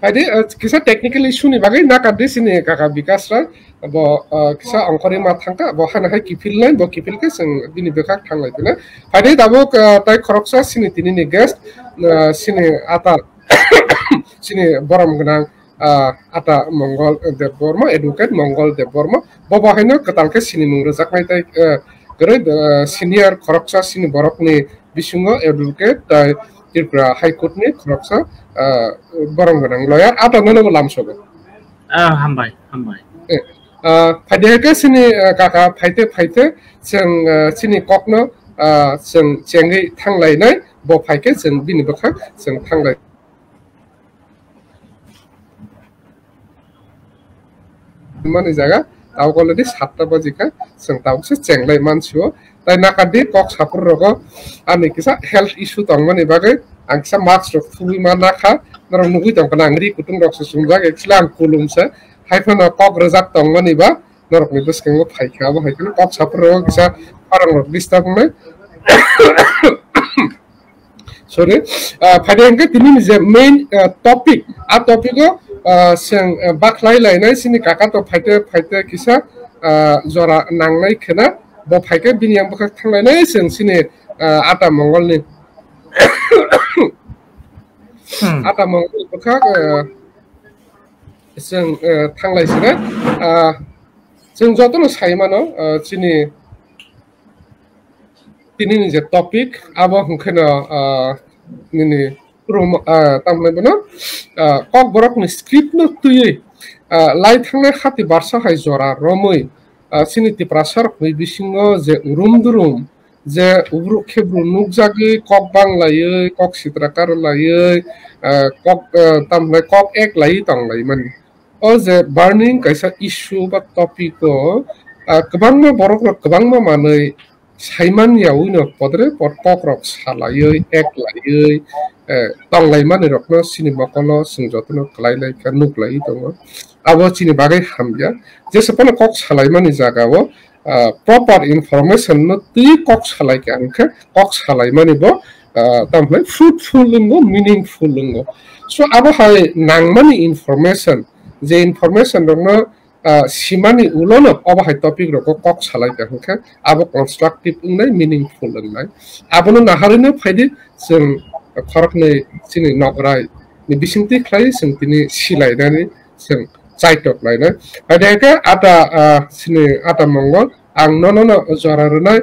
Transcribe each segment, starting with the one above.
Adi kisah technical issue ni bagai nak ada sini kakak bikas lah, bo kisah angkori matangka, bo hana hai kipil lain, bo kipil ke seng bini bekak tang lain tu na. Adi tabo tai koroksa sini tini ni guest sini ata sini boram genang ata Mongol de Burma, educate Mongol de Burma, bo bahena ketal ke sini mengrezak mai tai gerai senior koroksa sini borok ni bisungo educate tai Tripura High Court ni koroksa borong genang lawyer atau nono lam sogo. Hambai. Pada ke sini kakak paite sini kokno seng cengi tang lai nai bo paike seng bini bekak seng tang lai. Mana jaga tahu kalau di 7 baju kan seng tahu se ceng lai mansio. Tai nakadi kok sapur rogo ani kisah health issue tong mani bagai ang kisah mask rok fui mana kha narong nugui tong kana ngri kutung rok susumjak ekslang kulum se haifan kok rezak tong mani ba narok ni bes kengo phaika ba haikन kok sapur rogo kisah orang rok disturb mai sorry pada yang tini je main topic ko seng baklai lai nai sini kakak to phaite kisah jora nangnai khena bo phaike bini yang bekak thanglai nai seng sini ata Mongol ni ata Mongol bekak seng thanglai sini seng jotono saimano sini tini ni je topic abo hungkena nini rum tamne bono kok borok ni script no tuyi lai thangnai khati barsa hai jora romoi sini tiprasar koi bisingo je urum je ubru khebru nukjagi kok bang lai kok sitrakar lai kok tamne kok ek lai tong lai man o je burning kaisa issue ba topic ko kebangma borok rok kebangma manai saiman yawino podre pot kok rok salai ek lai tong lai man rok no sini bakolo singjotono klai lai ka nuk lai tongo abo sini bagai hamja je sepana kok salai mani jaga wo proper information no ti kok salai ke angke kok salai mani bo tamhle fruitful lungo meaningful lungo so abo hai nang mani information je information rok no simani ulono abo hai topic rok kok salai ke angke abo constructive ungnai meaningful ungnai abo no naharino phaidi sing khorok nei sini nograi ni bisingti khlai sing tini silai nani sing Caitok lai na, ada ke sini ata Mongol, ang nono jora runai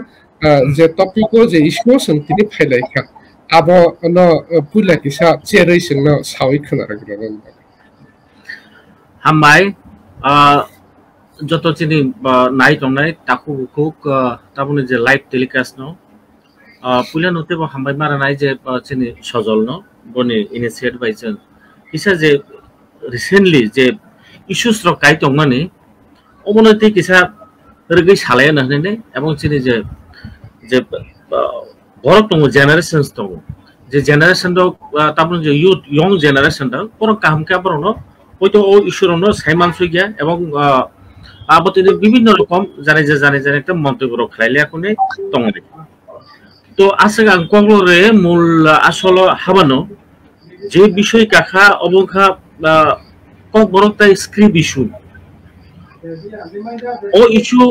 je topiko je isu sentini phailai ka, abo no pula kisa cerai sing no sawi khana ragiran. Hambai, joto sini naik tong naik taku huk tabune je live telecast no, pula note bo hambai mara naik je sini sojol no, boni initiate by jen, kisa je recently je issues rok kai tong mani omonoti kisa regi salaya na ne ebong chini je borok tong generations tong je generation rok tabun je youth young generation rok borok kaham ka borok no oito o issue no saiman sugia ebong abotini bibhinno rokom jane একটা মন্তব্য rock খাইলে কোনে tong ne তো আসে angkonglo re mul asolo habano je bishoy kakha obongkha kok borok tai script issue o issue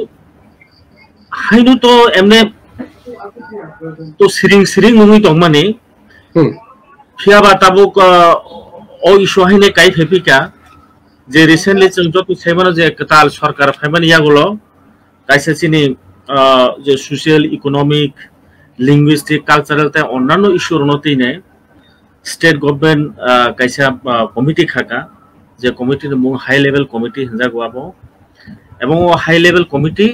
hainu to emne to siring ngui tong mani fiaba tabuk o issue haine kai phepika je recently jot saimano je katal sarkar phaimani yagulo kaisa chini je social economic linguistic cultural ta onnano issue ronoti ne state government kaisa committee khaka যে কমিটির মু high level committee হঞ্জা গোয়াবো এবং high level committee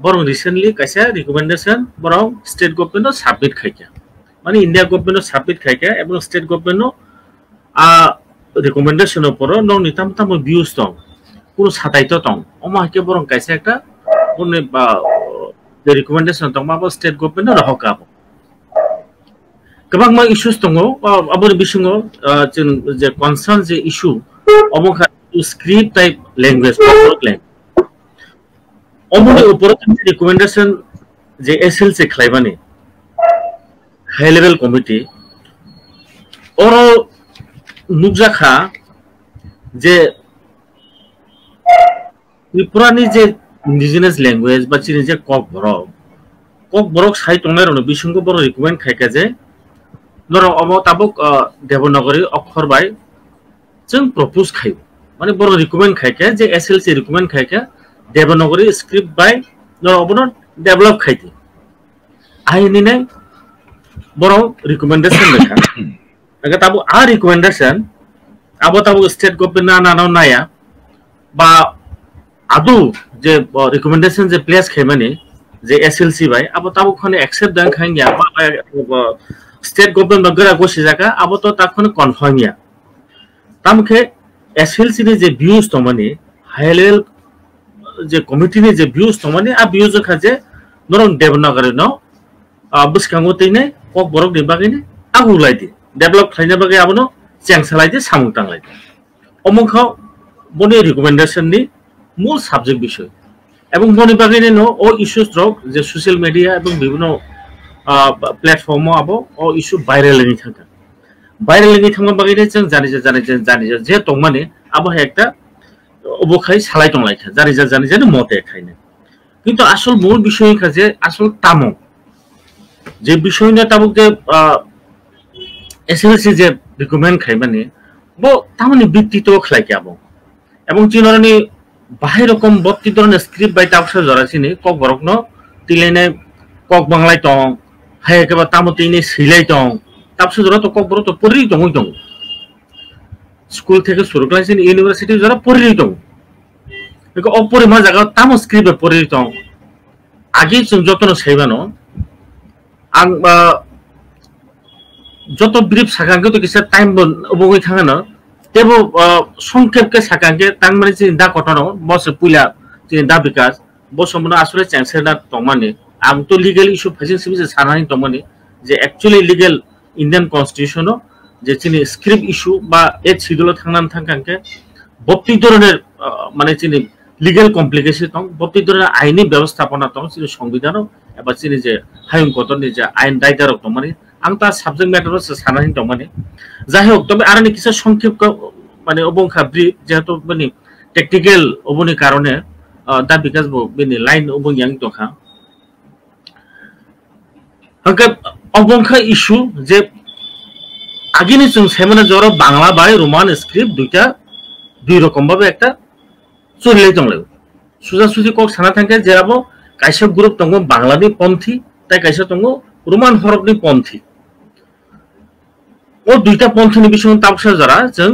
বরং recently কাইসা recommendation বরং state government submit খাইকা মানে India government submit খাইকা এবং state government recommendation উপর নং নিতামতাম ভিউজ দং পুরো সাতাইত দং অমাকে বরং কাইসা একটা কোনে বা যে রিকমেন্ডেশন দং মাবো স্টেট গভর্নমেন্ট রহকাবো गोबां मा इश्यूज दङ आबोर बिसिङो जे कनसार्न जे इश्यू अबोखा script type language program language अबोनि ऊपर रिकमेंडेशन जे एसएल से खलाइबानि high level committee Oro nukjaka je Tripurani je indigenous language ba chini je kok borok sai tongnai rono bisungo boro recommend khaika je noro omo tabuk Devanagari অক্ষর by जों propose खायो माने बरो recommend खायके जे SLC recommend खायके Devanagari script bye नरो अबनो develop खायति आइनि नै बरो recommendation लेखा अगर ताबु आ recommendation आबो ताबु state government ना नाया बा आदु जे recommendation जे place खायमाने जे SLC बाय आबो ताबु खने accept दान खायनिया बा state government bagara gosi jaka abo to takhone confirm ya tamke SLC ni je views to mane high level je committee ni je views to mane a views kha je norong Devanagari no buskango tine kok borok ni bagine agulai di develop khaina bagai abono chengsalai di samung tanglai omongkho boni recommendation ni mul subject bishoy ebong boni bagine no o issues rok je social media ebong bibino platform abo o issue viral ni thanga bagine जों जानि जे तंमाने abo एकटा अबखाय सालाय तंलायखा जानि मते खायने किन्तु आसल मूल विषय खा जे आसल तामो जे विषय ने ताबुक जे SLC जे रिकमेंड खाय माने बो तामनि बित्ति तो खलायके abo এবং চিনরনি বাহে রকম 32 ধরনের স্ক্রিপ্ট বাই তাবসা জরাসিনি কক বরকনো তিলেনে কক বাংলায় টং हाय के बाद तामो तीने सिलाई टों तब से जरा तो कब बरो तो पुरी टों स्कूल थे के शुरू क्लास इन यूनिवर्सिटी जरा पुरी टों देखो ओपुरी मा जगह तामो स्क्रिप्ट पुरी टों आगे जों जतनो सेबानो आं जतो ब्रीफ सागांगे तो किसे टाइम बगै थाङानो तेबो संक्षेप के सागांगे तां माने जे दा कटनो बस पुला जे दा विकास बसमनो आसले चेंसेना टमाने आम तो लीगल इशू फैसिंग सिबिस सानानि तमनि जे एक्चुअली लीगल इंडियन कॉन्स्टिट्यूशन जे चिनि स्क्रिप्ट इशू बा ए छिदुल थांनान थांकांके बप्ति धरনের माने चिनि लीगल कॉम्प्लिकेशन दं बप्ति धरনের आइनि व्यवस्थापना दं चिनि संविधान एबा चिनि जे हायुं कतनि जे आइन दायदार तमनि आं ता सब्जेक्ट मैटर सानानि तमनि जाय होक तबे आरनि किसे संक्षेप माने अबंखा ब्रीफ जेहेतु माने टेक्निकल अबनि कारणे दा बिकास बो बेनि लाइन अबंयां दखा अंके अबंखा इशू जे आगिनि जों सेमने जरो बांला बाय रोमान स्क्रिप्ट दुइटा दुइ रकम भाबे एकटा चलिलै दंलै सुजा सुजि कक साना थांके जेराबो कायसा ग्रुप दङ बांलानि पन्थी ताय कायसा दङ रोमान हरफनि पन्थी ओ दुइटा पन्थीनि बिषय ताबसा जरा जों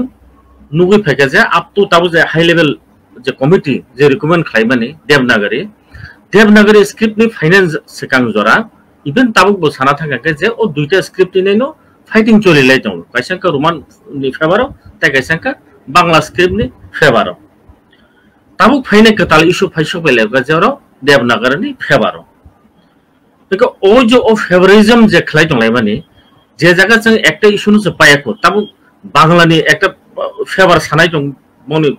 नुगै फैके जे अप टु ताबो जे हाई लेवल जे कमिटि जे रिकमेन्ड खालामनानै देवनागरी स्क्रिप्टनि फाइनेन्स सेकां जरा इभेन ताबुक बो साना थांके जे ओ दुइटा स्क्रिप्ट निनो फाइटिंग चलिलै दं कायसांका रोमान नि फेभाराव ताय कायसांका बांला स्क्रिप्ट नि फेभाराव ताबुक फाइने कताल इशू फाइसो बेले गजरो देवनागरी नि फेभाराव देखो ओ जो ओ फेवरिज्म जे खलाय दंलाय माने जे जागा जों एकटा इशू नु पायाखो ताबुक बांला नि एकटा फेभार सानाय दं मनि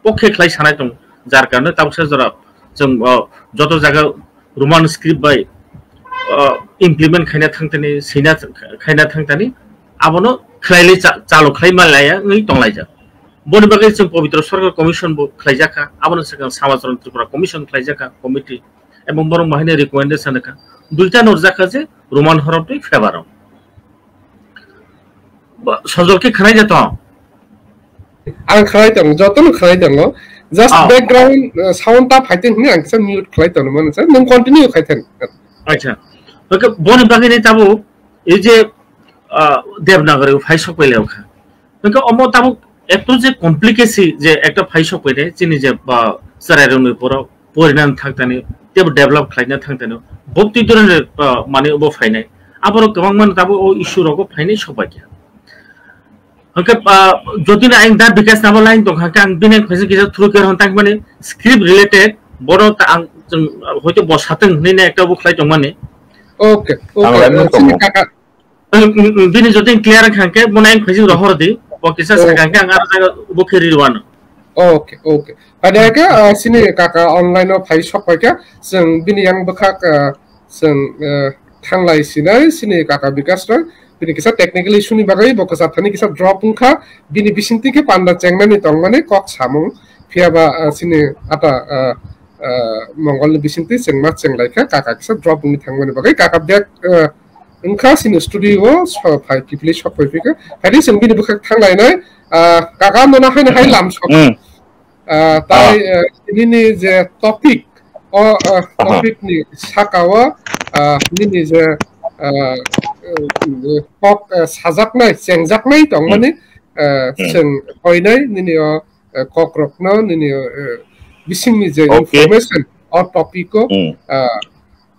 पक्षे खलाय सानाय दं जार कारणे ताबुक जरा जों जतो जागा रोमान स्क्रिप्ट बाय इम्प्लिमेंट खायना थांतनि सिना खायना थांतनि आबनो खलायले चालु खलायमालाया नै तंलायजा बनि बागै जों पवित्र सरकार कमिशन बो खलायजाखा आबनो सिगां समाजरन त्रिपुरा कमिशन खलायजाखा कमिटि एबं बरं माहिने रिकमेन्डेशन का दुइटा नरजाखा जे रोमान हरफनि फेभाराव सजलके खनाय जातो आं खलाय दं जतन खलाय दं जस्ट बैकग्राउंड साउंड ता फाइटिंग नि आं से म्यूट खलाय दं मन से नों कंटिन्यू खायथेन अच्छा ओके बनि बागैनि ताबु ए जे देवनागरी फाइसक पेलेवखा नोंखो अमो ताबु एकटो जे कॉम्प्लिकेसी जे एकटा फाइसक पेले चिनि जे सरायरनि पर परिणाम थांतानि तेब डेभलप खायना थांतानि बक्ति दरने माने अबो फाइनाय आबरो गोबां मान ताबु ओ इशू रको फाइनाय सबायखा ओके जदिना आं दा बिकास नाबो लाइन दंखा आं बिने फैसे किसा थ्रु कर हन ताक माने स्क्रिप्ट रिलेटेड बरो आं হয়তো বসাতেন নেনে একটা বুকলাই তো মানে ओके ओके काका बिनि जति क्लियर खांके बनाय फैजि रहर दि बकिसा साखांके आं आरो जागा बुखेरि रवानो ओके ओके आदाके सिनि काका अनलाइन फाइ सपायके जों बिनि आं बखा जों थांलाय सिनाय सिनि काका बिकास bini kisa technical issue ni bagai bo kasa thani kisa drop ungkha bini bisinti ke panda chengnani tongmani kok samung phiaba sini ata mongol ni bisinti chengma chenglai kha kaka kisa drop ungni thangmani bagai kaka back ungkha sini studio so phai pipli shop phai fika hadi sing bini bukhak thanglai nai kaka nona haina hai lam shop tai ini je topic o topic ni sakawa ini je kok sajaknai cengjaknai tongmani sing hoinai nini kok rokno nini bisingni je information or topic ko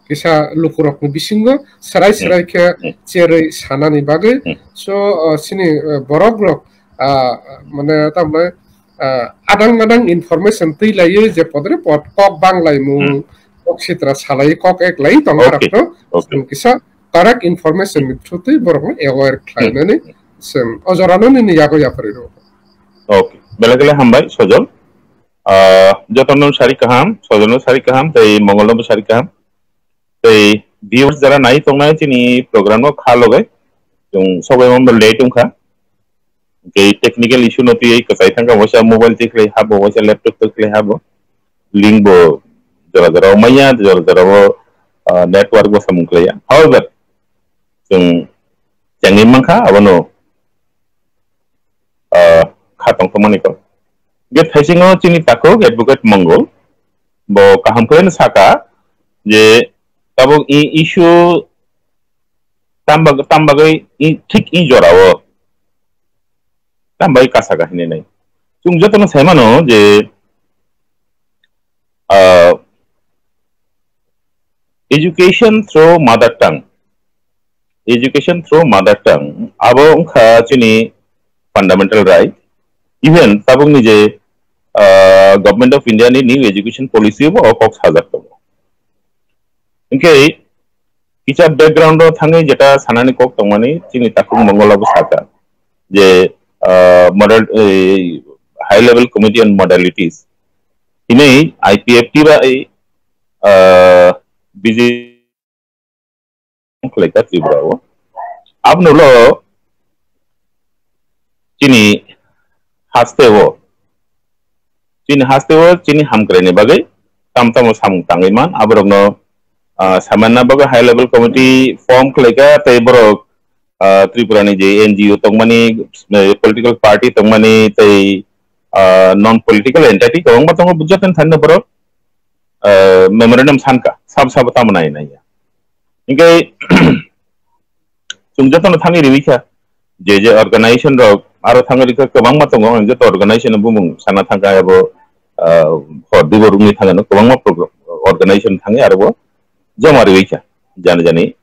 kisa lukurokni bisingo sarai ke cherai sanani bagai so sini borogrok mane tamai adang information tilai je podre pot kok banglai mu kok sitra salai kok ek lai tongarakno kisa correct information ni truti borok aware khlainani sem ojorano ni yago yapariro okay belagale hambai sojol jotono sari kaham sojono sari kaham tei mongolno sari kaham tei viewers jara nai tongnai chini program no khalogai jong sobai mom late ungkha ke technical issue no ti kasai thanga wasa mobile tikle habo wasa laptop tikle habo link bo jara maya jara network bo samungkleya however jong jangi mangkha abono khatong tomani ko get thasingo chini tako advocate mongol bo kaham kren saka je tabo i issue tambagai thik i jorawo tambai kasaga hine nai chung jotono saimano je education through mother tongue abo ungkha chini fundamental right even tabung ni je government of India ni new education policy bo kok sajak to inke kicha background ro thangai jeta sanani kok tongmani chini takung mongola bo saka je model high level committee on modalities ini IPFT ba busy like that Tripura abno lo chini hastewo chini hamkrene bagai tam samung tangaiman abrogno samanna bagai high level committee form klega tai borok Tripura ni je NGO tongmani political party tongmani tai non political entity kong batong budjatan thanna borok memorandum sanka sab tamnai nai ingai sungjaton thangi ribika je organization ro aro thangi rika kebang matong je organization bumung sana thangka abo hodibo rumi thangano kebang ma organization thangi aro jama ribika jani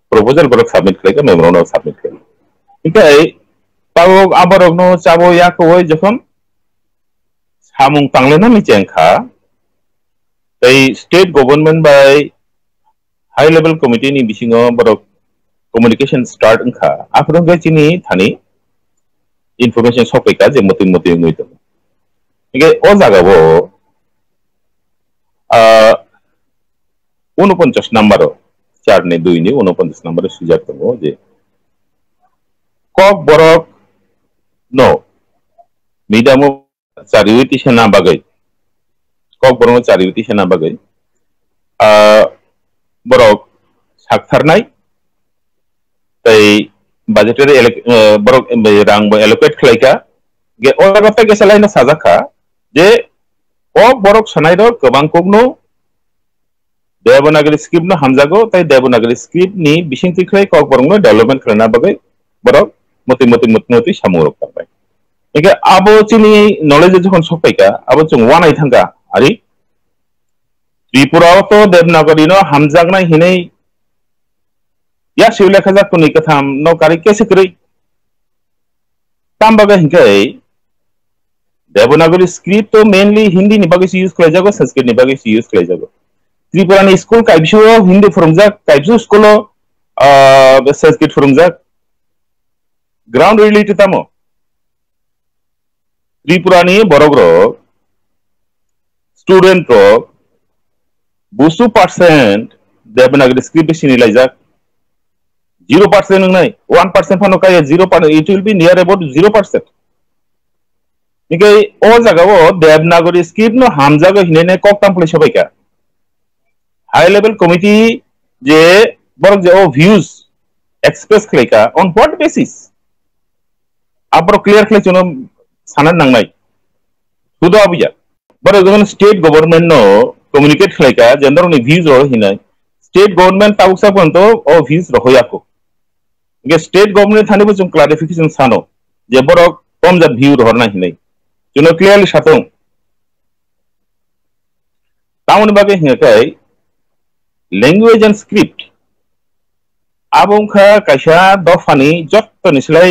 proposal borok submit klega memorandum submit klega ingai tawo aborogno chabo yakoi jokhon samung tanglena ni chengkha tai state government by high level committee ni bisingo borok communication start ungkha afro ga chini thani information sopaika je moti ngoi to ige o jaga bo 49 number 4 ne 2 ni 49 number sujak to je kok borok no midamo chariuti sena bagai kok borok chariuti sena bagai borok saktarnai tai budgetary borok rang bo allocate khlaika ge oragata ge salaina sajaka je o borok sanai ro kobang kogno devanagari script no hamjago tai devanagari script ni bisingti khlai kok borok no development khlana bagai borok moti samurok tabai ege abo chini knowledge jokhon sopaika abo chung wanai thanga ari Tripura to Devnagari no hamjagnai hinai ya siwle khajak kuni katham no kari kese kri tambaga hinkai Devanagari script to mainly Hindi ni bagi use krai jago Sanskrit ni bagi use krai jago Tripura ni school kaibshu Hindi fromjak kaibshu school Sanskrit fromjak ground reality tamo Tripura ni borogro student ro busu % Devanagari script sinilajak 0% nai 1% phano kai 0%, it will be near about 0%. Nikai o jaga o Devanagari script no hamjaga hinene kok tampli sabai ka high level committee je borok je o views express khleka on what basis abro clear khle chono sanan nangnai sudo abiya borok jogon state government no communicate khleka gender ni views ro hinai state government tausa ponto o views ro hoyako ge state government thani bo jong clarification sano je borok komjat view ro na hinai jono clearly satong taun bage hingai language and script abongkha kaisa dofani jotto nislai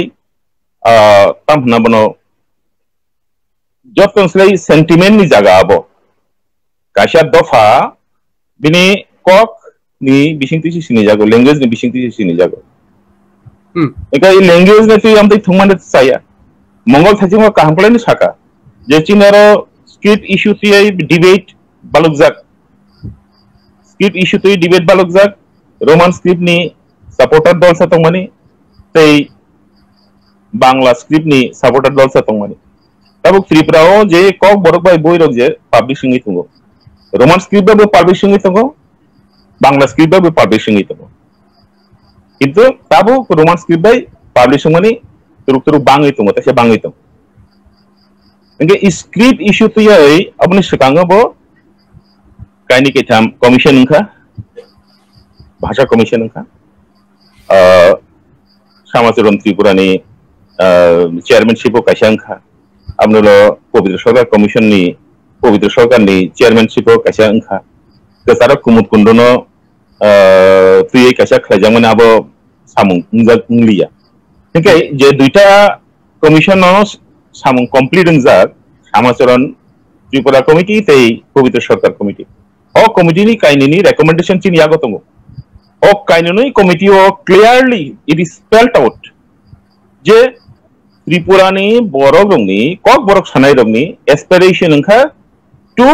tamhna bono jotto nislai sentiment ni jaga abo kaisa dofa bini kok ni bisingti sini jago language ni bisingti sini jago eka i language ne tu amdai thungman saya mongol thajingo kahamplai ni saka je chinaro script issue ti debate balukjak script issue to debate balukjak roman script ni supporter dol sa tongmani tei bangla script ni supporter dol sa tongmani tabuk tripura o je kok borok bai boi rok je publishing ni tungo roman script ba publishing ni tungo bangla script ba publishing ni tungo itu tabuk roman script bai publishing mani turuk bangi tungo ta se bangi tungo engge script issue to yai abni sekanga bo kaini ke tham commission engka bhasha commission engka samajaron tripura ni chairmanship o kaisa engka abnulo Pabitra Sarkar commission ni Pabitra Sarkar ni chairmanship o kaisa engka kesara kumut kundono tuye kaisa khlajangmani abo samung ungjak ungliya engke je duita commission no samung complete ungjak samajaron tripura committee tei Pabitra Sarkar committee o committee ni kaini ni recommendation chin yago tongo o kaini ni committee o clearly it is spelled out je Tripura ni borok rong ni kok borok sanai rong ni aspiration engkha to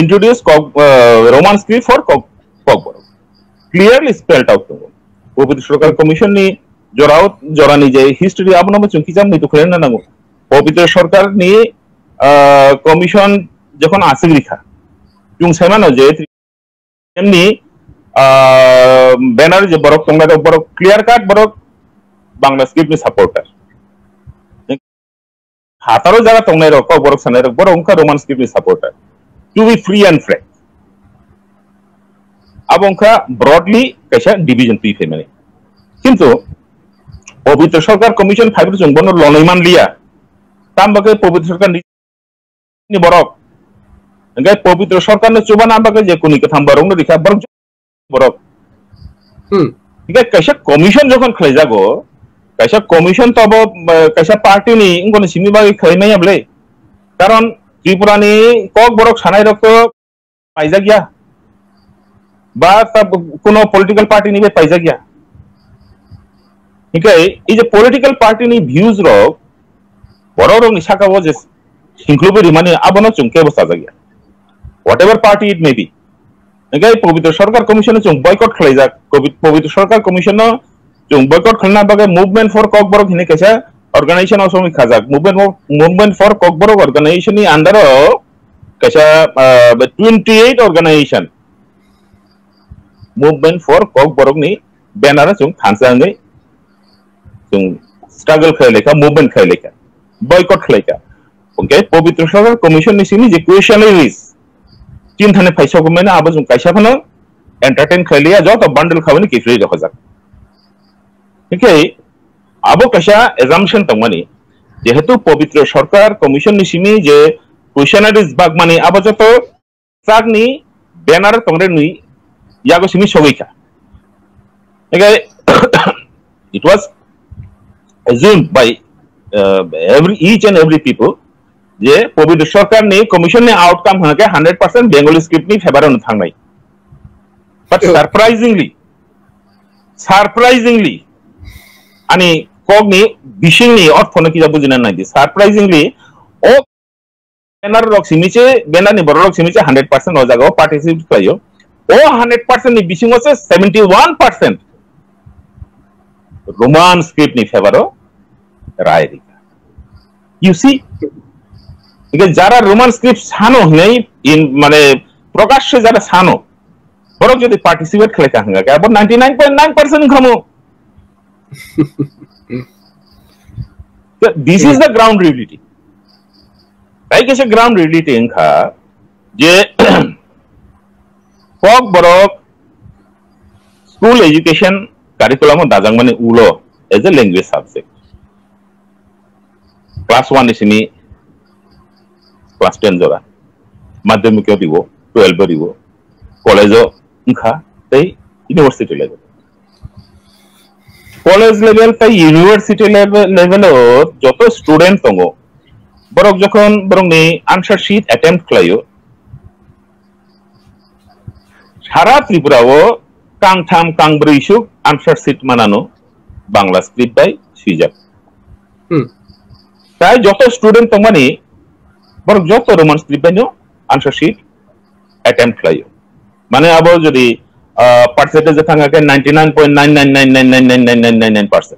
introduce Roman script for kok borok clearly spelled out tongo Pabitra Sarkar commission ni jorani je history abno chungki jam ni to khlen na nango Pabitra Sarkar ni commission যখন আসিক রেখা yung সেমানো যে এমনি banner যে বড় তোমরা বড় clear cut বড় Bangla script নি supporter হাতারো যারা তোমরা রক বড় সানাই রক বড় উনকা রোমান স্ক্রিপ্ট নি supporter to be free and frank আবংকা ব্রডলি কাইসা ডিভিশন তুই ফেমানে কিন্তু পবিত্র সরকার কমিশন ফাইভ জং বন লনইমান লিয়া তামবাকে পবিত্র সরকার ni borok enggak Pabitra Sarkar no coba nambah je kuni katham barong no dikha barong borok enggak kaisa commission যখন khlai jago kaisa commission to abo kaisa party ni ingone simi bagi khlai nai able karon Tripura ni kok borok sanai rok to paija gya ba tab kono political party ni be paija gya enggak ei je political party ni views rok borok ni sakabo je include money abono chungke bosta jagya whatever party it may be engai Pabitra Sarkar commission chung boycott khlai jak Pabitra Sarkar commission no chung boycott khlna baga movement for kok borok hine kaisa organization also mi khajak movement for kok borok organization ni under kaisa 28 organization movement for kok borok ni banner chung thansa ngai chung struggle khlai ka movement khlai ka boycott khlai ka okay Pabitra Sarkar commission ni sini je questionnaires tin thane paisa ko mena abajung kaisa phano entertain khaliya jot bundle khabani ki free rakha jak okay abo kaisa assumption tongmani jehetu Pabitra Sarkar commission ni sini je questionnaires bagmani abajoto sagni banner tongre nui yago sini sogeika okay it was assumed by each and every people যে Pabitra Sarkar ni commission ni outcome hake 100% Bengali script ni favor on thangnai but surprisingly ani kogni bishing ni ortho na ki jabujina nai surprisingly o banner rok simiche banner ni borok simiche 100% o jago participate kayo o 100% ni bisingo se 71% roman script ni favor rai dika you see because jara roman script sano nei in mane prokashye jara sano borok jodi participate khale ka hanga abo 99.9% khamo this is the ground reality তাই কেসে ground reality এনখা যে cock বরক school education curriculum দাজাং মানে উলো as a language subject class 1 ইসিনি class 10 জরা মাধ্যমিকও দিব 12 দিব কলেজও এনখা তাই ইউনিভার্সিটি লেভেল কলেজ লেভেল তাই ইউনিভার্সিটি লেভেল যত স্টুডেন্ট দङ borok jokhon borok ni answer sheet attempt khlayo sara tripura o kangtham kangbroi suk answer sheet manano bangla script by sijak tai joto student tomani borok joto roman script by no answer sheet attempt khlayo mane abo jodi percentage thanga ke 99.99999999%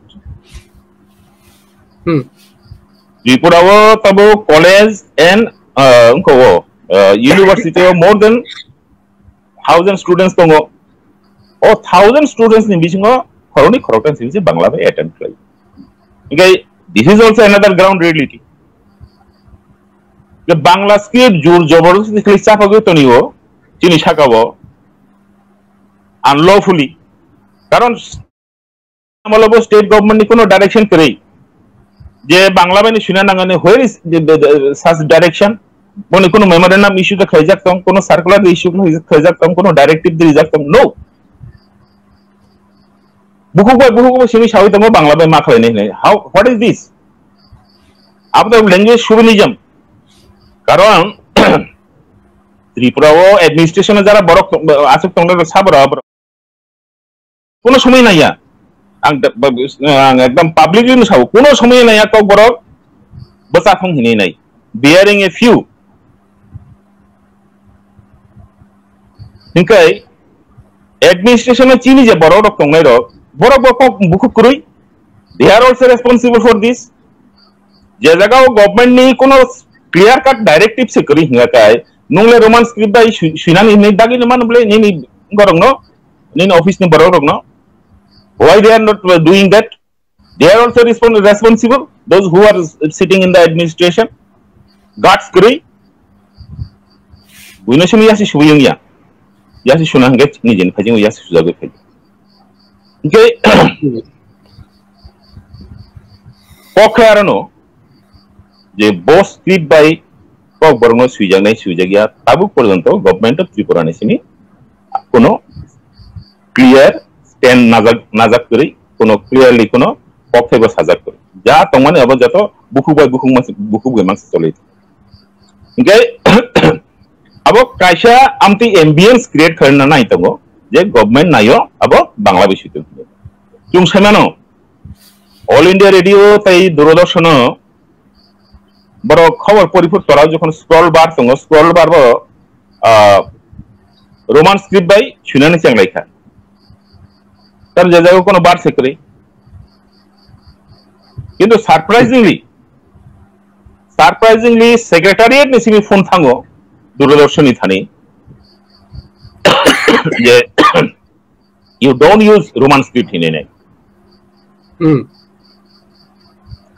Tripura tabo college and university more than 1,000 students tongo o 1,000 students ni bisingo khoroni khorokan sibise bangla by attempt khlai okay this is also another ground reality the bangla script jur joborosti khli chapago toniwo chini shakabo unlawfully karon amalobo state government ni kono direction korei যে বাংলা বানি শুনা নাগানে where is such direction কোন কোন memorandum issue তে খাই যাকতাম কোন circular issue খাই যাকতাম কোন ডাইরেক্টিভ দি যাকতাম নো বুকু সিমি সাবিতম বাংলা বাই মা খাই নাই হাউ হোয়াট ইজ দিস আপনার ল্যাঙ্গুয়েজ শুভিনিজম কারণ ত্রিপুরা ও অ্যাডমিনিস্ট্রেশনে যারা বড় আসুক তোমরা সাবরা কোন সময় নাইয়া একদম পাবলিকলি নুসাবো কোনো সময় নাই কক বরক বসাফং হিনি নাই বিয়ারিং এ ফিউ নিকাই অ্যাডমিনিস্ট্রেশনে চিনি যে বড় রক তংনাই রক বড় বক বুকু কুরুই they are also responsible for this যে জায়গাও গভর্নমেন্ট নি কোনো ক্লিয়ার কাট ডাইরেক্টিভ সে করি হিঙ্গাকাই নুংলে রোমান স্ক্রিপ্ট বাই সুনানি নি দাগি মান বলে নি গরং নো নি অফিস নি বড় রক নো why they are not doing that they are also responsible those who are sitting in the administration guards kuri buino shumi yasi shubuyung ya yasi shunang get ni jen phajing yasi sujago phaj okay pokhe arano je boss script by kok borno suijagya tabu porjonto government of Tripura ni sini kono clear টেন নাজাক করি কোনো clearly কোনো পক্ষে বা সাজাক করি যা তোমানে আবার যত বুকুবাই মাংস চলে ওকে আবো কাইসা আমতি এমবিএন্স ক্রিয়েট করনা নাই তঙ্গো যে গভর্নমেন্ট নাইও আবো বাংলা বিষয়তে চুং সেমানো অল ইন্ডিয়া রেডিও তাই দূরদর্শন বড় খবর পরিফুট তোরা যখন স্ক্রল বার তঙ্গো স্ক্রল বার রোমান স্ক্রিপ্ট বাই শুনানি চাংলাইখা তার যে জায়গায় কোনো বার সেক্রেটারি কিন্তু সারপ্রাইজিংলি সেক্রেটারিয়েট নিসিমি ফোন থাঙ্গো দূরদর্শনী থানি যে you don't use Roman script হিনে নাই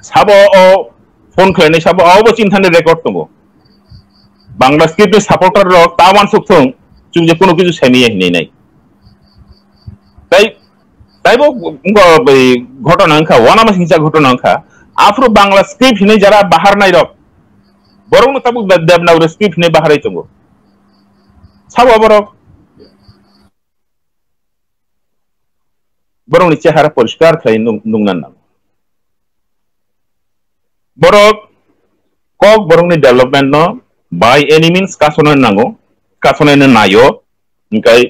সাবো ফোন খাইনে সাবো আবো চিন্তানে রেকর্ড তঙ্গো বাংলা স্ক্রিপ্টের সাপোর্টার রক তাওয়ান সুকথং চুং যে কোনো কিছু সেমিয়ে হিনে নাই তাই তাইবো ঘটনা অংখা ওয়ানামা হিংসা ঘটনা অংখা আফ্রো বাংলা স্ক্রিপ্ট হিনে যারা বাহার নাই রক বরং তাবু দেবনাগরী স্ক্রিপ্ট হিনে বাহারাই তঙ্গো সাবো বরং নি চেহারা পরিষ্কার খাই নুংনান নাম বরক কক বরং নি ডেভেলপমেন্ট ন বাই এনি মিনস কাসনের নাঙ্গো কাসনের নাইও ইনকাই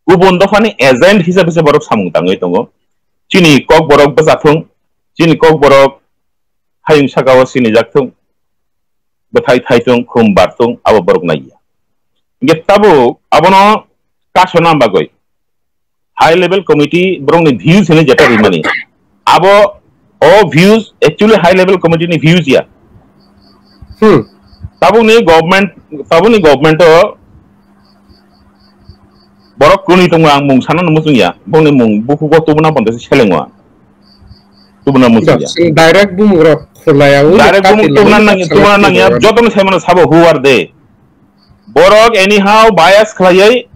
गुबुन दफानि एजेंट हिसाबै बरक सामुं दाङै दङ चिनि कक बरक बजाथुं चिनि कक बरक हायिं सागाव सिनि जाथुं bethai thaitung khum bartung abo borok naiya ge tabu abono kasona bagoi high level committee borok ni views hene jeta rimani abo all views actually high level committee ni views ya tabu ni government to borok kuni tong ang mung sanan musung ya bong ni mung buku ko tubuna bonde selengwa tubuna musung ya direct bum ro khulaya direct bum tubuna nang ya joton semana sabo who are they borok anyhow bias khlai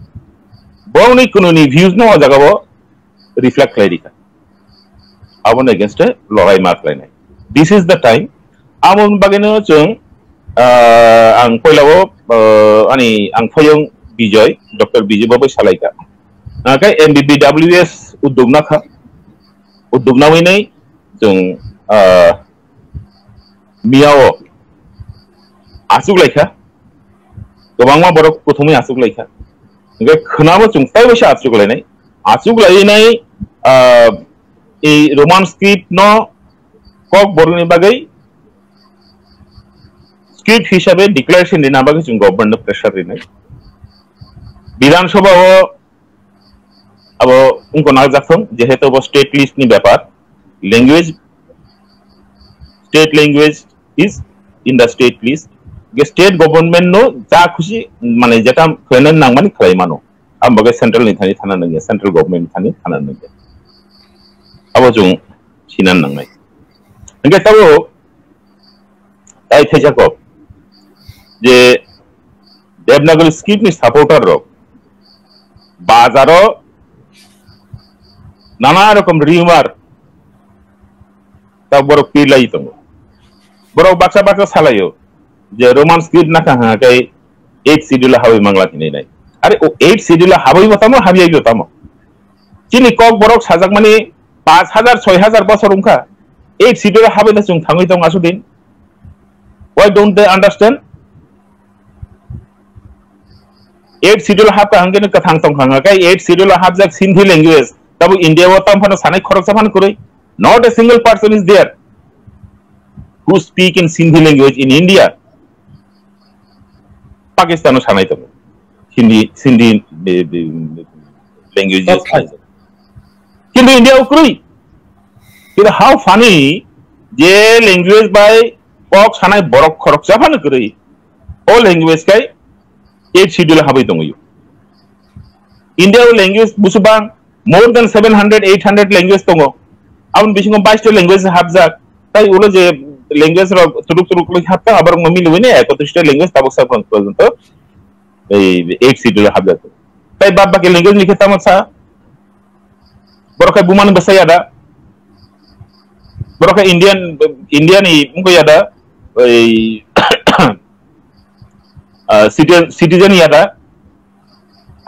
bong ni kunu ni views no jagabo reflect clarity abon against a lorai mark line this is the time amon bageno chung ang poilabo ani ang phoyong Bijoy, Dr. Bijoy Babai Salaika. Nakai MBBWS udugna kha. Udugna winai jung miao asuk laika. Gobangma borok prothome asuk laika. Nakai khnabo jung tai basa asuk lainai. Asuk lainai ei Roman script no kok boruni bagai script hisabe declaration dina bagai jung government pressure rinai. विधानसभा अब उनको नागजाखम जेहेतु वो state list नहीं व्यापार language state language is in the state list के state government no जा खुशी माने जटा फेनन नांगमानि खलाय मानो अब बगे सेंट्रल नि थानि थाना नंगे सेंट्रल गवर्नमेंट थानि थाना नंगे अब जों सिनान नांनाय नंगे तबो आइ थेजाको जे देवनागरी स्क्रिप्ट नि सपोर्टर रो बाजारो नाना रकम रिमार तब बरो पीलाई तुम बरो बाक्सा बाक्सा सालायो जे रोमान स्क्रिप्ट ना कहा कई 8 शेड्यूल हावी मंगला थी नहीं अरे ओ 8 शेड्यूल हावी बतामो हावी बतामो चिनी कक बरो साजक माने 5000 6000 बছর उनका 8 शेड्यूल हावी ना जों थाङै दं आसु दिन why don't they understand 8 schedule hab ka hangene ka thang tong khanga kai 8 schedule hab jak Sindhi language tabu India wa tam phana sanai khorok saman kuroi not a single person is there who speak in Sindhi language in India Pakistan sanai tong Sindhi language is kintu India ukroi kira how funny je language by pok sanai borok khorok saman kuroi o language kai 8 schedule habai tongoyu India language busubang more than 700 800 language tongo abun bisingo 22 language habjak tai ulo je language ro turuk turuk lo habta abar mami lwine 31 language tabok sa porjonto ei 8 schedule habjak tai babba ke language likhe tamasa boroka buman basai ada boroka Indian ni mungko ada ei citizen yada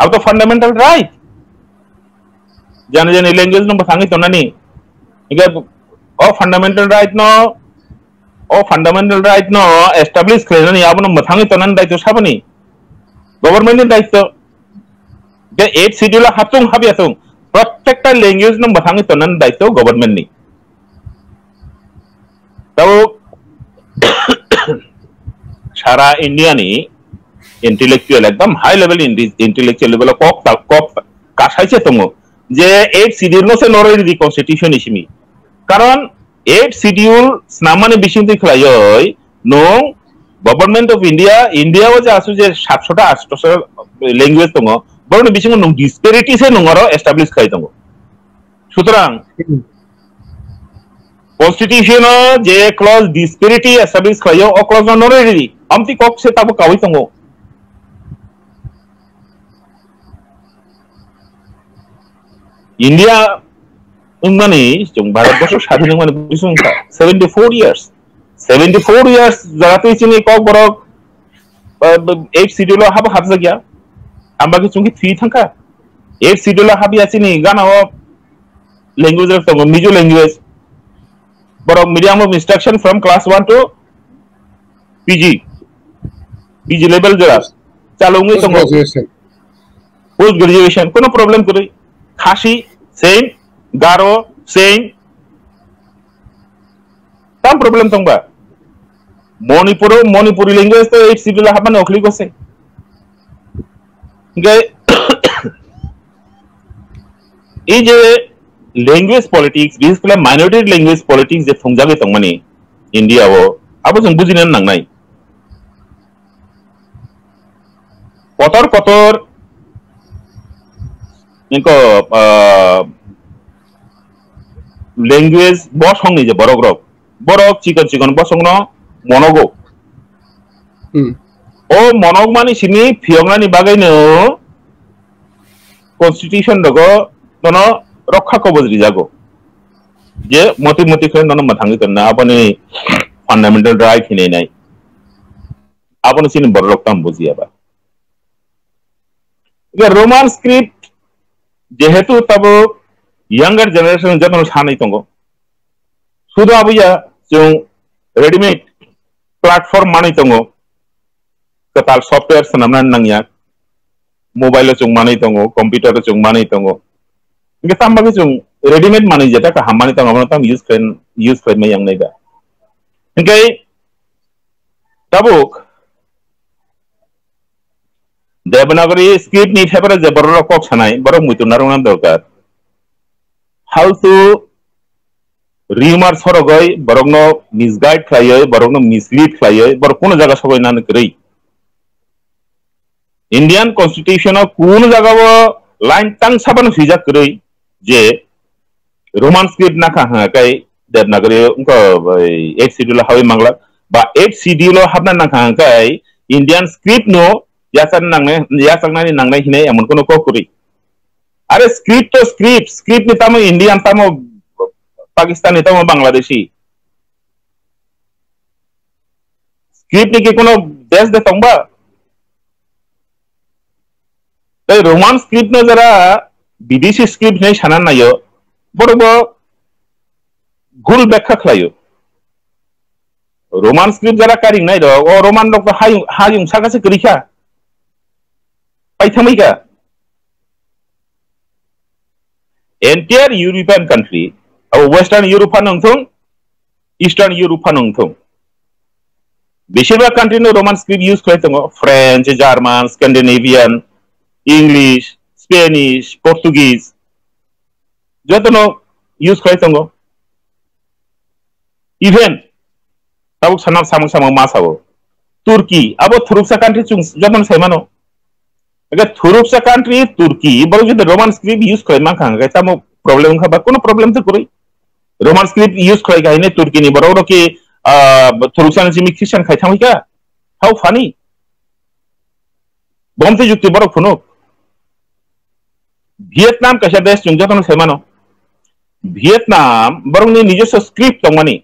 out of fundamental right jane language no basangi to nani iga fundamental right no establish kre ni abuno mathangi to nan daito sabani government ni daito ge 8 schedule hatung habiatung protected language no mathangi to nan daito government ni tao sara India ni intellectual एकदम high level intellectual level कॉक कासाइसे तंगो जे 8 schedule नो से नोरे दी constitution इसिमी कारण 8 शेड्यूल स्नामाने बिसिंति खलाय नो गवर्नमेंट ऑफ इंडिया व जासु जे 700 टा 800 लैंग्वेज तंगो बरनो बिसिंगो नो डिस्पेरिटी से नंगरो एस्टैब्लिश खाय तंगो सुतरां कॉन्स्टिट्यूशन जे क्लॉज डिस्पेरिटी एस्टैब्लिश खाय ओ क्लॉज नो नोरे दी अमति कॉक से ताबो कावै तंगो India umani jung bharat bosho স্বাধীন মানে bisung 74 years jarate chini kok borok 8 schedule hab jagya amba ki chungi 3 thangka 8 schedule hab yachini gana o language of tongo mizo language borok medium of instruction from class 1 to PG level jara chalungi tongo post graduation kono problem kori Khashi same Garo same tam problem tongba Manipuri language तो 8 schedule हाबना अखली गसे गए ये जे language politics बिसला minority language politics जे थंगजागे तंगमानी इंडिया वो अब जों बुजिनो नांनाय कतर इनको लैंग्वेज बसंगनि जे बरक चिकन बसंगनो मनगो ओ मनग मानि सिनि फियंगनानि बागैनो कॉन्स्टिट्यूशन दगो तनो रक्षा कबजरि जागो जे मति खन तनो मथांगि तन्ना आपनि फंडामेंटल राइट हिनाय आपनि सिनि बरक ताम बुजियाबा ये रोमान स्क्रिप्ट जेहेतु तब यंगर जनरेशन जतन सानै तंगो सुदो आबुया जों रेडीमेड प्लेटफॉर्म मानै तंगो कताल सॉफ्टवेयर सनामना नांगया मोबाइल जों मानै तंगो कंप्यूटर जों मानै तंगो इनके तामबागे जों रेडीमेड मानै जेता का हामानै तंगो ताम यूज खालामनो यांगनाय दा इनके तबुक देवनागरी स्क्रिप्ट नि थेबरा जे बरक कक सानाय बरक मुइतुना रोंना दरकार हाउ टू रिमार सरगय बरकनो मिसगाइड खालायो बरकनो मिसलीड खालायो बरक कोन जागा सबायनानै करै इंडियन कॉन्स्टिट्यूशन कोन जागाव लाइन तां साबानो फिजा करै जे रोमान स्क्रिप्ट नाखा हाकाय देवनागरी उनको 8 शेड्यूल हावे मांगला बा 8 शेड्यूल हाबना नाखा हाकाय इंडियन स्क्रिप्ट नो यासांनानै नांनाय हिनाय एमनखौनो ककरि अरे स्क्रिप्ट तो स्क्रिप्ट नि तामो इंडियन तामो पाकिस्तानी तामो बांग्लादेशी स्क्रिप्ट नि के कोनो देश दे तंबा तै रोमान स्क्रिप्ट न जरा विदेशी स्क्रिप्ट नै साना नायो बरोबो भूल व्याख्या खालायो रोमान स्क्रिप्ट जरा कारिं नाय दो ओ रोमान दो हायुं सागासे करिखा पाइथामैका एंटायर यूरोपियन कंट्री अब वेस्टार्न यूरोपा नंथों ईस्टार्न यूरोपा नंथों बेशिरभाग कंट्री नो रोमान स्क्रिप्ट यूज खालामो French German Scandinavian English Spanish Portuguese जतनो यूज खालामो इवन तब सनाम सामो मासावो तुर्की अब थुरुपसा कंट्री जतन सैमानो अगर थुरुपसा कंट्री तुर्की बरो जो रोमान स्क्रिप्ट यूज खालामा खांगा तामो प्रॉब्लम खाबा कोनो प्रॉब्लम तो करै रोमान स्क्रिप्ट यूज खालाय गायने तुर्की नि बरो के थुरुपसा नि सिमि क्रिश्चियन खाय थामैका हाउ फानी बमते जुक्ति बरो फुनो वियतनाम कशा देश जों जतन सैमानो वियतनाम बरो नि निजस्व स्क्रिप्ट तंगमानि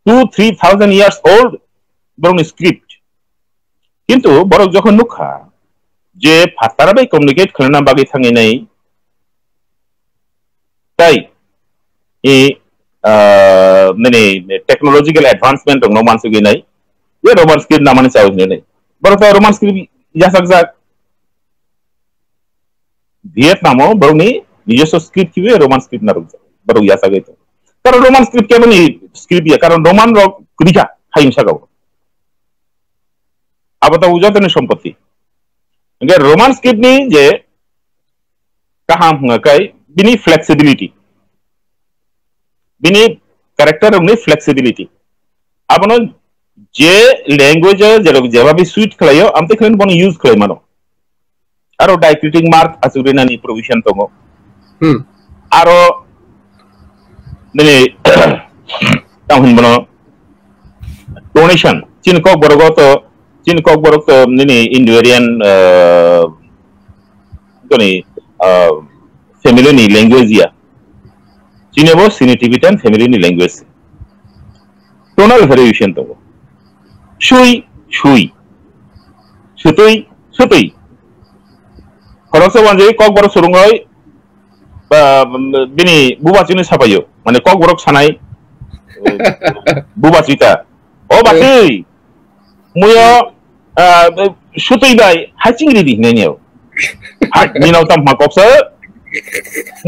2-3,000 years old बरो नि स्क्रिप्ट किंतु बरो जखन नुखा जे फास्टारा बाय कम्युनिकेट खालामना बागै थांनाय ताई ए माने टेक्नोलॉजिकल एडवांसमेंट दं मानसि गैनाय ये रोमान स्क्रिप्ट नामानि चावनै बरफ रोमान स्क्रिप्ट यासाक जा वियतनामो बरनि निजस्व स्क्रिप्ट किबे रोमान स्क्रिप्ट ना बरो यासाक गैत कारण रोमान स्क्रिप्ट केबनि स्क्रिप्ट या कारण रोमान रक क्रिका हाइंसा गाव आबता उजातनि सम्पत्ति अगर रोमान स्क्रिप्ट नि जे कहाम हंगाय बिनि फ्लेक्सिबिलिटी बिनि कैरेक्टर नि फ्लेक्सिबिलिटी आपनो जे लैंग्वेज जेबा बि स्विच खलायो आमते खन बन यूज खलाय मानो आरो डायक्रिटिक मार्क आसुरिनानि प्रोविजन दङ आरो ननि ताहन बनो डोनेशन चिनको बरगतो चिनको बरक ननि इंडोरियन गनि फैमिली नि लैंग्वेज या चिनेबो सिनेटिविटन फैमिली नि लैंग्वेज टोनल वेरिएशन दङ शुई शुई सुतुई सुतुई खरसो वानजे कक बर सुरुंगय बिनि बुबाचिनि साफायो माने कक बरक सानाय बुबाचिता ओ बाथै मुयो सुतुई बाय हाचिं रिदि नेनियाव हा निनाव ताम माकपसो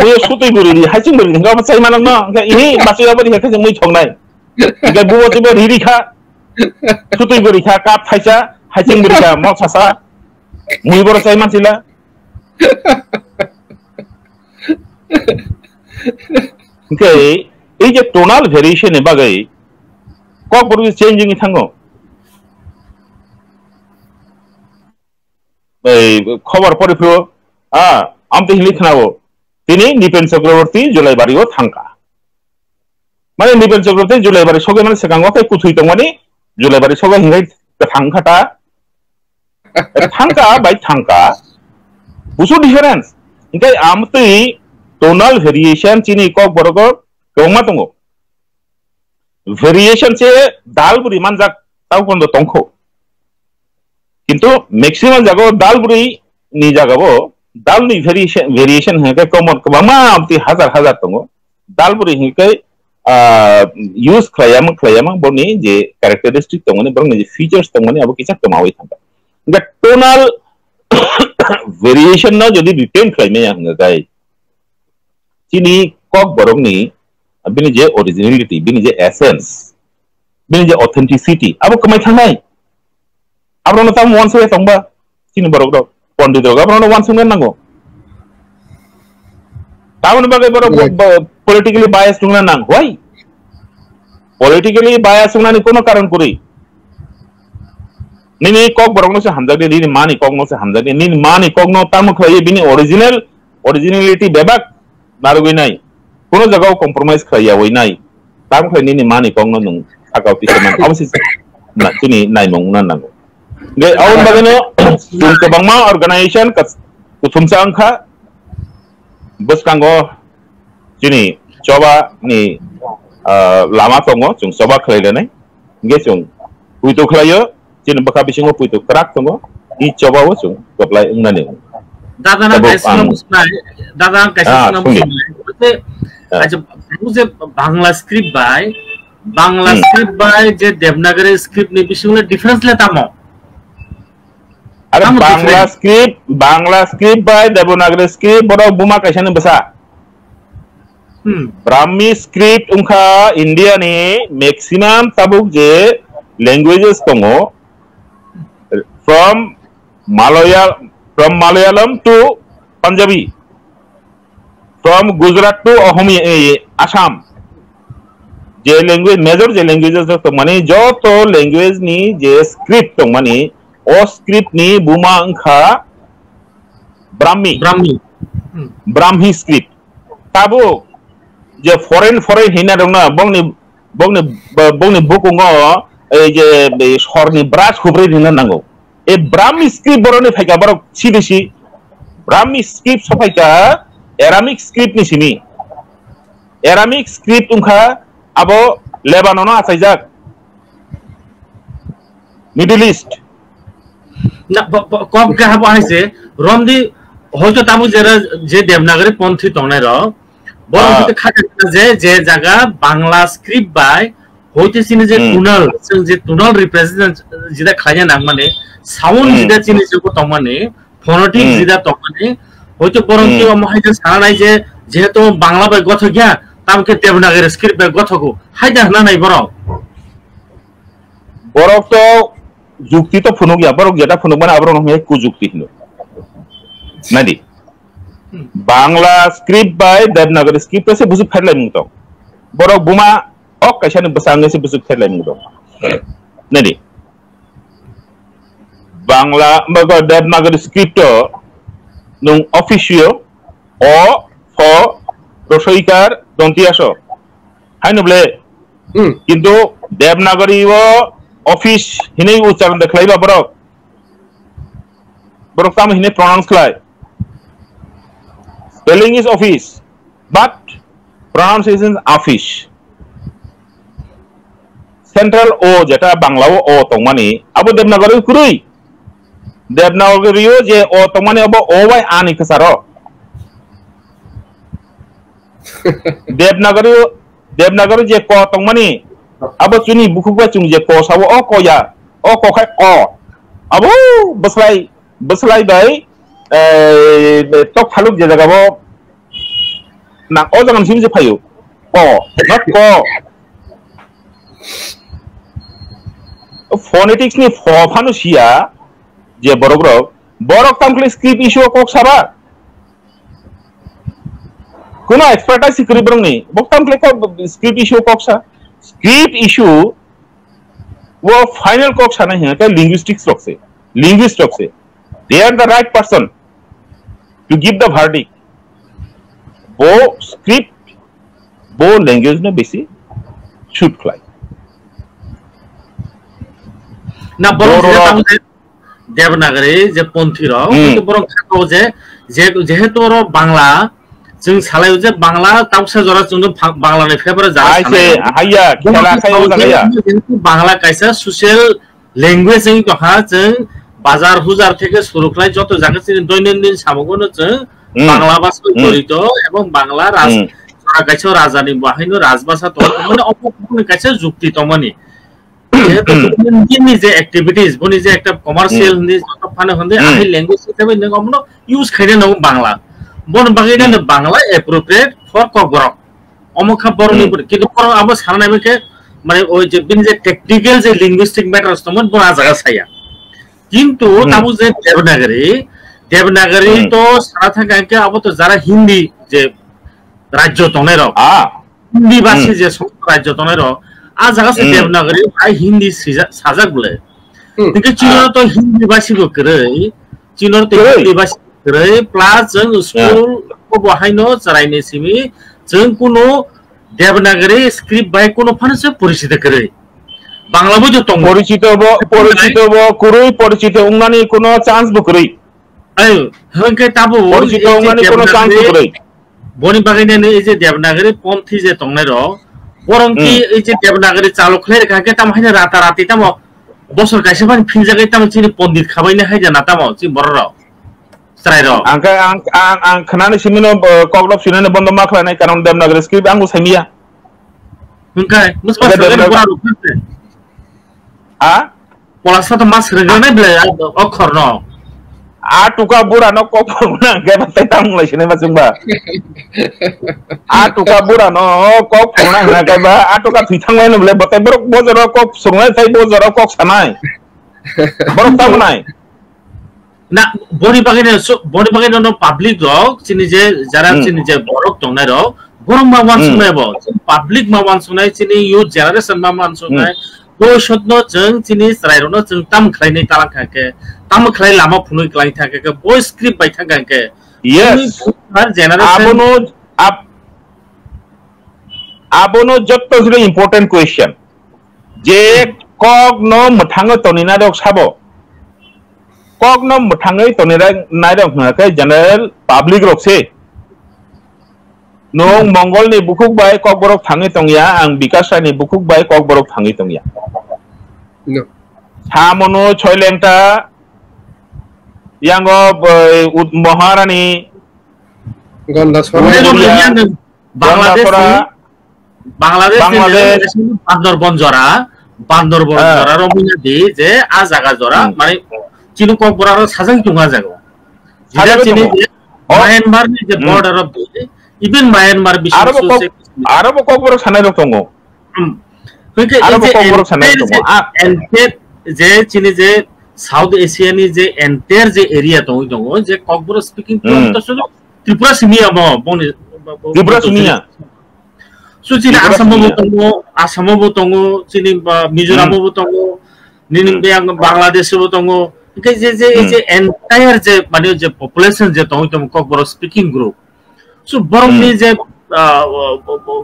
मुयो सुतुई बुरिदि हाचिं बुरिदि गाव चाइ मानन न इहि बाचिया बरि हेखे जों मै थंनाय गे बुबाचिबो रिदिखा Sutui berikha kap thaisa haicing berikha mo sasa mui boro chai mansila okay ei je tonal variation e bagai kok boro changing i thango ei খবর পড়িফো আমতে হিলি থানাবো তিনি নিপেন চক্রবর্তী জুলাইবাড়িও থাঙ্কা মানে নিপেন চক্রবর্তী জুলাইবাড়ি সগে মানে সেকাঙ্গ তাই কুথুই তো মানে জুলাইবাড়ি সগে হিঙ্গাই থাঙ্কাটা থাঙ্কা বাই থাঙ্কা বুঝু ডিফারেন্স ইনকাই আমতে tonal variation chini kok borok tongma tongo variation che dalburi manjak tau kondo tongkho কিন্তু ম্যাক্সিমাম জায়গা ডালবুরি নি জায়গাবো ডালনি ভেরিয়েশন হেকে কমন কমা আমতি হাজার হাজার দङ ডালবুরি হেকে ইউজ খায়াম বনি যে ক্যারেক্টারিস্টিক দङনি বনি যে ফিচার্স দङনি আবো কিছা কমাওই থাকা ইনকা টোনাল ভেরিয়েশন না যদি রিটেন খাইমে হঙ্গা গাই চিনি কক বরংনি বিনি যে অরিজিনালিটি বিনি যে এসেন্স বিনি যে অথেন্টিসিটি আবো কমাই থানাই abrono tam one se tongba chini borok do pondit rok abrono one sungan nango tamon bagai borok politically biased tungna nang why politically biased tungna ni kono karon kuri nini kok borok no se hamjagi nini mani kok no se hamjagi nini mani kok no tam khaye bini originality bebak narugoi nai kono jagao compromise khaya hoi nai tam khaye nini mani kok no nung akauti seman obviously na chini nai mong na nango de awon bagano jung kabangma organization kuthumsa angkha buskango chini choba ni lama tongo jung choba khlailane nge jung puito khlayo chini bakha bisingo puito krak tongo I choba wo jung koplai ungnani dada na kaisna musnai dada kaisna musnai acha buze bangla script by je devnagari script ni bisingo difference le tamo अरे Bangla script बाय Devanagari script बड़ा बुमा कैसे नहीं बसा Brahmi script उनका India ने maximum तबुक जे लैंग्वेजेस तंगो from Malayalam to Punjabi from Gujarat to Assam जे लैंग्वेज मेजर जे लैंग्वेजेस तो माने जो तो लैंग्वेज नी जे स्क्रिप्ट तो माने ओ स्क्रिप्ट नी बुमा अंखा ब्राह्मी स्क्रिप्ट ताबो जे फरेन हिना दंना बंगनि बुकुंगो ए जे सरनि ब्रास खुब्रै हिना नांगौ ए ब्राह्मी स्क्रिप्ट बरनि फायका बर सिदिसि ब्राह्मी स्क्रिप्ट सफायका एरामिक स्क्रिप्ट नि सिनि एरामिक स्क्रिप्ट उंखा abo Lebanon asaijak Middle East na kop ka habo haise romdi hoyto tabu jera je devnagari ponthi tongnai ro bor hoyto khata je jaga bangla script by hoyte sini je tonal represent jida khaya nang mane sound jida chini je ko tongmane phonetic jida tongmane hoyto boronti mohaide sanai je jehetu bangla by gotho gya तामके Devanagari script बे गथको हायदा हना नाय बरक तो जुक्ति तो फुनुक या बरक जेटा फुनुक माने आब्रो नमे कु जुक्ति हिनो नादि बांग्ला स्क्रिप्ट बाय देवनागरी स्क्रिप्ट से बुझु फेरलाय मुंतो बरक बुमा अक कैसाने बसांगे से बुझु फेरलाय मुंतो नादि बांग्ला मगर देवनागरी स्क्रिप्ट नुं ऑफिशियो ओ फो रसोईकार दंतियासो हाइनोब्ले किंतु देवनागरी वो ऑफिस हिने उच्चारण देखलाइबा बरक ताम हिने प्रोनाउंस खलाय spelling is office but pronunciation office central ओ जेटा बांग्लाओ ओ तंगमानि आबो देवनागरी कुरुई देवनागरी जे ओ तंगमानि आबो ओ बाय आनि खसारो देवनागरी जे को तंगमानि अब चुनी बुखुबा चुं जे को सावो ओ को या ओ को खाय को अब बसलाई बाय तो फालुक जे जगाबो ना ओ जगन सिम जे फायो को नट को phonetics ni phanu sia je borok tamkle script issue kok saba কোনো এক্সপার্টাইজ করিবরং নি বকতাম ক্লে কো স্ক্রিপ্ট ইস্যু ককসা স্ক্রিপ্ট ইস্যু वो फाइनल कॉक्स आना है क्या लिंग्विस्टिक्स रख से they are the right person to give the verdict वो स्क्रिप्ट वो लैंग्वेज में बेसी शूट क्लाई ना बरं देवनागरी जे पंथी रो तो बरं खातो जे जेहेतु रो बांग्ला जों सालायो जे बांग्ला तावसा जरा जों बांग्ला ने फेवर जा आइसे हाया खेला खायो जागाया बांग्ला कायसा सोशल लैंग्वेज जों कहा जों बाजार हुजार থেকে শুরু করে যত জায়গা দৈনন্দিন সামগ্রীগুলো जों বাংলা ভাষায় জড়িত এবং বাংলা কাছে রাজানি বাহিনী রাজভাষা তো মানে অপকরণ কাছে যুক্তি তমনি যে অ্যাক্টিভিটিস বনি যে একটা কমার্শিয়াল নি যত ফানে হন্দে আই ল্যাঙ্গুয়েজ হিসেবে নগমনো ইউজ খাইনে নগ বাংলা বন বাগিনা বাংলা অ্যাপ্রোপ্রিয়েট ফর কগরক অমখা বরনি কিন্তু পর আব সারনাইকে মানে ওই যে বিন যে টেকনিক্যাল যে লিঙ্গুইস্টিক ম্যাটারস তমন বড় জায়গা ছায়া কিন্তু তাবু যে দেবনাগরী তো সারা থাকাকে আব তো যারা হিন্দি যে রাজ্য তনের হিন্দি ভাষী যে রাজ্য তনের आ जगह से देवनागरी भाई हिंदी साजा बोले क्योंकि चीनों तो हिंदी भाषी को करे चीनों तो हिंदी भाषी करे प्लस जंग स्कूल को बहाइनो चराइने सिमी जंग कुनो देवनागरी स्क्रिप्ट भाई कुनो फन से परिचित करे बांग्ला बुझो तो परिचित वो कुरुई परिचित उंगानी कुनो चांस बुकरी अयो हंके ताबो परिचित उंगानी कुनो चांस बुकरी बोनी बागैने ने जे देवनागरी पंथी जे तंगने रो বরং কি এই যে দেবনাগরী চালকলে রেখাকে তাম হাইনা রাতারাতি তাম বছর কাইছে বানি ফিল জায়গায় তাম চিনি পণ্ডিত খাবাইনে হাই জানা তাম চি বড় স্রাইর আং খানানি সিমিনো কগলপ সিনানে বন্ধ মাখলানাই কারণ দেবনাগরী স্ক্রিপ্ট আঙ্গু সাইমিয়া হুনকাই মুসপা সরকার বড় রূপে আ পলাসা তো মাস রেগনে বলে অক্ষর ন Atuka bura no kopona gaba tetang lai sini masumba Atuka bura no kopona na gaba atuka thithang lai no bole batai borok bojoro kop sungai thai bojoro kok sanai borok ta bunai na boni bagene no public rok chini je jara chini je borok tongnai rok borok ma wan sunai bo public ma wan sunai chini youth generation ma wan sunai bo shodno jeng chini srairno jeng tam khlainai talang khake tam khlai lama phunui klai thake ke bo script bai thake ke yes har generation abono jotto jure important question je kok no muthango tonina rok sabo kok no muthangai tonira nai rok na ke general public rok se nong mongol ni bukuk bai kok borok thangi tongya ang bikasai ni bukuk bai kok borok thangi tongya no samono choilengta yang Maharani Bangladesh Bandarban jora Romina di je a jaga jora mane chinu kok boraro sajang tunga jago jira chini Myanmar ni je border of even Myanmar Arab kok borok sanai rok tongo Arab kok borok sanai tongo je chini je South Asia ni je entire je area tongo je kokboro speaking to so Tripura simia mo boni Tripura simia so chini Assam bo tongo chini Mizoram bo tongo nining yang Bangladesh bo tongo ke je entire je mane je population je tongo kokboro speaking group so borong ni je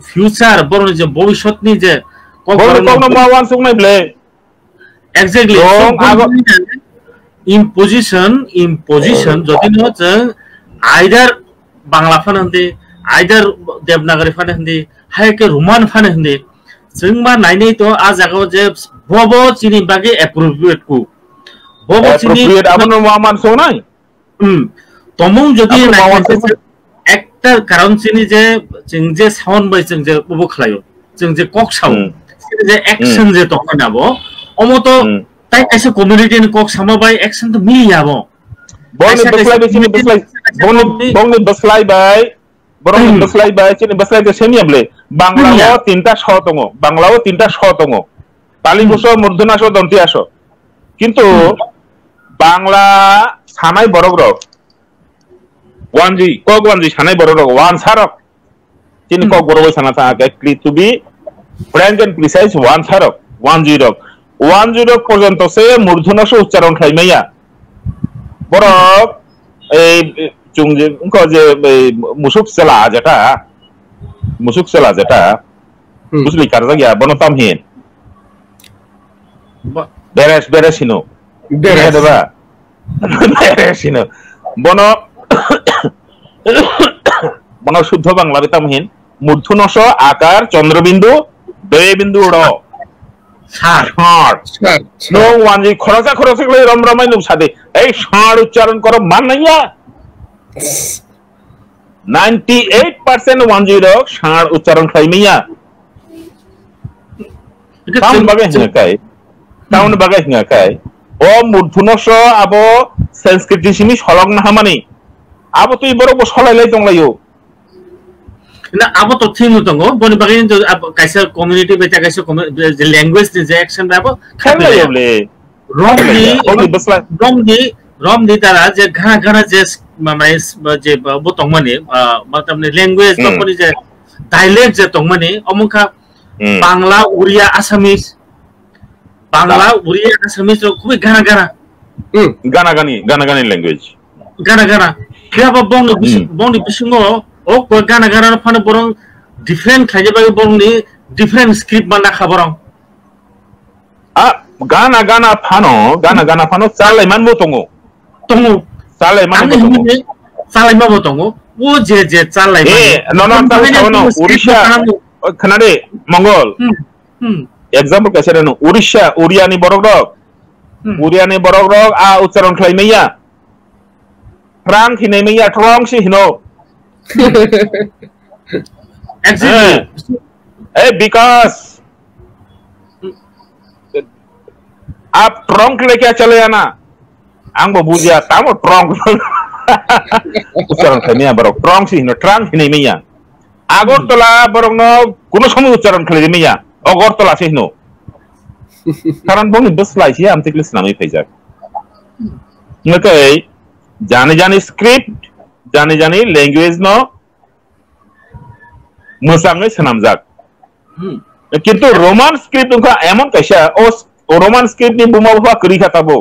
future borong je bhobishot ni je kokboro ma wan sungnai ble Exactly. Imposition যদি ন either Bangla ফানন্দি either Devanagari ফানন্দি হাইকে Roman ফানন্দি जों मा नायनै तो आ जागाव जे बबो चिनि बागे appropriate को बबो चिनि आपन मान सोनाय तमु যদি একটা কারণ চিনি যে जों जे साउन्ड बाय जों जे बबो खलायो जों जे कक साउ যে অ্যাকশন যে তখন নাবো অমতো তাই কাছে কমিউনিটি নি কক সামাবাই অ্যাকশন তো মিলি যাবো বনি বসলাই বাই বরং বসলাই বাই চিনি বসলাই কে সেমিয়াবলে বাংলাও তিনটা শ দङ পালি বসো মূর্ধন্য আসো দন্তি আসো কিন্তু বাংলা সানাই বড় রক ওয়ানজি কক ওয়ানজি সানাই বড় রক ওয়ান সারক তিনি কক বড় বই সানা থাকে ক্লি to be frank and precise one সারক 10 পর্যন্ত সে মূর্ধন্য উচ্চারণ খাইমাইয়া বড় এই চুংজি যে মুসুক সেলা যেটা বুঝলি কার জায়গা বনতাম হিন বেরেসিনো দেবা বেরেসিনো বন শুদ্ধ বাংলা বেতামহীন মূর্ধন্য আকার চন্দ্রবিন্দু দয়বিন্দু র খরচা রমরমাই নুক সাদে এই ষাঁড় উচ্চারণ করো মান নাইয়া 98% 10 ষাঁড় উচ্চারণ খাইমিয়া টাউন বাগাই হিঙাকাই ও মূর্ধন্য আবো সংস্কৃত সিমি সলগ্ন হামানি আবো তুই বড় সলাইলাই দংলাইও না আবো তো থিমু দङ বনি বাগাই কাইসা কমিউনিটি বেটা কাইসা যে ল্যাঙ্গুয়েজ যে অ্যাকশন বাবো খাইলাইলে রমনি তারা যে ঘানা ঘানা যে মানে যে বতং মানে মানে ল্যাঙ্গুয়েজ বনি যে ডায়ালেক্ট যে তং মানে অমুখা বাংলা উড়িয়া আসামিজ খুবই গানা গানা ল্যাঙ্গুয়েজ গানা কিবা বংনি বিসঙ্গ ও গানা ফানে বরং ডিফারেন্ট খাইজে বাগে বংনি ডিফারেন্ট স্ক্রিপ্ট বানা খাবরং গানা ফানো চালাই মানবো তঙ্গো চালাই মানবো তঙ্গো ও যে চালাই মানে উড়িষ্যা খানারে মঙ্গল এক্সাম্পল কাছে রেনো উড়িষ্যা উড়িয়ানি বড় রক উচ্চারণ খাইমাইয়া ফ্রাং হিনাইমাইয়া ট্রং সি হিনো विकास आप ट्रंक लेके चले आना आंगो बुझिया तामो ट्रंक उच्चारण खाइमिया बरक ट्रंक सि हिनो ट्रांक हिनाइमिया আগরতলা বরং কোন সময় উচ্চারণ খালি মিয়া আগরতলা সে হিনো কারণ বনি বসলাইছি আমি থেকে ইসলামী ফাইজাক নকই জানি স্ক্রিপ্ট জানি ল্যাঙ্গুয়েজ ন মোসাঙ্গে সনামজাক কিন্তু রোমান স্ক্রিপ্ট উনকা এমন কাইসা ও রোমান স্ক্রিপ্ট নি বুমা বুমা করি খাতাবো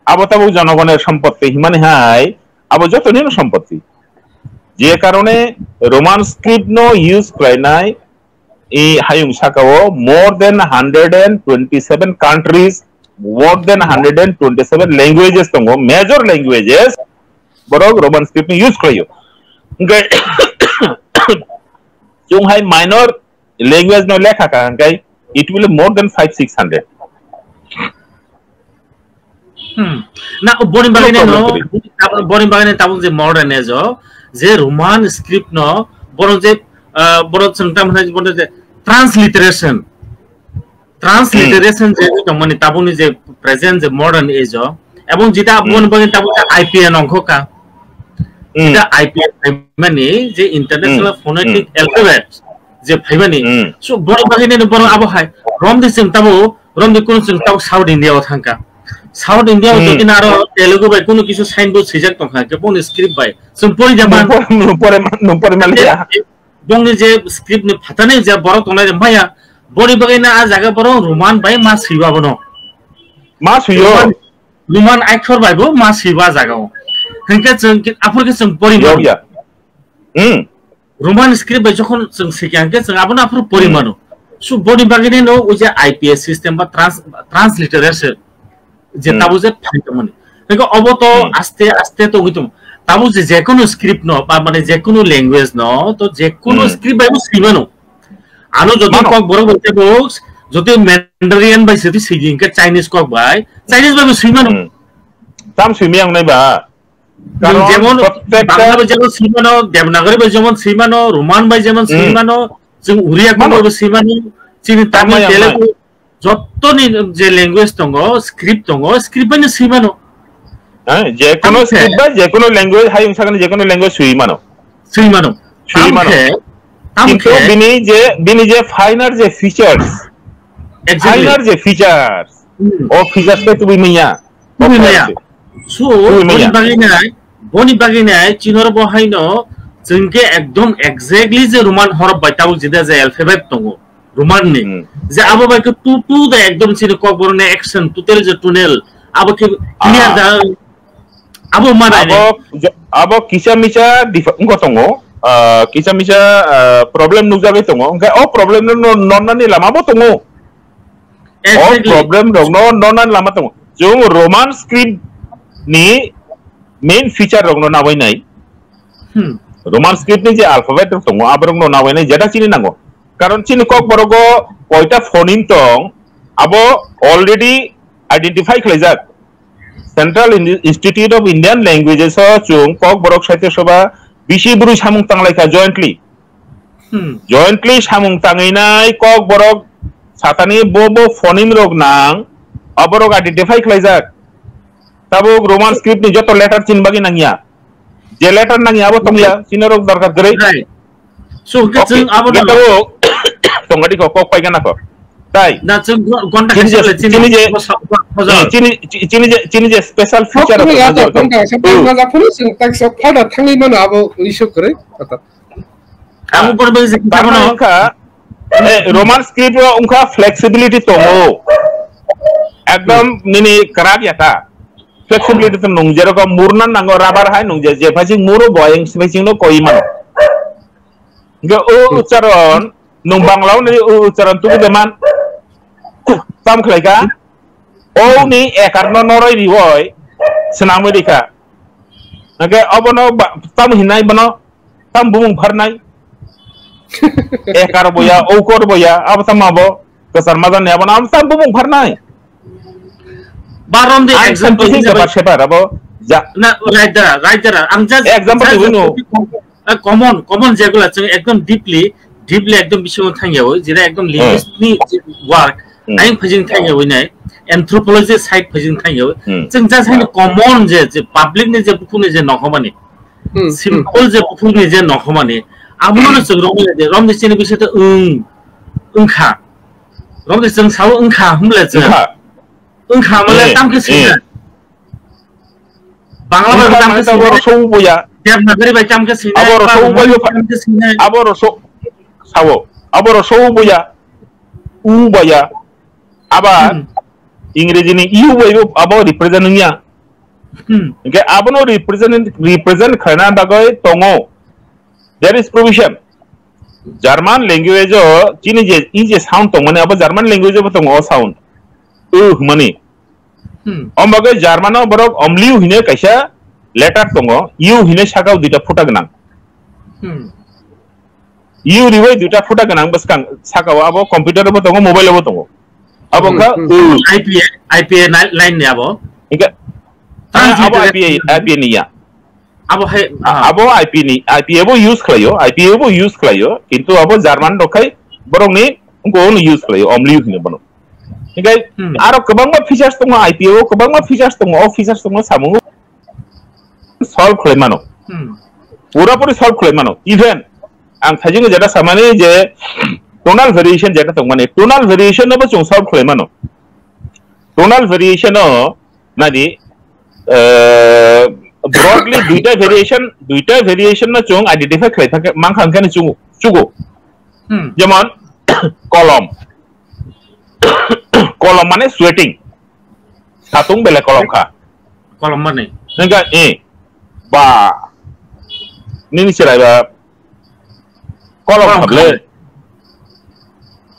আবতাবো জনগণের সম্পত্তি হিমানে হাই আবো যত নিন সম্পত্তি যে কারণে রোমান স্ক্রিপ্ট নো ইউজ করাই নাই এই হায়ুং সাকাও more than 127 countries more than 127 languages তঙ্গ মেজর ল্যাঙ্গুয়েজেস বড় রোমান স্ক্রিপ্ট ইউজ করাইও yung hai minor language no lekha ka kai it will more than 500-600 na boring bagane tabun je modern ejo je roman script no boron je boron sangta mane boron je transliteration je tomani tabuni je present je modern ejo ebong jita boring bagane tabun IPN অংশ কা এটা IPN মানে যে international phonetic alphabet যে ভাইবানি so বড় বাহিনী বড় আবহাই রমদি সিং তাবো রমদি কোন সিং তাবো সাউথ ইন্ডিয়াও থাকা সাউথ ইন্ডিয়াও তো কিনা আরো তেলুগু বাই কোনো কিছু সাইনবোর্ড সিজাক তখা কে কোন স্ক্রিপ্ট বাই সম পরি যাবা পরে মালিয়া বংনি যে স্ক্রিপ্ট নি ফাটানে যে বড় তনাই মায়া বড়ি বাগাইনা আ জায়গা বড় রোমান বাই মা সিবা বনো মা সিও রোমান আইখর বাইবো মা সিবা জায়গাও হংকে जों আফরকে जों পরিমাণ রোমান স্ক্রিপ্ট বাই যখন जों সিকাঙ্কে जों আপনা আফর পরিমাণ সু বডি বাগাইনে নো ও যে আইপিএস সিস্টেম বা ট্রান্সলিটারেশন যে তাবো যে ফাইতমনি হংকে অবত আস্তে আস্তে তো হইতো তাবো যে কোনো স্ক্রিপ্ট ন বা মানে যে কোনো ল্যাঙ্গুয়েজ ন তো যে কোনো স্ক্রিপ্ট বাইবো সিমানো আনো যদি কক বড় বলতে বক্স যদি ম্যান্ডারিয়ান বাই যদি সিজিংকে চাইনিজ কক বাই চাইনিজ বাইবো সিমানো তাম সিমিয়াং নাইবা যেমন বাংলা বাই যেমন সিমানো দেবনাগরী বাই যেমন সিমানো রোমান বাই যেমন সিমানো जों উড়িয়া কো সিমানো চিনি তামিল তেলেগু যতনি যে ল্যাঙ্গুয়েজ দङ স্ক্রিপ্ট দङ স্ক্রিপ্ট বাই সিমানো হ্যাঁ যে কোনো স্ক্রিপ্ট বাই যে কোনো ল্যাঙ্গুয়েজ হাই সাকানে যে কোনো ল্যাঙ্গুয়েজ সুইমানো কিন্তু বিনি যে ফাইনার যে features Hainer je features. Oh features pe tu bimaya. So boni baginai Chinor bo haino जोंके एकदम एक्जेक्टली जे रोमान हरफ बायताव जिदा जे अल्फाबेट दंगो रोमान नि जे आबो बायको टू द एकदम सिन क बरने एक्शन टुटेल जे टुनेल आबो के क्लियर दा आबो मानाय आबो किसा मिसा डिफारेंट गतंगो किसा मिसा प्रॉब्लम नुजाबे दंगो ओंका ओ प्रॉब्लम नननानि लामाबो दंगो ओ प्रॉब्लम दंगो नननानि लामा दंगो जों रोमान स्क्रिप्ट नि मेन फीचर दंगो नावैनाय रोमान स्क्रिप्ट नि जे अल्फाबेट दंगो आबरंगनो नावैनाय जेदा चिनि नांगो कारण चिनि कक बरगो कयटा फोनिम दं आबो अलरेडी आइडेंटिफाई खलायजाक Central Institute of Indian Languages जों कक बरक साहित्य सभा बिसिब्रु सामुं तांलायखा जॉइंटली सामुं तांगैनाय कक बरक सातानि बो फोनिम रग नां अबरक आइडेंटिफाई खलायजाक ताबो रोमान स्क्रिप्ट नि जतो लेटर चिनबागि नांगिया जे लेटर नांगि आबो तंगला चिनरक दरकार गरै सो जों आबो तंगादि को कक पाइगाना को ताई ना जों घंटा हिसाबै चिनि जे स्पेशल फीचर घंटा सब मजाफोर जों टेक्स्ट अफ फादा थांनि मानो आबो इशु गरै आबो करबे जे ताबनो का रोमान स्क्रिप्ट उनका फ्लेक्सिबिलिटी तंगो एकदम निनि कराग याता फ्लेक्सिबिलिटी तो नंग जेरो का मुरना नांगो राबार हाय नंग जे फासिंग मुरो बयिंग स्पेसिंग नो कोई मानो गे ओ उच्चारण नंग बांग्लाव नि उच्चारण तु देमान ताम खलायका ओ नि एकार न नरय रिवय सनामो दिखा नगे अबनो ताम हिनाय बनो ताम बुमुं भरनाय एकार बोया औकर बोया अब तमाबो कसर मदन ने बनो ताम बुमुं भरनाय बारम दे एग्जांपल हिसाब सेपार अब जा ना राइट दा आं जस्ट एग्जांपल दिनो कमन जेगुला जों एकदम डीपली एकदम बिसिङाव थांयाव जेरा एकदम लिंग्विस्टिकनि वर्क आइ फजिं थांयाव नै एन्थ्रोपोलॉजी साइड फजिं थांयाव जों जस्ट हाय कमन जे पब्लिक नि जे बुकुनि जे नखमानि सिम्पल जे बुकुनि जे नखमानि आबुनो जों रमदेसिनि बिसयते ओंखा रमदेस जों साव ओंखा हमले जों ओंखा माने तामके सिना बांला तामके साव सौ बोया देबनागरि बाय तामके सिना आबो सौ बोयो तामके सिना आबो साव आबो सौ बोया उ बोया आबा इंग्रेजीनि यू बोयो आबो रिप्रेजेंटिंगया के आबनो रिप्रेजेंट खाना बागय तंगो there is provision German language चिनि जे इ जे साउंड तो माने अब जर्मन लैंग्वेज बो तंगो साउंड मनी अम्बागे जार्मानो बरक अमलिउ हिने कैसा लेटर दंगो यू हिने सागाव दुटा फुटा गोनां यू रिवै दुटा फुटा गोनां बसकां सागाव आबो कम्पिउटार बो दंगो मोबाइल बो दंगो आबो का आईपीए लाइन ने आबो इके आबो आईपीए निया आबो आईपीए बो यूज खलायो किंतु आबो जार्मान दखाय बरंनि उनको यूज खलायो अमलिउ हिने बनो इके आरो गोबांबा फीचर्स दङ आईपीओ गोबांबा फीचर्स दङ अ फीचर्स दङ सामु सल्व खलायमानो पुरापुरि सल्व खलायमानो इभेन आं थाजिं जेदा सामाने जे टोनाल वेरिएशन जेदा दङ माने टोनाल वेरिएशन बो जों सल्व खलायमानो टोनाल वेरिएशन नादि ब्रॉडली दुइटा वेरिएशन न जों आइडेंटिफाई खलायथाके मान खानखाने चुगो जेमन कलम माने स्वेटिंग सातुं बेले कलम माने नंगा बा निनि सेरायबा कलम हाबले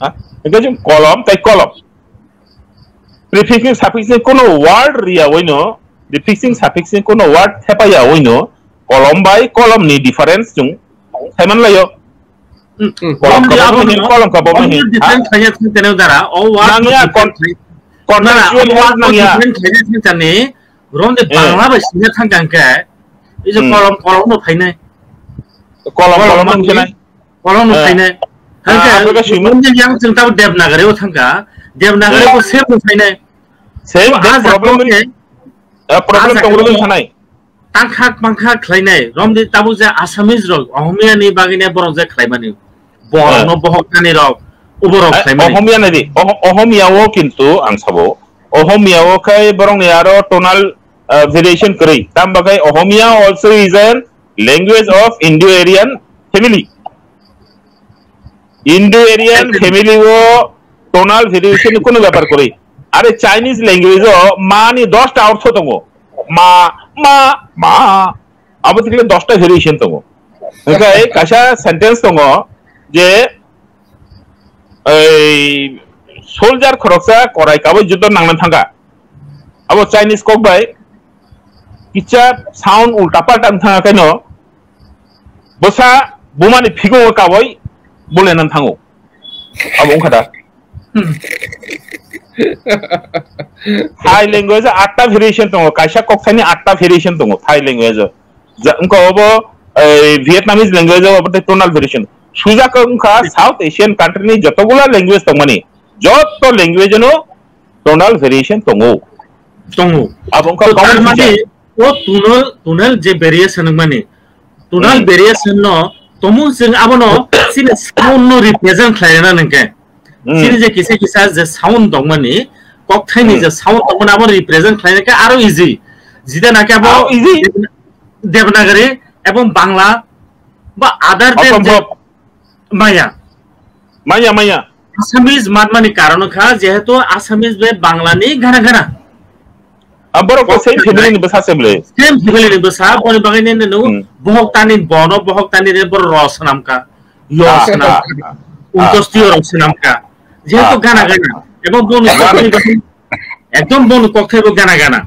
हा नंगा जों कलम प्रीफिक्सिंग साफिक्सिंग कोनो वर्ड रिया वइनो प्रीफिक्सिंग साफिक्सिंग कोनो वर्ड थेपाया वइनो कलम बाय कलम नि डिफरेंस जों थायमान लायो कलम का बोमे डिफरेंट थाया तेने दारा ओ वार्ड कन्टेक्चुअल वर्ड नांगिया डिफरेंट थाने रंदे बांला बासिना थांगांका इ जे कलम नो फायनाय कलम नो फायनाय हांका रंदे yang जों ताबो देबनागरियाव थांगा देबनागरियाव सेम फायनाय सेम प्रॉब्लेम दंग्रो थानाय तांखा खलायनाय रंदे ताबो जे आसामिज रग अहमियानि बागिना बरं जे खलायमानि बरनो बहकानि रग ওভারঅল অহমিয়া নাদি অহমিয়াও কিন্তু আং সাবো অহমিয়াও খাই বরং ইয়ারো টোনাল ভেরিয়েশন করি তাম বাগাই Ahomiya also is an language of Indo Aryan family Indo Aryan family ও টোনাল ভেরিয়েশন কোনো ব্যাপার করি আরে চাইনিজ ল্যাঙ্গুয়েজ ও মানি 10টা অর্থ দঙ্গ মা মা মা আবার থেকে 10টা ভেরিয়েশন দঙ্গ ওকে কাশা সেন্টেন্স দঙ্গ যে এই সোলজার খরকসা করাই কাবো যুদ্ধ নাংনা থাঙ্গা আবার Chinese cock by Kichcha sound উল্টা পাল্টা থাঙ্গা কেন বসা বুমানি ফিগো কাবই বলে নান থাঙ্গো আবো ওখাটা থাই ল্যাঙ্গুয়েজ 8টা ভেরিয়েশন দङ কাইসা ককসানি 8টা ভেরিয়েশন দङ থাই ল্যাঙ্গুয়েজ যা অব ভিয়েতনামিজ ল্যাঙ্গুয়েজ অব টোনাল ভেরিয়েশন সুজা কংখা সাউথ এশিয়ান কান্ট্রি নি যতগুলা ল্যাঙ্গুয়েজ দङ মানি যত ল্যাঙ্গুয়েজ নো টোনাল ভেরিয়েশন দङ আবংকা কমন মানে ও টোনাল যে ভেরিয়েশন মানে টোনাল ভেরিয়েশন ন তমু जों আবনো সিনে সাউন্ড নো রিপ্রেজেন্ট খায়না নকে সিনে যে কিসে কিসা যে সাউন্ড দং মানে ককথাইনি যে সাউন্ড দং মানে আবার রিপ্রেজেন্ট খায়নাকে আরো ইজি যেটা নাকি আবো ইজি দেবনাগরী এবং বাংলা বা আদার দেন মায়া মায়া মায়া আসামিজ মানমানি কারণ খা যেহেতু আসামিজ বে বাংলানি গানা গানা আবার কো সেম ফ্যামিলি নি বসা বসা বনি বাগাইনে নো বহকতানি বন বহকতানি রে বড় রস নামকা ইয়স নাম উন্তস্তীয় রস নামকা যেহেতু গানা গানা এবং বনি একদম বন কক্ষেবো গানা গানা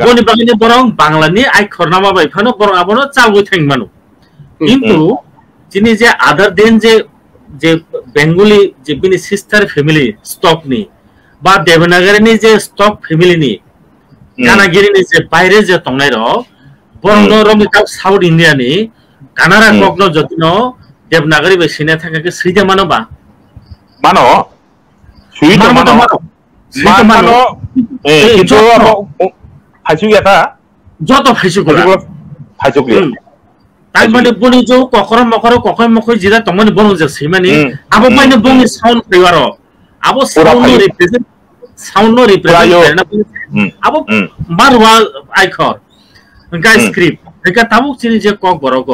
বনি বাগাইনে বরং বাংলানি আইখর নামা বাইফানো বরং আবনো চালগৈ থাইমানো কিন্তু যিনি যে আদার দেন যে বেঙ্গলি যে বিনি সিস্টার ফ্যামিলি স্টক নি বা দেবনাগরী নি যে স্টক ফ্যামিলি নি গানাগিরি নি যে বাইরে যে তংনাই র বরং রমি কাউ সাউথ ইন্ডিয়া নি কানারা কগ্ন যতিন দেবনাগরী বে সিনে থাকাকে সুইদে মানবা মানো সুইদে মানো কিন্তু ফাইসু গেতা যত ফাইসু গেল তাই মানে বনি যে কখর মখর জিরা তমনি বনু যে সিমানি আবো মানে বনি সাউন্ড ফেভার আবো সাউন্ড নো রিপ্রেজেন্ট আবো মারওয়া আইখর গাই স্ক্রিপ্ট একা তাবু চিনি যে কক বরগ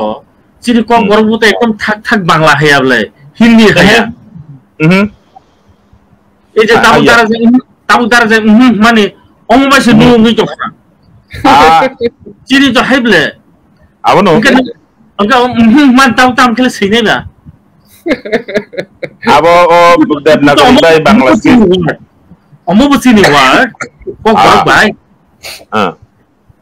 চিনি কক বরগ তো একদম থাক বাংলা হায়াবলে হিন্দি হায়া এই যে তাবু দ্বারা যে মানে অমবাসে নুই তো চিনি তো হাইবলে আবো no Enggak, mantap kali sini lah. Abo Dewnagari Bangladesh. Omo besini word, kok baik.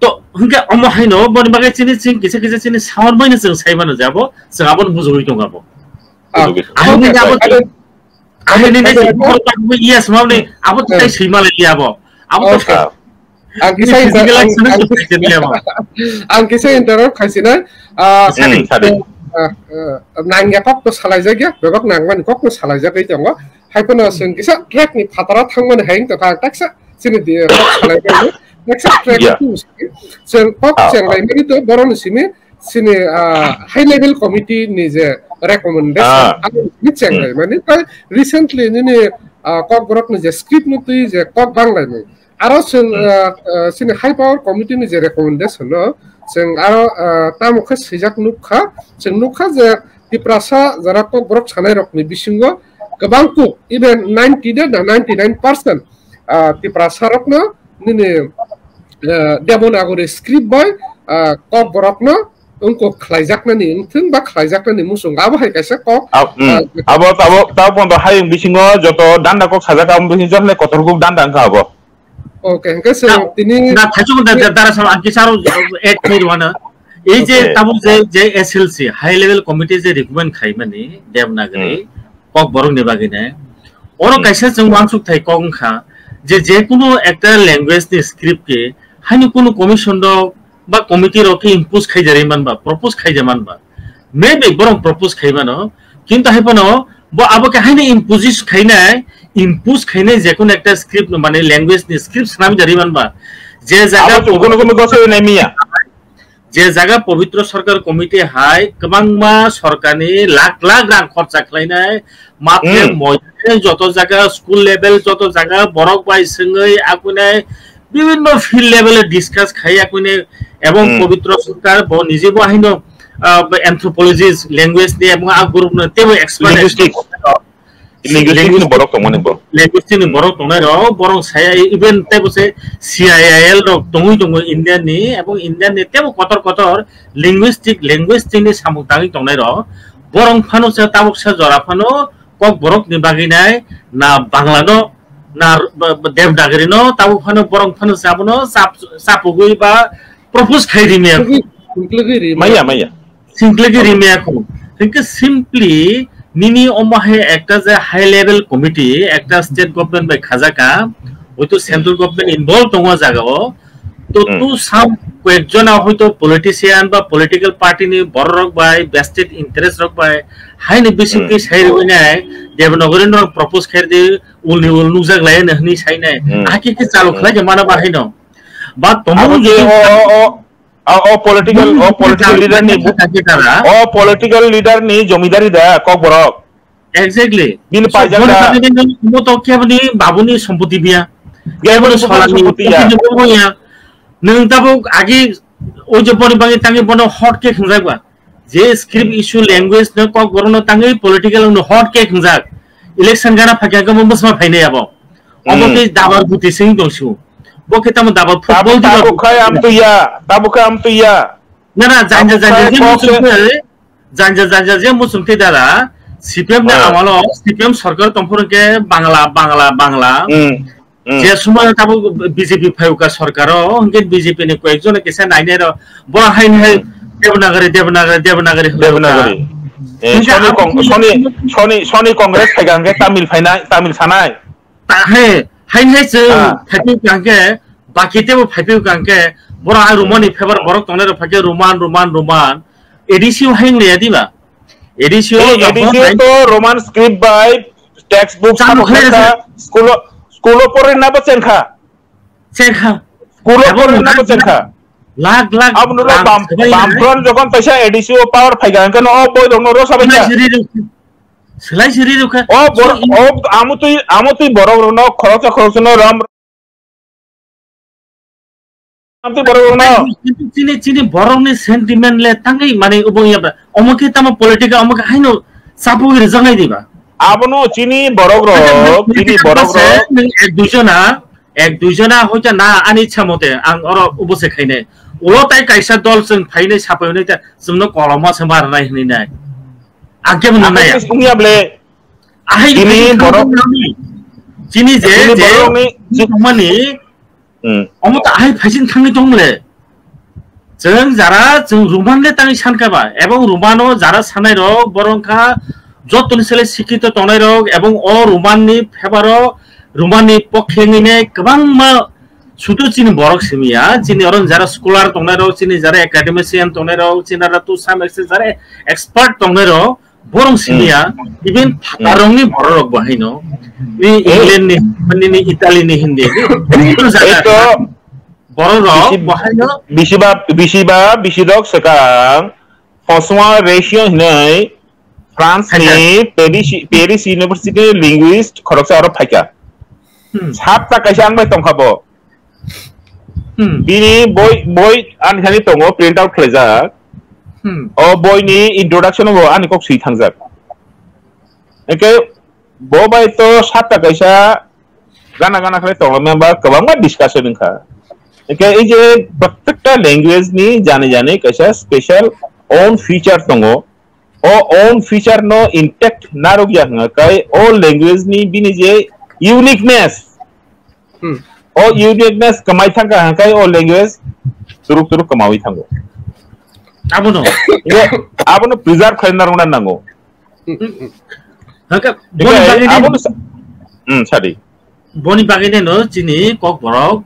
To enggak omo haino, boni bagai sini kisa sini sound mana sing saya mana jabo, sing abon buzui dong abo. Abo ni abo. Abo ni abo yes mau ni, abo tuh sima lagi abo. Abo tuh. Ang kisah internet kasihnya, nangya kok tuh salah jaga, bebek nangman kok tuh salah jaga itu enggak, hai pun sen kisah track nih fatara thangman hang tuh kan teksa sini dia kok salah jaga, teksa track itu sen kok sen lain itu baru sini high level committee nih je recommendation, aku ini ceng lain, mana kan recently ini kok berok nih je script nih tuh je kok bangla nih. Aro sini high power committee ni je recommendation no sing aro tamukha sijak nukha sing nukha je tiprasa jara ko brok sanai rok ni bisingo gabangku even 99% tiprasa rok no ni Dewnagari script boy ko brok no unko khlaijak na ni thing ba khlaijak na ni musung abo hai kaisa ko abo tabo pondo hayung bisingo joto danda ko sajak am bisin jotne kotorgu danda ka abo. Okay, kasi tini na thachung dara sama anki saro add koi wana ei je tabu je SLC high level committee je recommend khai mani Dewnagari kok borong ne bagine oro kaisa jong wangsuk thai kong kha je kono ekta language ni script ke hani kono commission do ba committee ro ke impose khai jare man ba propose khai jaman ba maybe borong propose khai mano kintu hai pano bo abo ke hani impose khai na impose খাইনে যে কোন একটা script মানে language নি script নাম জারি মানবা যে জায়গা কোন গছে নাই মিয়া जे जागा पवित्र सरकार कमिटी हाय गोबांमा सरकारनि लाख लाख रां खरसा खालायनाय माथे मयथे जत जागा स्कुल लेभेल जत जागा बरक बाय सोङै आकुनाय विभिन्न फिल्ड लेभेल डिसकास खाय आकुने एवं पवित्र सरकार ब निजे बाहिनो एंथ्रोपोलॉजिस्ट लैंग्वेज ने एवं आ ग्रुप ने तेबो expert linguistic borok tongmani bo linguistic ni borok tongnai ro borok saya even tebo se CIIL ro tongui Indian ni ebong Indian ni tebo kotor linguistic ni samuk tangi tongnai ro borok phano se tabuk sa jora phano kok borok ni baginai na bangla no na devnagari no tabuk phano borok phano sabono sapugui ba propose khai rimia maya simply rimia ko think simply Nini omahe ekta je high level committee ekta state government by khajaka hoito central government involved tonga jagao to some ekjona hoito politician ba political party ni borok by vested interest rok by high ni basically sai roinai devnagari no propose khair de ulni nujak lai na ni sai nai aki ke chalu khlai je mana bahino ba tomu je political leader ni political leader ni jomidari da kok borok exactly bin pajaka mo to kya bani babuni sampoti biya gaboni sampoti ya nang tabo agi o je boni bangi tangi bono hot ke khunjagwa je script issue language na kok borono tangi political no hot ke khunjak election gana phakya ga mo basma phaine abo obo ke dabar buti sing dongsu bo ke tam dabar football tabu khai am tu ya na janja je musum te dara CPM na amalo CPM सरकार तंफर के बांग्ला जे समय Tabo BJP फायुका सरकारो हंगे BJP ने कयजन केसे नाइने रो बरा हाइन है देवनागरी सनी कांग्रेस फायगांगे तमिल सानाय ताहे हाइन है जे फायु गांगे बाकीतेबो फायु गांगे बरा रोमानी फेवर बरक तने रो फाके रोमान एडिसियो हाइन ले दिबा एडिसियो तो Roman script by textbook स्कूलो पर ना बचेनखा स्कूलो पर ना बचेनखा लाख अब नुरो बामफ्रन जगन पैसा एडिसियो पावर फाइगा के न बय दंनो रो साबाया सलाय सिरि रुखा आमुतुई बरग न खरच न राम आमति बरग न चिनी बरग ने सेंटिमेंट ले तांगै माने उबोया अमके तम पॉलिटिकल अमके हाइनो सापुगिर जंगाय दिबा आबनो चिनी बरग एक दुइजना होइता ना आनि छमते आं अर उबसे खाइने उलताय काइसा दल जों फाइने सापयने ता जोंनो कलमा समार नाय हनिनाय आगे मननाय सुनियाब्ले आइ चिनी बरग चिनी जे बरगनि माने अमता आइ फाइसिन थांनि दंले जों जारा जों रुमानले तांनि सानकाबा एबं रुमानो जारा सानाय रो बरंखा जतनि सेले शिक्षित तनाय रो एबं अ रुमाननि फेबारो रुमाननि पक्षेनिने गोबां मा सुदु चिनि बरक सिमिया चिनि अरन जारा स्कॉलर तनाय रो चिनि जारा एकाडेमिशियन तनाय रो चिनारा तु साम जारा एक्सपर्ट तनाय रो बरं सिमिया इभेन फारंनि बरक बाहायनो नि इंग्लैंड नि इटाली नि हिंदी एतो बरक बाहायनो बिसिदक सकां फसवा रेशियो नै फ्रांस नि पेरिस यूनिवर्सिटी लिंग्विस्ट खरकसा आरो फाइका सातटा कायसा आंबाय तंखाबो बिनि बय आनखानि तंगो प्रिंट आउट खालायजाक ओ बयनि इंट्रोडक्शन हो आनि कक सुइ थांजाक एके बो बाय तो सातटा कायसा गाना खालाय तंगो बा गोबां डिस्कशन नखा एके ए जे प्रत्येकटा लैंग्वेज नि जाने कायसा स्पेशल ओन फीचर तंगो ओ ओन फीचर नो इंटैक्ट नारोगिया हंगाय ओ लैंग्वेज नि बिनि जे यूनिकनेस ओ यूनिकनेस कमाय थांगा हंगाय ओ लैंग्वेज तुरुक कमावी थांगो आबनो प्रिजर्व खालामनांगौ नांगौ आबनो साडी बनि बागैने न चिनि कक बरक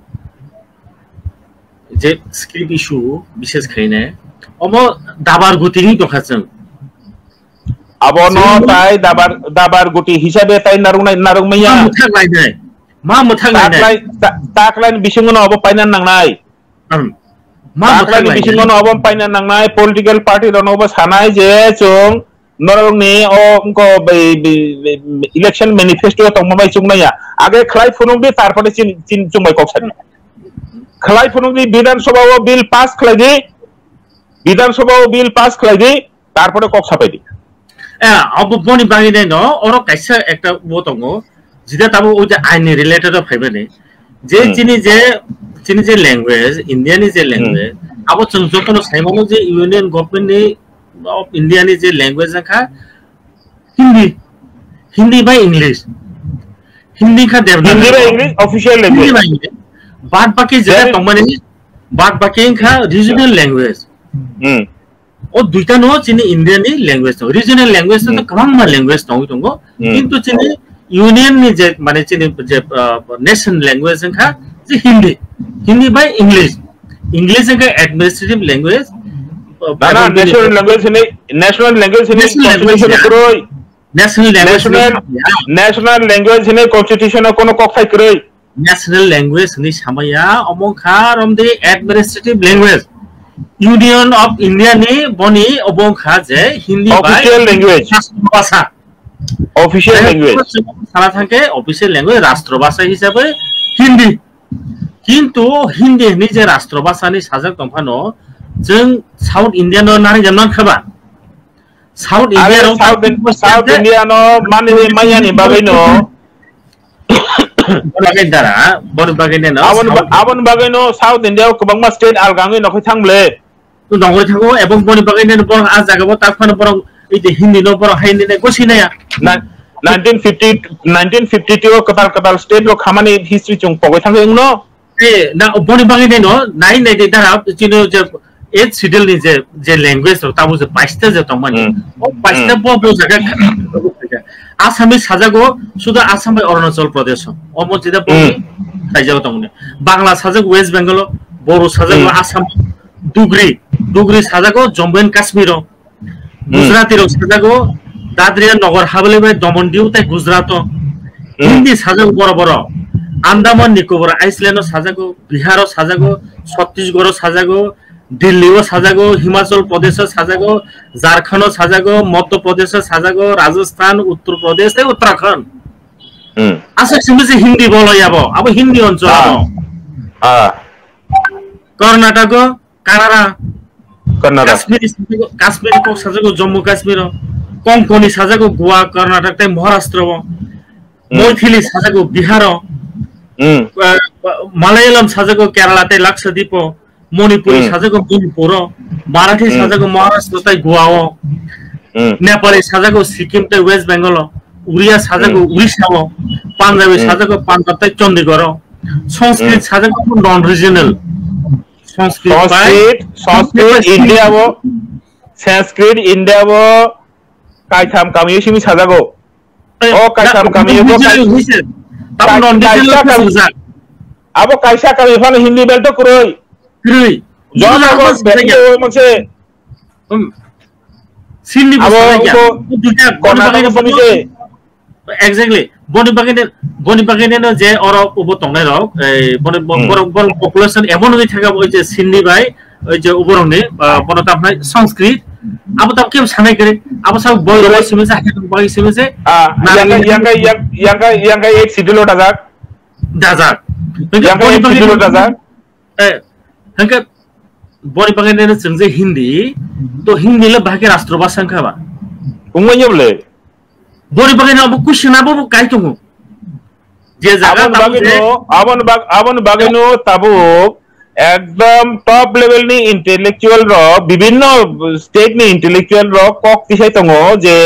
जे स्क्रिप्ट इशू विशेष खायने अमो दाबार गुटिनि दखाजों आबनो ताय दाबार गुटि हिसाबे ताय नारुंमैया मा मोथांलायनाय ताकलाइन बिसिंगनो अब पाइनान नांनाय मा बाख्लानि बिसिङाव नबम पाइना नांनाय पलिटिकल पार्टी रनोबो सानाय जे जों नरंनि अंको इलेक्शन मैनिफेस्टो तंमाय चुंनाया आगे खलाय फुनुंदि तारपरे चिन चुंबाय कक्सानि खलाय फुनुंदि विधानसभायाव बिल पास खलायदि विधानसभायाव बिल पास खलायदि तारपरे कक्सापायदि अब बनि बागिने न अरो काइसा एकटा वो दङो जिदा ताबो ओ जे आइनि रिलेटेड फाइबने जे चिनि जे लैंग्वेज इंडियानि जे लैंग्वेज अब जों जतनो साइमानो जे यूनियन गवर्नमेंट ऑफ इंडिया नि जे लैंग्वेज का हिंदी बाय इंग्लिश हिंदी का हिंदी बाय इंग्लिश ऑफिशियल लैंग्वेज बाद बाकी जे तंमाने बाद बाकी का रीजनल लैंग्वेज ओ दुईटा न चिनि इंडियन नि लैंग्वेज न रीजनल लैंग्वेज त कमांग मा लैंग्वेज न दंगो किंतु चिनि यूनियन नि जे माने चिनि जे नेशनल लैंग्वेज का जे हिंदी बाय इंग्लिश इंग्लिश का एडमिनिस्ट्रेटिव लैंग्वेज बाना नेशनल लैंग्वेज कॉन्स्टिट्यूशन करोय नेशनल लैंग्वेज ने कॉन्स्टिट्यूशन कोनो कक्साय करोय नेशनल लैंग्वेज नि सामया अमंखा रमदे administrative language Union of India नि बनी अबंखा जे हिंदी ऑफिशियल लैंग्वेज भाषा ऑफिशियल लैंग्वेज सारा थाके ऑफिशियल लैंग्वेज राष्ट्र भाषा हिसाबै हिंदी किंतु हिंदी नि जे राष्ट्र भाषा नि साजक दंफानो जों साउथ इंडिया न नारि जमनान खबा साउथ इंडिया न माने मायानि बागैनो बागैदारा बर बागैने न आबन बागैनो साउथ इंडिया गोबां स्टेट आलगाङै नखै थांब्ले तो दंगै थागो एबं बनि बागैने बर आ जागाबो ताफानो बर इदि हिंदी न बर हाइनि ने गोसिनाया 1952 कताल स्टेट रो खामानि हिस्ट्री चुं पगै थांगै न ए ना बनि बागैने न नाइ नाइ दे दारा चिनो जे एट सिडल नि जे लैंग्वेज रो ताबो जे 22 ता जे तंमानि ओ 22 ता बो जागा आसामी साजागो सुदा आसाम बाय अरुणाचल प्रदेश अमो जिदा बनि थाइजाव तंने बांला साजागो वेस्ट बेंगल बोरो साजागो आसाम डुगरी साजागो जम्मू एंड काश्मीर गुजराती रो साजागो दादरिया नगर हावेली बाय दमन दिउ ताय गुजरात हिंदी साजागो बरोबर अंडमान निकोबर आइसलैंड साजागो बिहार साजागो छत्तीसगढ़ साजागो दिल्ली साजागो हिमाचल प्रदेश साजागो झारखंड साजागो मध्य प्रदेश साजागो राजस्थान उत्तर प्रदेश उत्तराखंड आसा सिमसे हिंदी बोलयाबो अब हिंदी अंचल कर्नाटक कानाडा काश्मीर को साजागो जम्मू काश्मीर कोंकणी साजागो गोवा कर्नाटक ताय महाराष्ट्र मैथिली साजागो बिहार मलयालम साजागो केरला ताय लक्षद्वीप मणिपुरी साजागो मणिपुर मराठी साजागो महाराष्ट्र ताय गोवा नेपाली साजागो सिक्किम ताय वेस्ट बेंगल उड़िया साजागो उड़ीसा पंजाबी साजागो पंजाब ताय चंडीगढ़ संस्कृत साजागो नॉन रीजनल संस्कृत इंडिया वो कायथाम कामियो सिमी साजागो ओ कायथाम कामियो तब नॉन रीजनल अब कायसा कामियो फान हिंदी बेल्ट करोय जनागो बेल्ट मोनसे सिन्नी दुटा कर्नाटक बनिजे एक्जेक्टली बनि बागैने न जे अर उबो तंनाय रक ए बन पपुलेशन एमन होय थाका ओइ जे सिन्नी बाय ओइ जे उबरंनि बनता फाय संस्कृत अब तब केम सानाय करे अब सब बोय सिमसे हाके बाय सिमसे यांगा एक सिडुलो दाजाक ए हंके बनि बागैने न जों जे हिंदी तो हिंदी ल बाके राष्ट्र भाषा खाबा उमयबले बनि बागैने अब क्वेश्चन अब काई तंगो जे जागा आबन बागैनो ताबो एकदम टॉप लेवल नि इंटेलेक्चुअल रो विभिन्न स्टेट नि इंटेलेक्चुअल रो कक तिसाय तंगो जे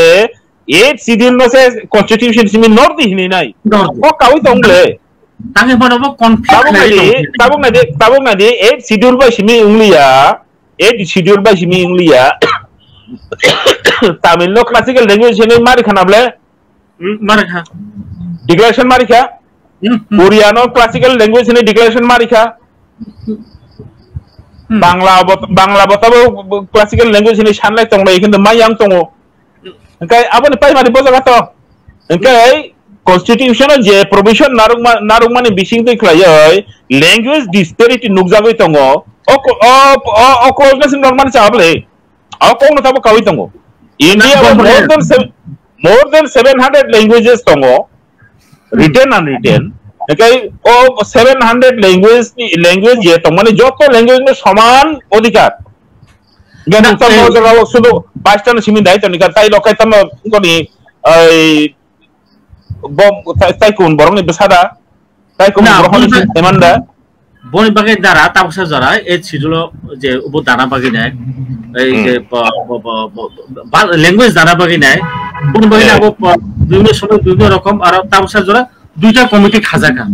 8 शिड्यूल नो से कॉन्स्टिट्यूशन सिमी नॉर्थ दिनि नाय को काउ तंगले ताके बनबो कॉन्फ्लिक्ट ताबो नादि 8 शिड्यूल बाय सिमी इंग्लिया 8 शिड्यूल बाय सिमी इंग्लिया तमिल नो क्लासिकल लैंग्वेज ने मारि खानाबले मारि खा डिक्लेरेशन मारि खा कोरियानो क्लासिकल लैंग्वेज ने डिक्लेरेशन मारि खा बांला बताबो क्लासिकल लैंग्वेज ने साननाय तंबाय किन्तु मायां तंगो ओंखाय आबोनि पाइ मारि बजागा तो ओंखाय कॉन्स्टिट्यूशन जे प्रोविजन नारुंगमानि बिसिं दै खलायै लैंग्वेज डिस्पेरिटी नुगजागै तंगो closeness normal chable. Our phone of Kawitongo. India more than 700 languages tongo, written and written. Okay, 700 language yet, money job language Shaman Odika. Get some more Sudo, Bastan Shimidite and Gatai Lokatama Goni, Tycoon, Boroni Besada, Tycoon, Amanda. বনি বাগে দ্বারা তাপসা জরা এই ছিল যে উপ দানা বাগি নাই এই যে ল্যাঙ্গুয়েজ দানা বাগি নাই বনি বাগে আবো বিভিন্ন সময় বিভিন্ন রকম আর তাপসা জরা দুইটা কমিটি খাজাকা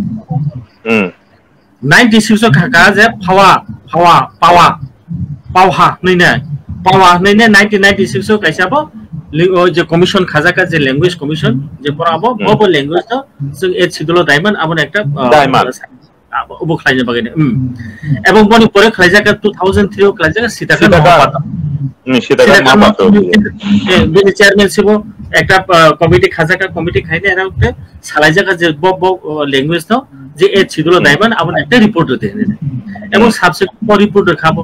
96 খাকা যে পাওয়া নাই 1996 কাইসাবো যে কমিশন খাজাকা যে ল্যাঙ্গুয়েজ কমিশন যে পড়াবো বব ল্যাঙ্গুয়েজ তো এই ছিল ডায়মন্ড আমন একটা diamond ubo khlaija bagine ebong boni pore khlaija ka 2003 khlaija ka sitaka mahapatra bini chairman sibo ekta committee khaja ka committee khaine era utte salaija ka je bob language to je e chidulo daiban abon ekta report dene ebong subsequent report khabo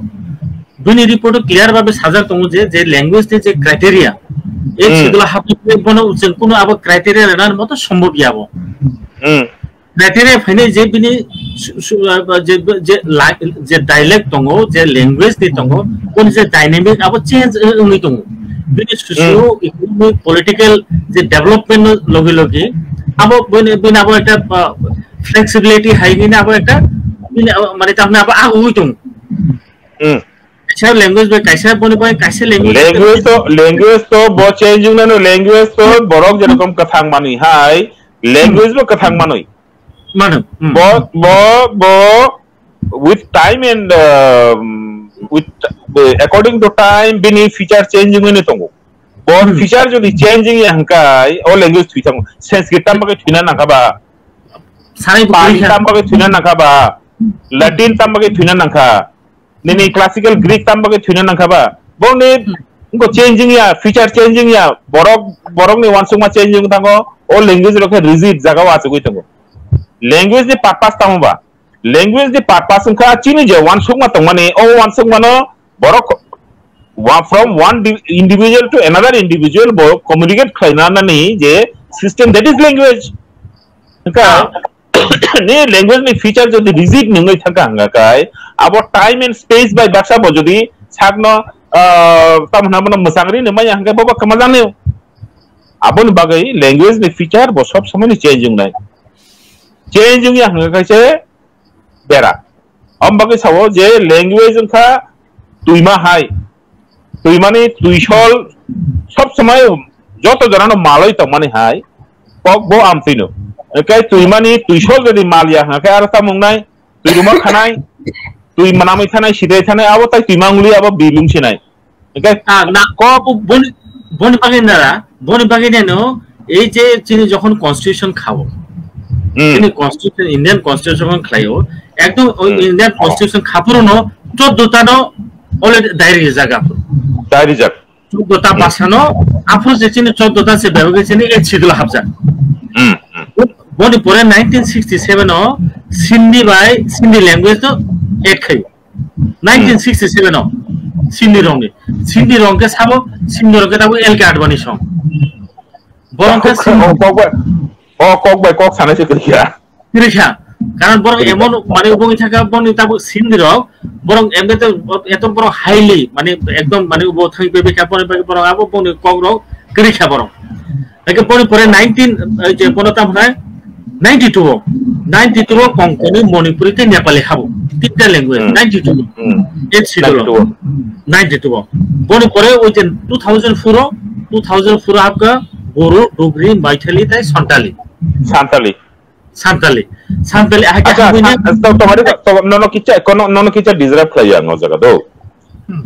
bini report clear bhabe sajar tomu je language te je criteria e chidulo hapu bono uchen kono abo criteria ranar moto সম্ভব yabo criteria ফাইনে যে বিনি যে dialect দङ যে language দি দङ কোন যে dynamic আবো change উনি দङ বিনি সোশিও ইকোনমিক পলিটিক্যাল যে ডেভেলপমেন্ট লগে লগে আবো বিনি আবো একটা ফ্লেক্সিবিলিটি হাইনি না আবো একটা মানে তাহলে আবো উই দङ अच्छा लैंग्वेज में कैसे बोलने पाए कैसे लैंग्वेज तो बहुत चेंजिंग ना नो लैंग्वेज तो बरक जेरकम कथांग मानुई हाय लैंग्वेज में कथांग मानुई with time and with according to time bini feature changing ne tongo bon feature jodi changing hangkai all language thuitang sanskrit tambage thina nakaba sai pali tambage thina nakaba latin tambage thina nakha nini classical greek tambage thina nakaba bon ne ko changing ya feature changing ya borok ni wansuma changing tango all language rokhe rigid jaga ache goi tango language ni purpose tamuba language ni purpose ka chini je one sugma tongmani one sugma no borok from one individual to another individual borok communicate khaina nani je system that is language ka ni language ni feature jodi rigid ningoi thaka hanga kai abo time and space by basha bo jodi sagno tamna mano musangri ne mai hanga boba kamajane abon bagai language ni feature bo sob samay ni changing nai changing yang kaise bera ambagai sawo je language ka tuima hai tuimani tuishol sob samay joto jarano maloi tamani hai pok bo amtino kai tuimani tuishol jodi malia kai ar tamung nai tuiruma khanai tui manamai thanai sidai thanai abo tai tuimanguli abo bilung sinai kai na ko boni bagina no এই যে তিনি যখন constitution খাবো তিনি constitution Indian constitution খাইও একদম ওই Indian constitution খাপুরনো 14টা নো অলরেডি ডাইরি জায়গা 14টা বাসানো আফরো যে তিনি 14টা সে ব্যবহার করেছেন এই ছিল হাফজা বনি পরে 1967 ও সিন্ধি ল্যাঙ্গুয়েজ তো এক খাই 1967 ও সিন্ধি রঙকে সাবো সিন্ধি রঙকে তাবো এলকে আডবানি সং বরংকে কক সানাইছে কিরিখা কারণ বরং এমন মানে উপঙ্গি থাকা বনি তাবো সিন্ধি রং বরং এমনিতে এত বড় হাইলি মানে একদম মানে উব থাকি বেবে কাপড়ে বরং আবো বনি কক রং কিরিখা বরং একে পরে 19 যে বনতা হয় 92 কোঙ্কনি মণিপুরিতে নেপালি খাবো তিনটা ল্যাঙ্গুয়েজ 92 এর ছিল 92 বনি পরে ওই যে 2004 आपका बोरो डोगरी मैथिली ताई संताली आके तो तुम्हारे तो ननो किचा डिजर्व खाया नो जगह दो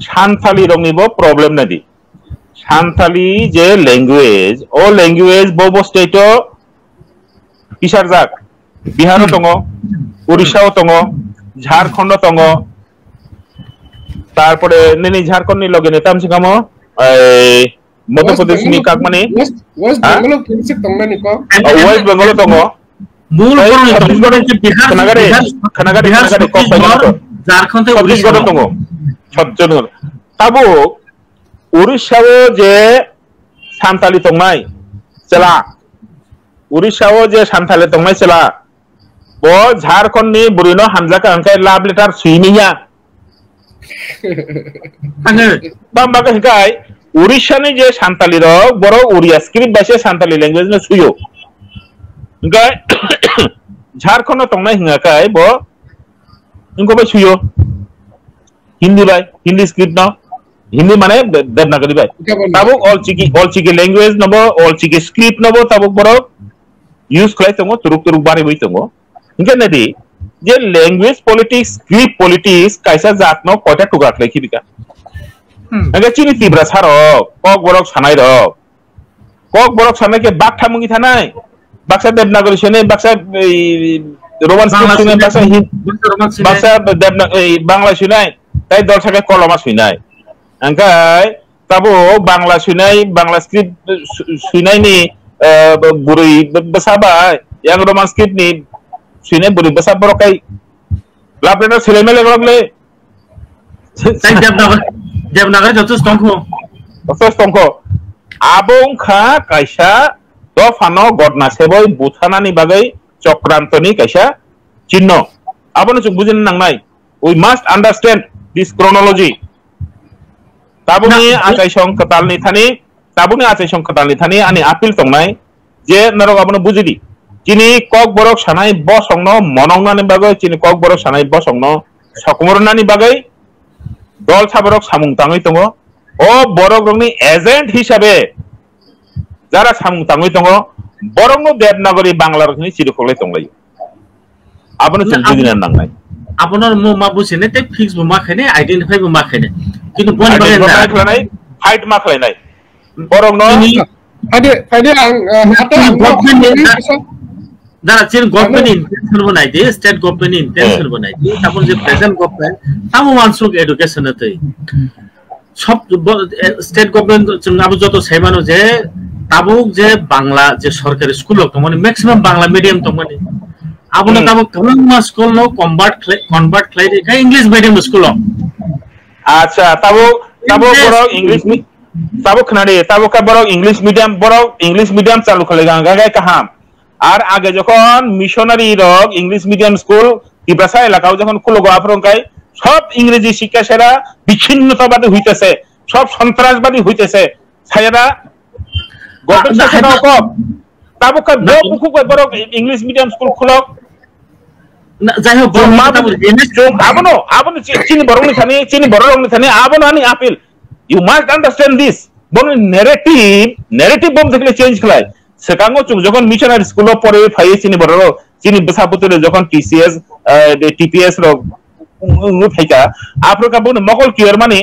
संताली रंगनिबो प्रॉब्लम नदी संताली जे लैंग्वेज ओ लैंग्वेज बोबो स्टेटो किसार जाक बिहार दङो उड़ीसा दङो झारखंड दङो तारपरे नेनि झारखंड नि लगे नेताम सिगामो मध्य प्रदेश नि काकमाने वेस्ट बेंगल किनसे तंगना निको वेस्ट बेंगल दङो मूल छत्तीसगढ़ के बिहार ঝাড়খণ্ডে ছত্তিশগড় দङ সজ্জন তাবো উড়িষ্যাও যে সান্তালি দंनाय চেলা উড়িষ্যাও যে সান্তালি दंनाय চেলা ब झारखंडनि बुरिनो हानजाखा अंखाय लाभ लेटार सुइनिया आङो बामबागा हिकाय उड़िष्यानि जे सान्ताली रक बर' उड़िया स्क्रिप्ट बायसे सान्ताली लैंग्वेज न सुयो ओंखाय झारखंड दंनाय हिंगाखाय ब इनको बाय सुयो हिंदी बाय हिंदी स्क्रिप्ट न हिंदी माने देवनागरी बाय ताबो ऑल चिकी लैंग्वेज नबो ऑल चिकी स्क्रिप्ट नबो ताबो बर' यूज खालाय दङ तुरुक तुरुक बारे बै दङ इनके नदी जे लैंग्वेज पॉलिटिक्स स्क्रिप्ट पॉलिटिक्स कैसा जात न कयटा टुगा खलायखि बिका आगे चिनि तिब्रा सारो कक बरक सानाय रक कक बरक सानाय के बागथा मुंगि थानाय बाक्सा देवनागरी सने बाक्सा रोमान स्क्रिप्ट सने बाक्सा देवनागरी बांग्ला सुनाय ताय दलसाके कलमा सुनाय अंखाय ताबो बांग्ला सुनाय बांग्ला स्क्रिप्ट सुनायनि बुरै बसाबाय yang roman script ni sini beri besar borokai lapena seleme legole sai devnagar jotos tongko abong kha kaisa do fano godna seboy buthanani bagai chokrantoni kaisa chinno abono chung bujin nangnai we must understand this chronology tabuni achai song katalni thani ani apil tongnai je narok abono bujidi chini kok borok sanai bosongno monongnani bagai chini kok borok sanai bosongno sakumornani bagai dol saborok samung tangoi tongo o borok rokni agent hisabe jara samung tangoi tongo borokno devnagari bangla rokni chiri khoglai tonglai abono chungdinan nangnai abono mo ma busine te fix bo ma khane identify bo ma khane kintu bon bagai na height ma khlainai borokno ade ang যারা chain government intention বানাইতে state government intention বানাইতে তারপর যে present government তামো মানসুক education হতে সব state government Abu যত সেমানো যে তাবুক যে বাংলা যে সরকারি স্কুল তো মানে ম্যাক্সিমাম বাংলা মিডিয়াম তো মানে আবুনা তাবুক কামা স্কুল নো কনভার্ট খাই কা ইংলিশ মিডিয়াম স্কুল আচ্ছা তাবো বড় ইংলিশ তাবো খনাড়ি তাবো কা বড় ইংলিশ মিডিয়াম চালু করে গাঙ্গা কাহাম আর আগে যখন মিশনারি রক ইংলিশ মিডিয়াম স্কুল তিব্রাসা এলাকাও যখন খুলগো আফরঙ্কাই সব ইংরেজি শিক্ষা সেরা বিচ্ছিন্নতাবাদী হইতেছে সব সন্ত্রাসবাদী হইতেছে ছায়ারা গভর্নমেন্ট সেটা কম তাবুকা বহু বড় ইংলিশ মিডিয়াম স্কুল খুলক না যাই হোক আবনো চিনি বড় থানি আবনো আনি appeal you must understand this one narrative বম থেকে চেঞ্জ খায় সেকাঙ্গো চুক যখন মিশনারি স্কুল পরে ফাইয়ে চিনি বেসাপুতরে যখন টিসিএস টিপিএস র ফাইকা আফ্রিকা বন মকল কিয়ার মানে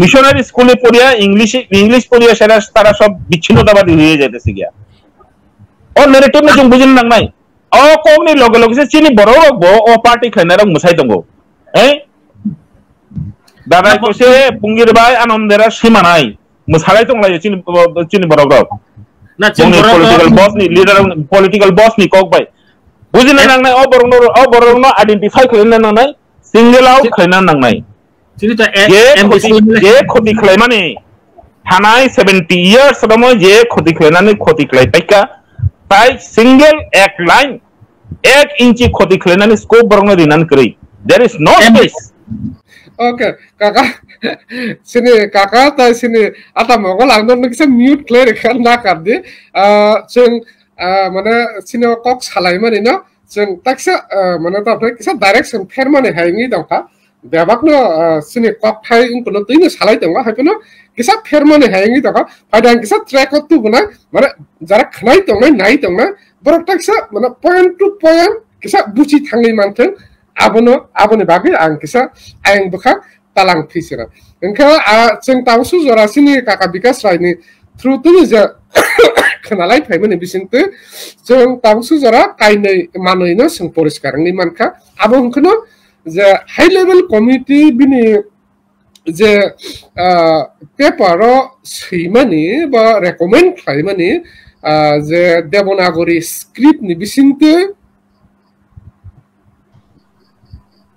মিশনারি স্কুলে পড়িয়া ইংলিশ পড়িয়া সেরা তারা সব বিচ্ছিন্নতাবাদী হয়ে যাইতেছে গিয়া ও নেরেটিভ না চুক বুঝিন নাংনাই ও কমনি লগে লগে চিনি বড় রগবো ও পার্টি খাইনা রং মসাই দঙ্গো দাদা কইছে পুঙ্গির ভাই আনন্দেরা সীমা নাই মসালাই দংলাই চিনি বড় রগ না পলিটিক্যাল বস নি কক ভাই বুঝিনা নাংনাই ও বরংনো আইডেন্টিফাই খাইনা নাংনাই সিঙ্গেল আউট খাইনা নাংনাই চিনি তো যে ক্ষতি খাই মানে থানাই 70 ইয়ার্স সময় যে ক্ষতি খাইনানি ক্ষতি খাই পাইকা তাই সিঙ্গেল এক লাইন 1 ইঞ্চি ক্ষতি খাইনানি স্কোপ বরংনো রিনান করি there is no space okay काका ता सिने आता मगल आंदन किसा म्यूट क्लियर खाल ना कर दे जों माने सिने कक सालाय माने न जों ताकसा माने ता किसा डाइरेक्शन फेर माने हायनि दंखा बेबाकनो सिने कक थाय इनकोनो दैनो सालाय दंगा हायकोनो किसा फेर माने हायनि दंगा फायदां किसा ट्रैक तु बना माने जरा खनाय दंनाय नाय दंना बरक ताकसा माने पॉइंट टू पॉइंट किसा बुची थांनि मानथों आबोनि बागै आं किसा आं बखा तालां फिसरा ओंखा जों तावसु जरासिनि काका बिकास रायनि थ्रु तुनि जे खनालाय फायमोनि बिसिनते जों तावसु जरा कायनै मानैनो जों परिष्कारनि मानखा आबो ओंखनो जे हाई लेवल कमिटि बिनि जे पेपारो सैमानि बा recommend खायमानि J Devanagari स्क्रिप्टनि बिसिनते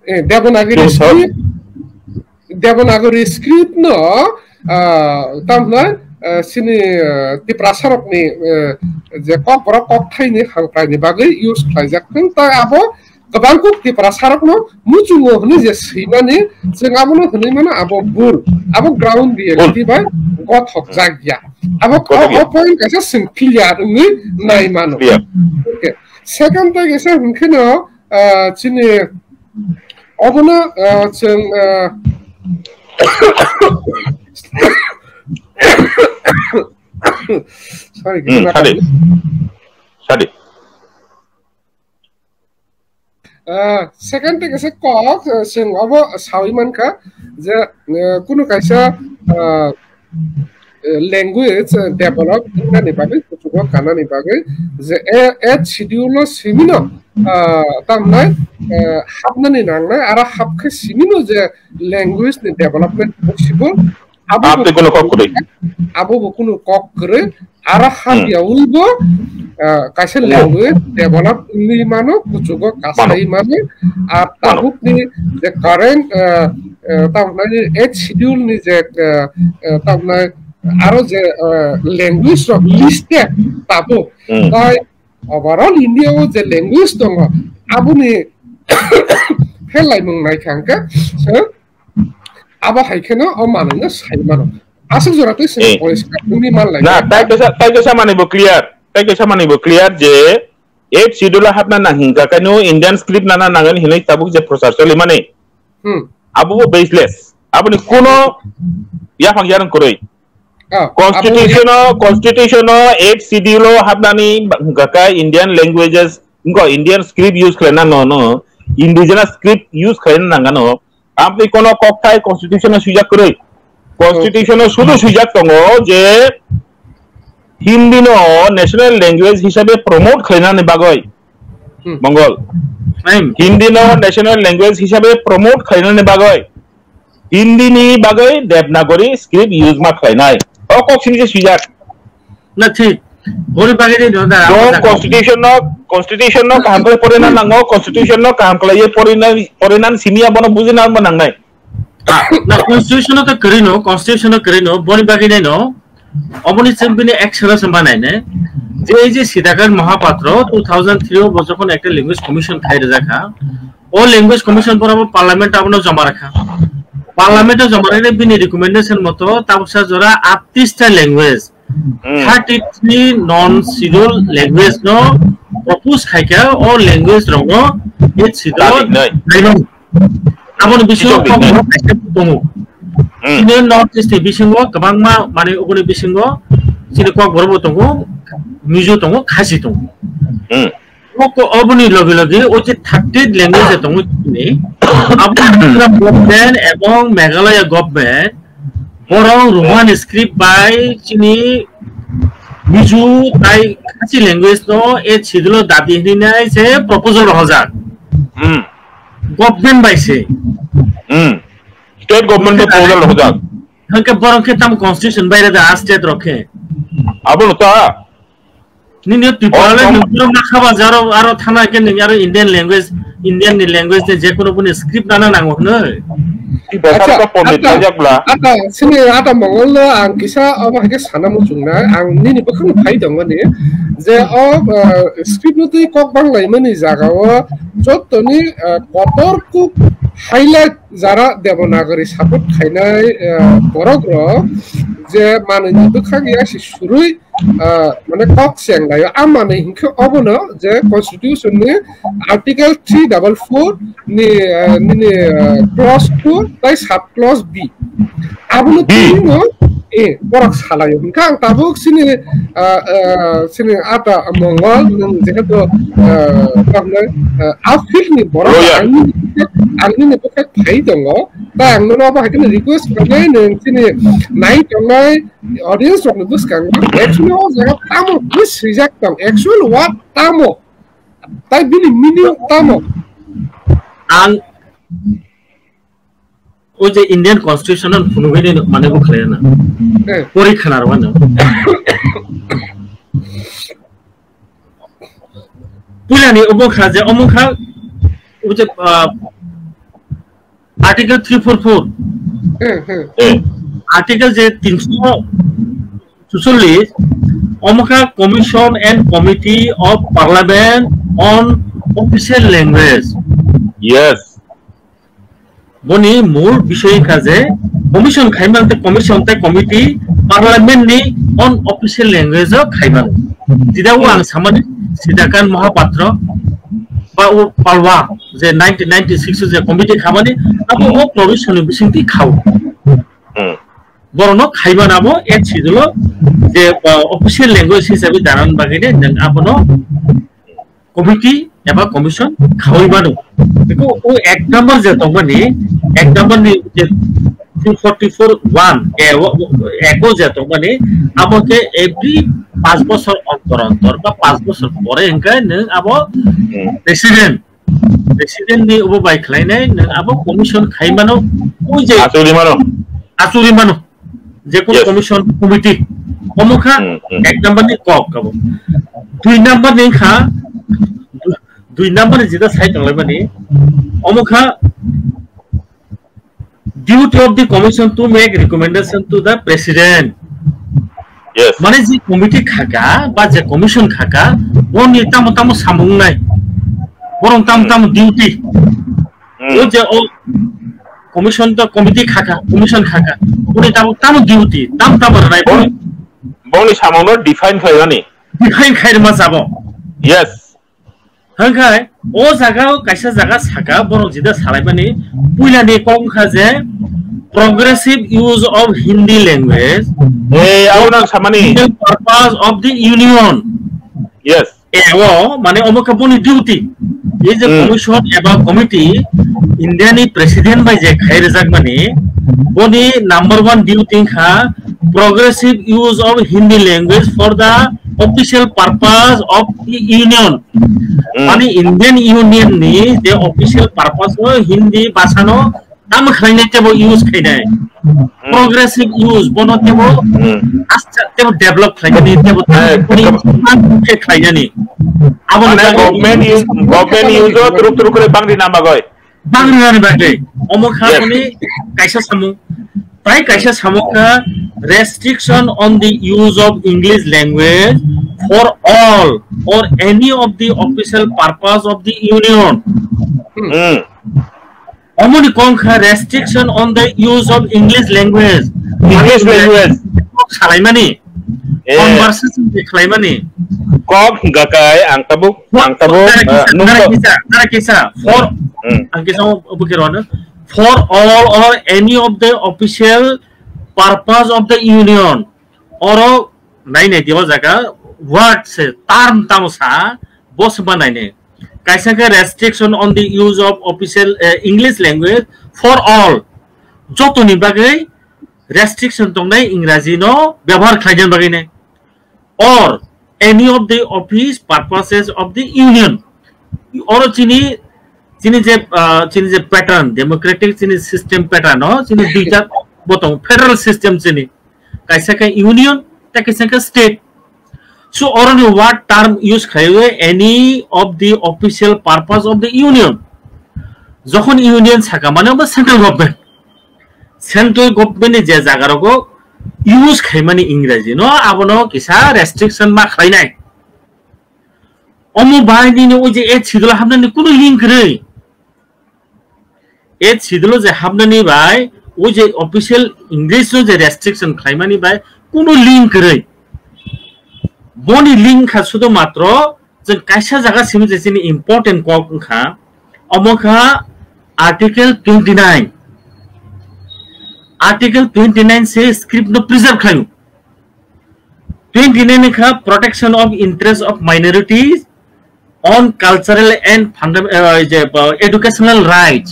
Devanagari script no tamna sini ti prasarok ni je kok borok kok thai ni hangprai ni bagai use khlaijak khang ta abo gabangku ti prasarok no muchungo hne je simani jeng abo no hne mana abo bur abo ground reality bai got hok jagya abo point kaisa sing clear ni nai mano okay second ta kaisa hnkeno sini obona jeng sorry second thing is a cock sing over Sawimanka the Kunu Kaisa language develop in the Nibaga to work on Nibaga the air schedule simino Tamna Habnan in Angla Ara Habka simino the language development possible Abu Bukunu Kokre Ara Habia Ulbo Kaisa language develop ni mano kuchugo kasai mano tahuk ni the current tamna age schedule ni je tamna aro je language of list tabu tai overall India o je language dong abu ni helai mung nai khangka so aba haikena o manana sai mano asuk jorate se police ni man lai na tai kesa mane bo clear clear je 8 schedule hatna na hinga kanu Indian script nana nangan hinai tabuk je processor le mane abu baseless abu ni kono ya phangyaran koroi constitution 8 schedule hatna ni gaka Indian languages ingo Indian script use krena no indigenous script use krena nangano apni kono kokthai constitution sujak koroi constitution শুধু সুযোগ তঙ্গো যে Hindi no national language হিসাবে promote খাইনানি বাগই মঙ্গল Hindi no national language হিসাবে promote খাইনানি বাগই Hindi নি বাগই Devanagari script use মা খাইনাই ও কক্সিনি সুযোগ না ঠিক ওর বাগে নো দা কনস্টিটিউশন নো কাম করে পড়ে না নাঙ্গো কনস্টিটিউশন নো কাম করে পড়ে না সিনিয়া বন বুঝি না নাঙ্গাই na constitution to karino boni bagi nei no oboni chempini action sambanai ne je sidakar mahapatro 2003 bo jokhon ekta language commission khai rakha o language commission porabo parliament abono jama rakha parliament jama rakha bini recommendation moto tabsa jora 38 ta language 33 non scheduled language no propose khaika o language rongo it schedule abon bisingo tongo ini north east bisingo kabangma mane oboni bisingo sini kok borbo tongo mizo tongo khasi tongo ko oboni logi o je 30 language tongo ni aboni government ebong meghalaya government borong roman script by chini mizo tai khasi language no e chidlo dabi hinai se proposal hojak government by say state government proposal ho jak hanke borong ke tam constitution bayre da state rokhe abon ta ni people nupro na khaba jaro aro thana ke ni aro indian language ne je kono bune script nana nango no ata sini ata mongol ang kisa aba ke sana mo chungna ang ni bakhang phai dong ni je o script no tui kok bang lai mani jaga o jotoni kotor ku highlight jara devanagari support khainai borogro je manani bakhang ya si surui mane kok seng lai amane hinke obono je constitution ni article 344 ni clause 2 by sub clause B. Abulo tino borok salayo. Kang tabuk sini ata mongol nang jeto tamna outfit ni borok ani ni bukat thai dongo. Tang no ba hakin request kanai nang sini nai tongai audience of the buskan actual jaga tamo this reject tam actual what tamo. Tai bini minimum tamo. Ang oje Indian constitution on funugene mane ko khale na porikha na rwana pulani omokha oje Article 344 Article je 344 Omaka Commission and Committee of Parliament on Official Language. Yes. Boni mur bishoy kaje commission khaiman te commission te committee parliament ni on official language khaiman jida ang samane sidakan mahapatra ba o palwa je 1996 je committee khamani abo o provision bisinti khau borono khaiman abo et sidulo je official language hisabe danan bagine den abono committee एबा commission खावैबानो बेखौ ओ एक number जे दंमोननि एक नम्बरनि जे 244 एको जे दंमोननि आबोके every 5 বছর অন্তর অন্তর বা 5 বছর পরে এंगाय नों आबो प्रेसिडेंट नि ओबो बाय खलायनाय नों आबो कमिशन खायमानो ओ जे आचुरि मानो जे को कमिशन कमिटी अमुखा एक नम्बरनि कक आबो 2 नम्बरनि खा 2 number jida site nglai omuka duty of the commission to make recommendation to the president. Yes. Mane ji committee khaka ba je commission khaka boni tam samung nai borong tam duty o je o commission to committee khaka commission khaka boni tam duty tam nai boni samung no define khai ma jabo. Yes. Hangkai o jaga kaisa jaga saka borong jida salaibani puilani kongkha je progressive use of Hindi language auna samani purpose of the union. Yes. Ewo mane omoka boni duty ei je commission eba committee Indian president by je khair jagmani boni number 1 duty kha progressive use of Hindi language for the official purpose of the union. Mane Indian union ni the official purpose ho Hindi bhasha no tam khaine tebo use khainai progressive use bono tebo asta tebo develop khainani tebo ke khainani abon government use truk kore bangri nama goy bangri bagde omokha oni kaisa samu pai kaisa samuka restriction on the use of English language for all or any of the official purpose of the union. Omoni kongkha restriction on the use of English language. Salaimani. Conversation salaimani. Kok gakai angtabu nara kisa for angkisa obukirona for all or any of the official purpose of the union or naine diwa jaga word se term tamosa bos banaine kaisa ka restriction on the use of official English language for all jotoni bagai restriction tongnai इंग्राजी no ব্যবহার খাইজন bagai ne or any of the office purposes of the union or chini je pattern democratic chini system pattern no chini duita botong federal system chini kaisa ka union ta kaisa ka state. So only what term use khaiwe any of the official purpose of the union jokhon union saka mane ba central government je jaga roko use khaimani इंग्राजी no abono kisa restriction ma khainai omo bahini ne oje e chidlo hamnani kuno link rei e chidlo je hamnani bai oje official english no je restriction khaimani bai kuno link rei boni link kha sudo matro je kaisa jaga simi je chini important kok kha omokha article 29 Article 29 says script no preserve khayu 29 kha protection of interest of minorities on cultural and educational rights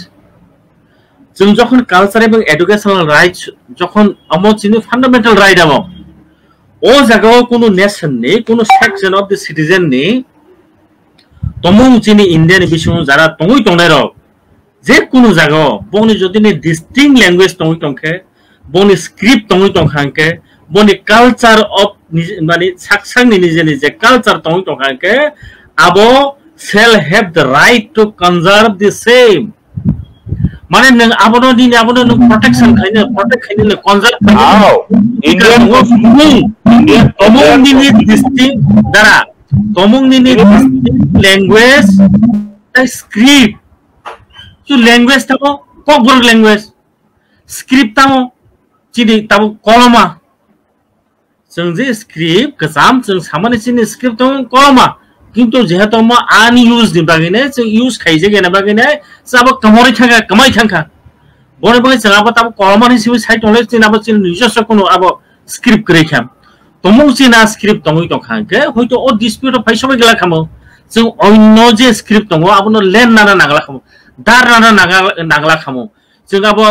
जों जखन culture एबं educational rights जखन अमो चिनि fundamental right आमो ओ जागाव कोनो nation नि कोनो section of the citizen नि तमु चिनि Indian Vishu Zara तंगुइ तंनाय र जे कोनो जागाव बनि जदिनि डिस्टिंक्ट लैंग्वेज तंगुइ तंखे बनि स्क्रिप्ट तंगुइ तंखांके बनि कल्चर ऑफ माने साकसांनि निजेनि जे कल्चर तंगुइ तंखांके आबो shall have the right to conserve the same माने नों आबोनो दिन आबोनो नों प्रोटेक्शन खाइनो प्रोटेक्ट खाइनो कन्जार्व खाइनो इंडियन तमुंग निनि डिस्ट्रिक्ट दारा तमुंग निनि डिस्ट्रिक्ट लैंग्वेज स्क्रिप्ट जो लैंग्वेज ताको ककबर लैंग्वेज स्क्रिप्ट तामो चिनि ताबो कलमा जों जे स्क्रिप्ट कसाम जों सामान्य चिनि स्क्रिप्ट तामो कलमा किंतु जेहेतु म अनयूज नि बागैने जों यूज खाइजे गेना बागैने जाबो कमरै थांगा कमाइ थांगा बने बने जोंहाबो ताबो कलमानि सिबो साइट नले चिनाबो चिन निजस्व कोनो आबो स्क्रिप्ट करेखाम तमुंग चिना स्क्रिप्ट दङै दंखांके हयतो ओ डिस्प्यूट फाइसबाय गेला खामो जों अन्य जे स्क्रिप्ट दङ आबोनो लेन नाना नागला खामो दार नाना नागला खामो जों आबो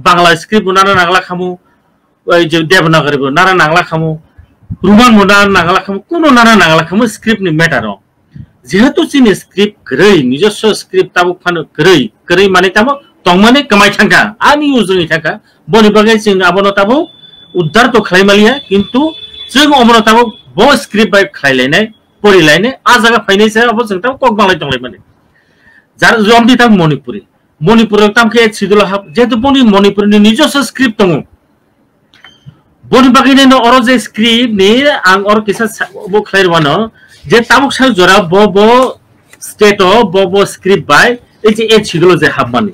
बांला स्क्रिप्ट नाना नागला खामो ओइ जे देवनागरिबो नाना नागला खामो रुमान मोना नागला खामो कोनो नाना नागला खामो स्क्रिप्ट नि मैटर जेहेतु चिनि स्क्रिप्ट गरै निजस्व स्क्रिप्ट ताबो फानो गरै माने ताबो तंमाने कमाइ थांगा आनि उजनि थांगा बनि बागै जों आबोनो ताबो उद्धार तो खालामलिया किंतु जों अमनो ताबो बो स्क्रिप्ट बाय खालायलायनाय परिलायनाय आ जागा फाइनाय से अब जों ताबो कक बांलाय दंलाय माने जार जमदि ताम मणिपुर तामखे सिदुल हाब जेहेतु बनि मणिपुरनि निजस्व स्क्रिप्ट दङ बनि बागैने न अरो जे स्क्रिप्ट नि आं और किसा बो खालायवानो जे ताबुक सा जरा बो स्टेट बो स्क्रिप्ट बाय ए जे सिदुल जे हाब माने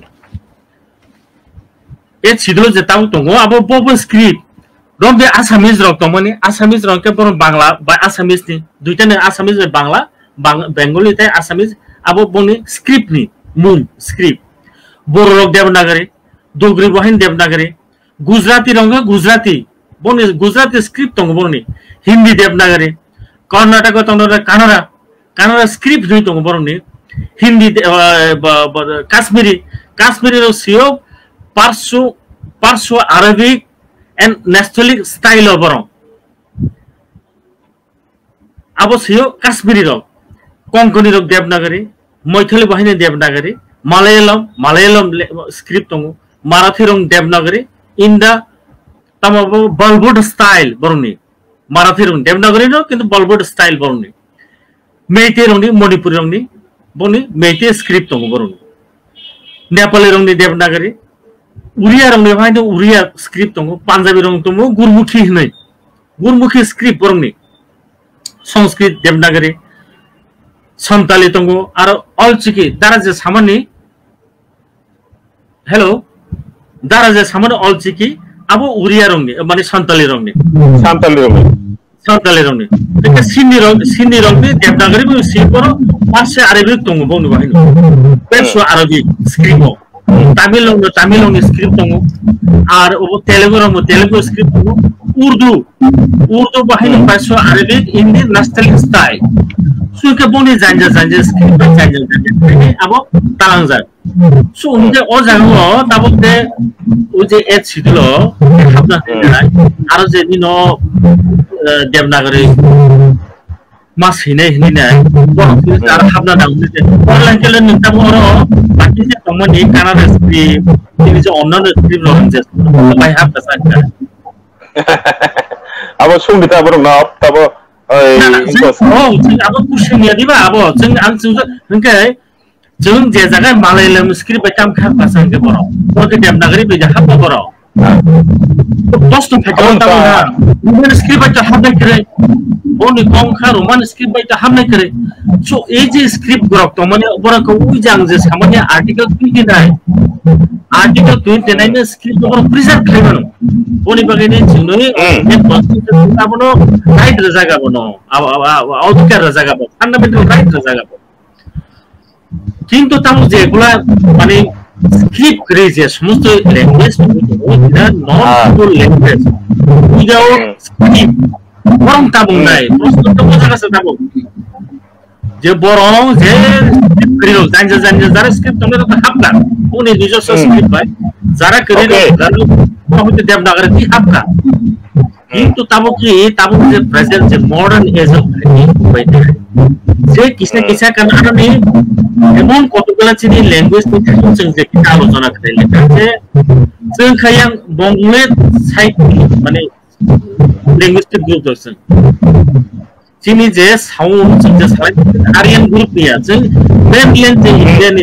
ए सिदुल जे ताबुक दङ अब बो स्क्रिप्ट रम बे आसामिज रक दङ माने आसामिज रक के बर बांला बा आसामिज नि दुइटाने आसामिज बांला बेंगली ते आसामिज अब बनि स्क्रिप्ट नि मुं स्क्रिप्ट बर रक देवनागरी डोगरी बहिन देवनागरी गुजराती रंग गुजराती बनि गुजराती स्क्रिप्ट दङ बरनि हिंदी देवनागरी कर्नाटक तंगरा कानाडा स्क्रिप्ट दुइ दङ बरनि हिंदी काश्मीरी रो सियो पार्सो Arabic and nationalistic style of borong abo siyo kashmiri rok konkani rok devnagari maithili bahini devnagari malayalam script tongo marathi rong devnagari in the tamabo bollywood style boroni marathi rong devnagari no kintu bollywood style boroni meite rong ni manipuri rong ni boni meite script tongo boroni nepali rong ni devnagari Odia रंगनि भाइनो Odia script दङ पान्जाबी रंग दङ Gurmukhi script बरंनि संस्कृत देवनागरी संताली दङ आरो अलचिकी दाराजे सामानि hello दाराजे सामानि अलचिकी आबो उड़िया रंगनि माने संताली रंगनि एके सिन्धी रंगनि देवनागरी बो सिपर पासे अरबिक दङ बनि भाइनो पेसो अरबिक स्क्रिप्ट तमिल स्क्रिप्ट दङ आरो तेलुगु स्क्रिप्ट दङ उर्दू बाहायनो पासो अरबिक हिंदी नेशनल स्टाइल सुके बनि जान्जा स्क्रिप्ट जान्जा अब तालांजा सो उनके ओ जानो ताबते उजे एच सिदुलो हाबना हैनाय आरो जे निनो देवनागरी मास हिनाय आरो हाबना दांनो अनलाइन नोंथां अरो बाकी जे तमनि कानाडा स्क्रिप्ट तिनि जे अननो स्क्रिप्ट रन जे बाय हाब का सानका अब सुंबिता बरं ना तब अब कुशनिया दिबा अब जों आं जोंके जों जे जागा मालायालाम स्क्रिप्ट बाय काम खा पासांके बरं ओके देवनागरी बे हाब बरं दोस्त फैक्टर ताबा रोमान स्क्रिप्ट बाय हाबनाय करे बनि कंखा रोमान स्क्रिप्ट बाय हाबनाय करे सो ए जे स्क्रिप्ट ग्रक तो माने बरखौ उजां जे सामान्य आर्टिकल 29 ने स्क्रिप्ट बर प्रिजर्व खालामनो बनि बागैने जोंनि ताबनो राइट जागा बनो अधिकार जागा बनो फंडामेंटल राइट जागा बनो किंतु ताबो जेगुला माने स्क्रिप्ट करे जे समस्त लैंग्वेज इदा non full language without script बरं ताबुंनाय प्रश्न तो जागा से ताबो जे बरं जे करिनो जान्जा जारा स्क्रिप्ट तंगे तो हाबला उनि निजस्व स्क्रिप्ट बाय जारा करिनो जानो बहुते देवनागरी की हाबका किंतु ताबो जे प्रेजेंट जे मॉडर्न एज ऑफ जे किसा कानाडा एमन कतगुला चिनि लैंग्वेज नि जों जे आलोचना खालायले जे जों खायां बंगले साइड माने लिंग्विस्टिक ग्रुप दसन चिनि जे साउन्ड जों जे आरियान ग्रुप निया जों मेनलैंड जे इंडियन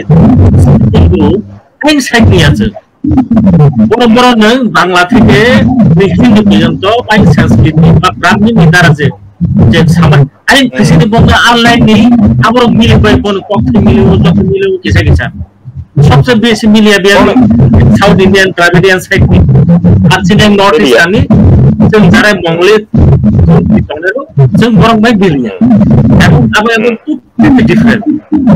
ग्रुप আইন সাইডনি আছে বড় বড় নয় বাংলা থেকে হিন্দি পর্যন্ত আইন সংস্কৃতি বা ব্রাহ্মী নেতার আছে যে আইন প্রেসিডেন্ট বন্ধ অনলাইন নেই আবার মিলে পাই কোন পক্ষে মিলে যত মিলে কিসা কিসা সবচেয়ে বেশি মিলিয়ে বিয়ার সাউথ ইন্ডিয়ান দ্রাবিডিয়ান সাইড আর চিনেন নর্থ ইস্টার্নি जों जारा मंगले जों बरं बाय बिलिया এবং আবার এমন খুব ডিফারেন্ট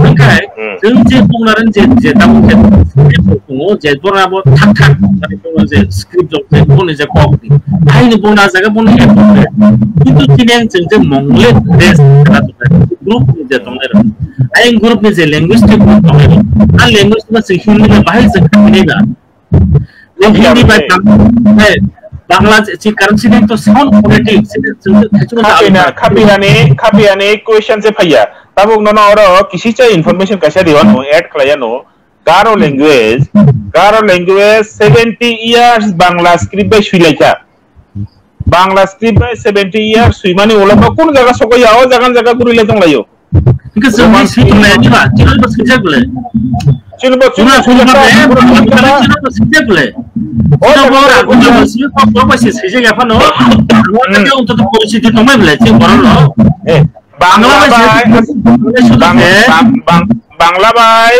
ओंखाय जों जे बुंनारन जे दाबो जे बराबो थाक थाक মানে কোন যে স্ক্রিপ্ট যে কোন যে কপি আইনি বুনা জায়গা বুনা কিন্তু চিনেন जों যে मंगले দেশ গ্রুপ যে তোমরা আইন গ্রুপ যে ল্যাঙ্গুয়েজ গ্রুপ তোমরা আর ল্যাঙ্গুয়েজ में से हिंदी में बाहर से करेगा हिंदी में बांग्ला ची करंसी ने तो साउंड फोनेटिक खापियाने क्वेश्चन से फैया तब उन्होंने और किसी से इंफॉर्मेशन कैसे दिया नो ऐड किया नो गारो लैंग्वेज 70 इयर्स बांग्ला स्क्रिप्ट पे सुई लाइका बांग्ला स्क्रिप्ट पे 70 इयर्स सुई माने ओला कौन जगह सको याओ जगह गुरु ले तंग लायो because जोंनि सिटुले दिबा चिनो बस किजागले चिनो सिटुले ओरा गुना बसि पपसे सेजे गाफानो ओनके उन्तो परिस्थिति तमाय बले जे बरनो बांग्ला बाय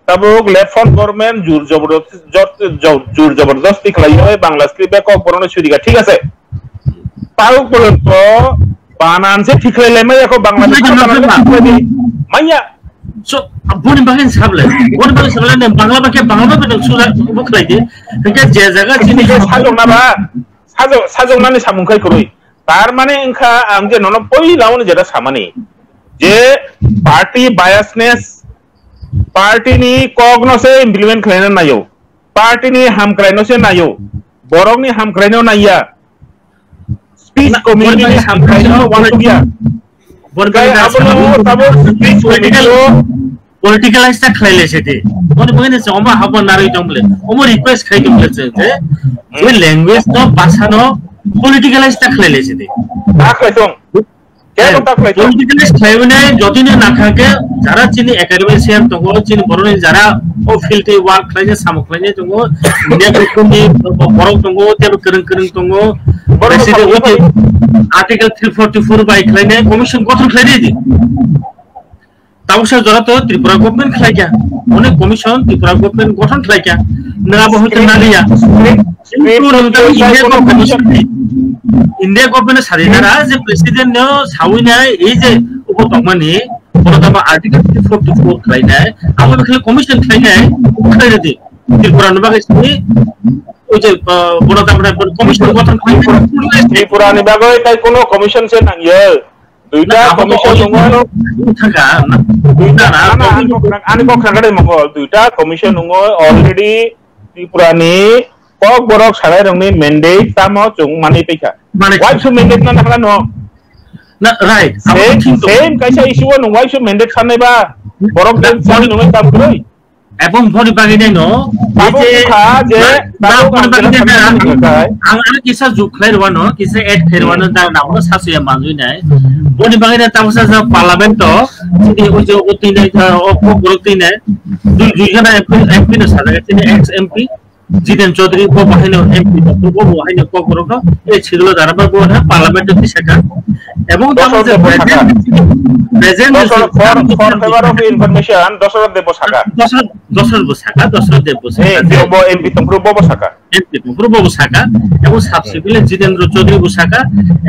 तबुक लेफ्ट गवर्नमेंट জোর জবরদস্তি খেলাইयो বাংলা স্ক্রিপ্টে কক বরনো সুরিগা ঠিক আছে তাও পর্যন্ত বানান সে ঠিক হইলে মে এখন বাংলাদেশ মাইয়া সো বনি বাগেন সাবলে বাংলা বাকে সুরা বকলাই দে থেকে যে জায়গা চিনি সাজংনানি সামুখাই করি তার মানে ইনখা আম যে নন পইলাউনি যেটা সামানি যে পার্টি বায়াসনেস पार्टी नि कॉग्नो से इम्प्लीमेंट खालायनो नायो पार्टी नि हामक्रायनो से नायो बरं नि हामक्रायनो नाया स्पीच कम्युनिटी नि हामक्रायनो वानगिया बरगाय आबो ताबो स्पीच पॉलिटिकलाइज ता खालायले सेते मने बगेने जमा हाबो नारै दंबले ओमो रिक्वेस्ट खाइ दंबले जे लैंग्वेज तो भाषा नो पॉलिटिकलाइज ता खालायले सेते ता खायदों पॉलिटिकलाइज खालायबने जदिनो ना थाके যারা চিনি একাডেমিশিয়ান দङ চিনি বরনি যারা ও ফিল্ডে ওয়ার্ক খালাयनो सामु खालायनो दङ ইন্ডিয়া रोखोमनि बरं दङ तेबो गोरों दङ प्रेसिडेन्ट ओके आर्टिकल 344 बाय खालायनो कमिशन गठन खालायनो दि तावसा जरातो त्रिपुरा गभर्नमेंट खालायगा अनेक कमिशन त्रिपुरा गभर्नमेंट गठन खालायगा नङाबो हयतो नालिया इंडिया गभर्नमेंट सारिनारा जे प्रेसिडेन्ट नो सावैनाय ए जे उपतकमानि बरदाबा आर्टिकल 344 खालायनाय आमो बेखले कमिशन खालायनाय खालायनो दि त्रिपुरा नि बागै ओइ जे बरदाबा कमिशन गठन खालायनाय त्रिपुरा नि बागै ताइ कोनो कमिशन से नांयो दुइटा कमिशन दङ थाका दुइटा ना आनि को खागादे मंगल दुइटा कमिशन दङ अलरेडी त्रिपुरा नि कक बरक साराय रंनि मेन्डेट तामो जों मानि पैखा वाइ सु मेन्डेट ना नाखला न ना राइट सेम कैसा इशू नो वाइ सु मेन्डेट खानायबा बरक देन सानि नङै काम करै এবং ভনি বাগিনে ন যে বাবু বাগিনে आं किसा जुखलायरवान किसा एड खायरवान दा नामो सासुया माजुइनाय भनि बागिने तामसा जा पार्लियामेंट सिदि ओ जे ओतिनाय ओ गरतिनाय दुइजना एमपी न सालाय तिनि एक्स एमपी जितेन चौधरी को बाहायनो एमपी को बाहायनो को गरखो ए छिगलो दाराबा गो ना पार्लियामेंट दिसाका এবং তামসা যে present for favour of information Dasharath Deb সাকা দশরথ দেব সাকা এমপি তংগ্রু সাকা এবং সাবসিডিলে জিতেন্দ্র চৌধুরী সাকা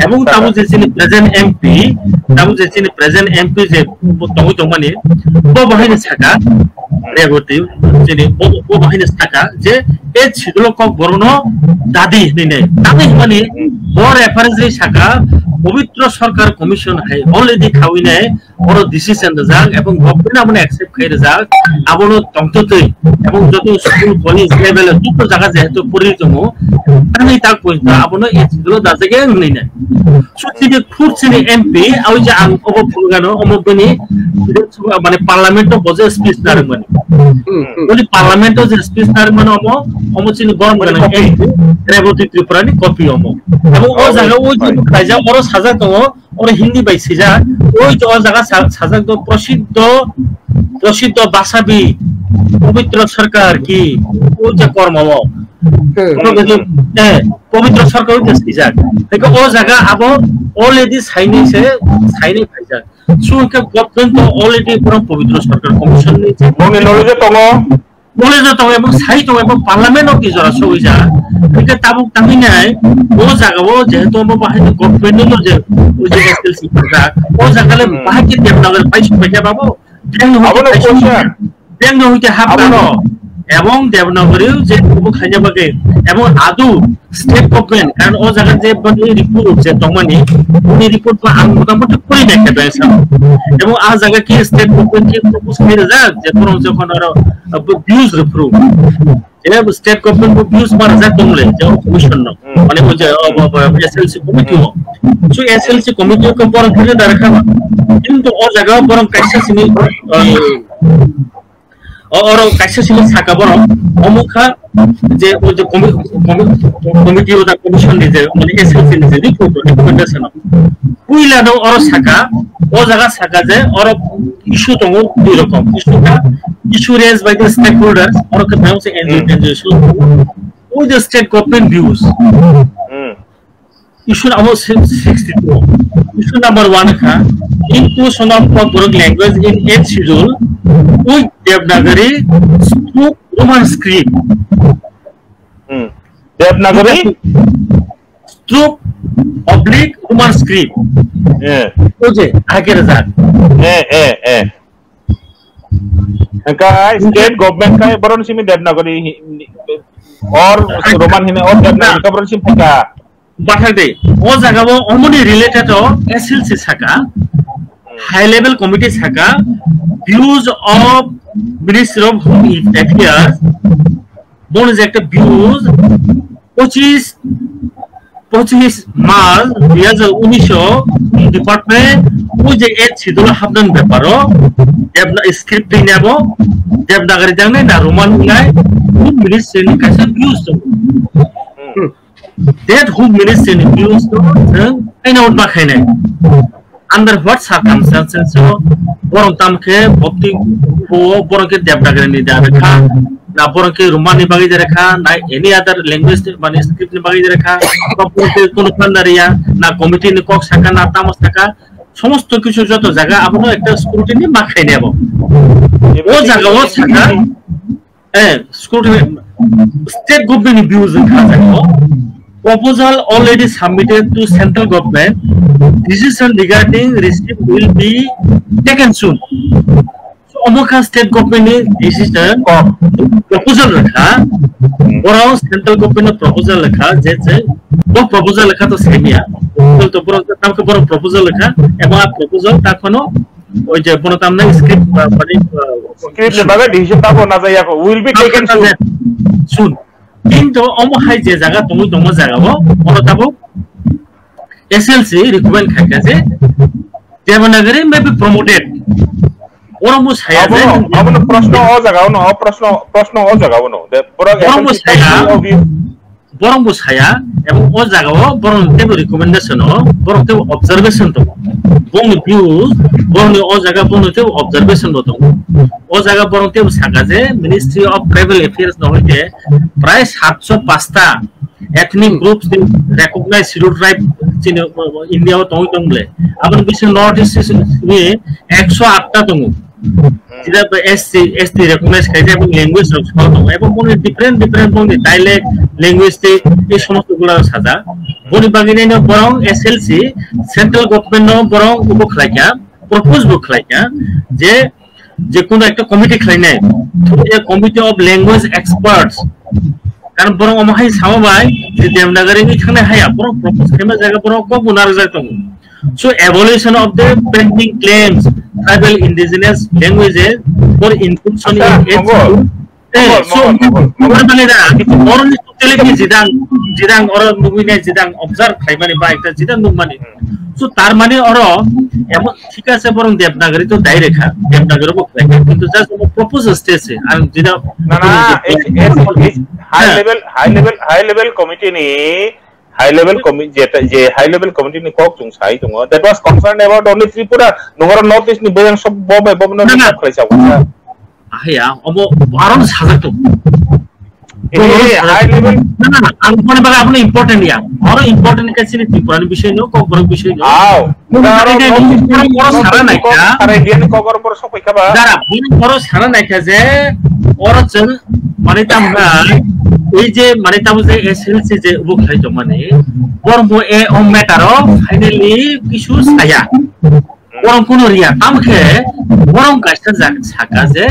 এবং তামু যে চিনি প্রেজেন্ট এমপি যে তংমানি বো বাহাইনে সাকা রেগতি চিনি বো বাহাইনে সাকা যে এ ছিগলো কক বরনো দাদি নিনে দাদি মানে বো রেফারেন্স সাকা পবিত্র সরকার কমিশন है অলরেডি খাউইনাय বড় ডিসিশন যাক এবং গভর্নমেন্ট আমনে অ্যাকসেপ্ট করে যাক আবনো তংততই এবং যত স্কুল কলেজ লেভেলে যত জায়গা যেহেতু পরিতম আমি তা কইতা আবনো এগুলো দাজেগে নাই না সুচিনি খুরচিনি এমপি আই যে আং অব ফুলগানো অমবনি মানে পার্লামেন্ট বজে স্পিচ দার মানে বলি পার্লামেন্ট যে স্পিচ দার মানে অমচিনি গরম গানো রেবতী ত্রিপুরানি কপি অম এবং ও জায়গা ওই যে খাইজা বড় সাজা তো ওর হিন্দি বাইছিজা ওই যে জায়গা সাজা তো প্রসিদ্ধ বাসাবি পবিত্র সরকার কি ও যে কর্ম পবিত্র সরকার যাক দেখো ও জায়গা আবো অলরেডি সাইনিছে সাইনি ফাইজাক সুকে গভর্নমেন্ট তো অলরেডি পুরো পবিত্র সরকার কমিশন নিয়েছে মনে লড়ে তো এবং সাই তো এবং পার্লামেন্ট কি জরা সইজা একে তাবুক তামি নাই ও জায়গাও যেহেতু আমরা বাহিনী গভর্নমেন্ট যে ওই যে এসএলসি প্রোগ্রাম ও জায়গালে বাকি দেবনগর পাইছ পেটা বাবু দেন হইতে হাবনো এবং দেবনগরেও যে খাইজাবাকে এবং আদু স্টেট গভর্নমেন্ট কারণ ও জায়গা যে রিপোর্ট যে তমানি উনি রিপোর্ট মোটামুটি করে দেখতে পেয়েছেন এবং আ জায়গা কি স্টেট গভর্নমেন্ট কি প্রপোজ করে যায় যে পুরো যখন আর ভিউজ রিপ্রুভ যে স্টেট গভর্নমেন্ট ভিউজ মারা যায় তোমলে যে কমিশন মানে ওই যে SLC committee so SLC committee को পর ধরে রাখা কিন্তু ও জায়গা বরং কাইসা সিমি और कैसे सिमिल साका बरो अमुखा जे ओ जे कमिटी होता कमिशन दे माने एसएलसी ने रिपोर्ट रिकमेंडेशन पुइला दो और साका ओ जगह साका जे और इशू तो दुई रकम issue raise by the stakeholders और के नाम से एनजीओ ओ the state government views issue number 62 issue number 1 ka inclusion of foreign language in 8th schedule with Devanagari stroke Roman script Devanagari stroke oblique Roman script oje aage razak ka state government ka baron simi Devanagari और Roman हिने और Devanagari ka baron simi ka बाथादे ओ जगह ओमनी related SLC साका high level committee साका views of Ministry of Home Affairs बोन जे একটা व्यूज 25 মার্চ 2019 ডিপার্টমেন্ট ও যে এর ছিদল হাবদান ব্যাপারও দেবনা স্ক্রিপ্ট নেব দেবনাগরি জানে না রোমান নাই হোম মিনিস্ট্রির কাছে ভিউজ তো that who minister in views to I know what bakhaine under what circumstances so borong tamke bopti ho borong ke Devanagari ni da rakha na borong ke Romani bagi da rakha na any other language mane script ni bagi da rakha borong ke kono pandaria na committee ni kok saka na tamas saka সমস্ত কিছু যত জায়গা আমরা একটা scrutiny মাখাই নেব ও জায়গা ও সকা scrutiny state government views Khwaja proposal already submitted to central government. Decision regarding receipt will be taken soon. So, Omoka state government decision proposal rakha, or central government proposal rakha. जैसे वो proposal rakha तो same या. तो proposal rakha, एवं proposal ताकनो वो जो बोलो तामने script बनी script ने बागा decision ताको ना जाया को will be taken soon. কিন্তু অমহাই যে জায়গা তুমি তোমার জায়গাও অনতাবো এসএলসি রিকমেন্ড খাইকা যে দেবনাগরি মে বি প্রমোটেড ওরমু ছায়া যে আপন প্রশ্ন ও জায়গাও ন প্রশ্ন ও জায়গাও ন বরং ছায়া এবং ও জায়গাও বরং তেব রিকমেন্ডেশন বরং তেব অবজারভেশন তো বং ভিউজ বরং ও জায়গা বং তেব অবজারভেশন তো ও জায়গা বরং তেব সাকা যে মিনিস্ট্রি অফ ট্রাইবাল অ্যাফেয়ার্স নহইতে প্রায় 705টা ethnic groups recognise schedule tribe ইন্ডিয়াও তংলে আপন বিশেষ নর্থ ইস্ট নি 108টা তং যেটা এসটি রেকগনাইজ খাইছে এবং ল্যাঙ্গুয়েজ রক্ষা তো এবং কোন ডিফারেন্ট কোন ডায়ালেক্ট ল্যাঙ্গুয়েজ এই সমস্ত গুলা সাজা বনি বাগিনে বরং এসএলসি সেন্ট্রাল গভর্নমেন্ট বরং উপখলাইকা প্রপোজ বুকলাইকা যে কোন একটা কমিটি খাই নাই এই কমিটি অফ ল্যাঙ্গুয়েজ এক্সপার্টস কারণ বরং আমাই সামাবাই যে দেবনাগরি নি থানে হায়া বরং প্রপোজ খাইমা জায়গা বরং কো গুনার যাইতো so evolution of the pending claims tribal indigenous languages for inclusion in so মানে না অরনি টোটালি কি জিদাং অর নুবিনে জিদাং অবজার্ভ খাই মানে বা একটা জিদাং নুমানি সো তার মানে অর এমন ঠিক আছে বরং দেবনাগরি তো দাই রেখা দেবনাগরি বক রেখা কিন্তু জাস্ট প্রপোজ স্টেজে আর জিদা না না হাই লেভেল কমিটি নি high level committee ni kok chung sai tung that was concerned about only Tripura nongor north east ni bayang sob bob no khlai sa ahaya obo aron sajakto high level na ang pone baga apni important ya aro important kaise ni puran bishoy no ko borok bishoy no aw sara naika sara indian cover por so paika ba dara boro sara naika je oro jeng mane tamra এই যে মানে তাবো যে SLC যে উবো খাইতো মানে বরম এ ও মেটারো finally কিছু ছায়া বরম কোন রিয়া তামকে বরম কাজটা ছাকা যে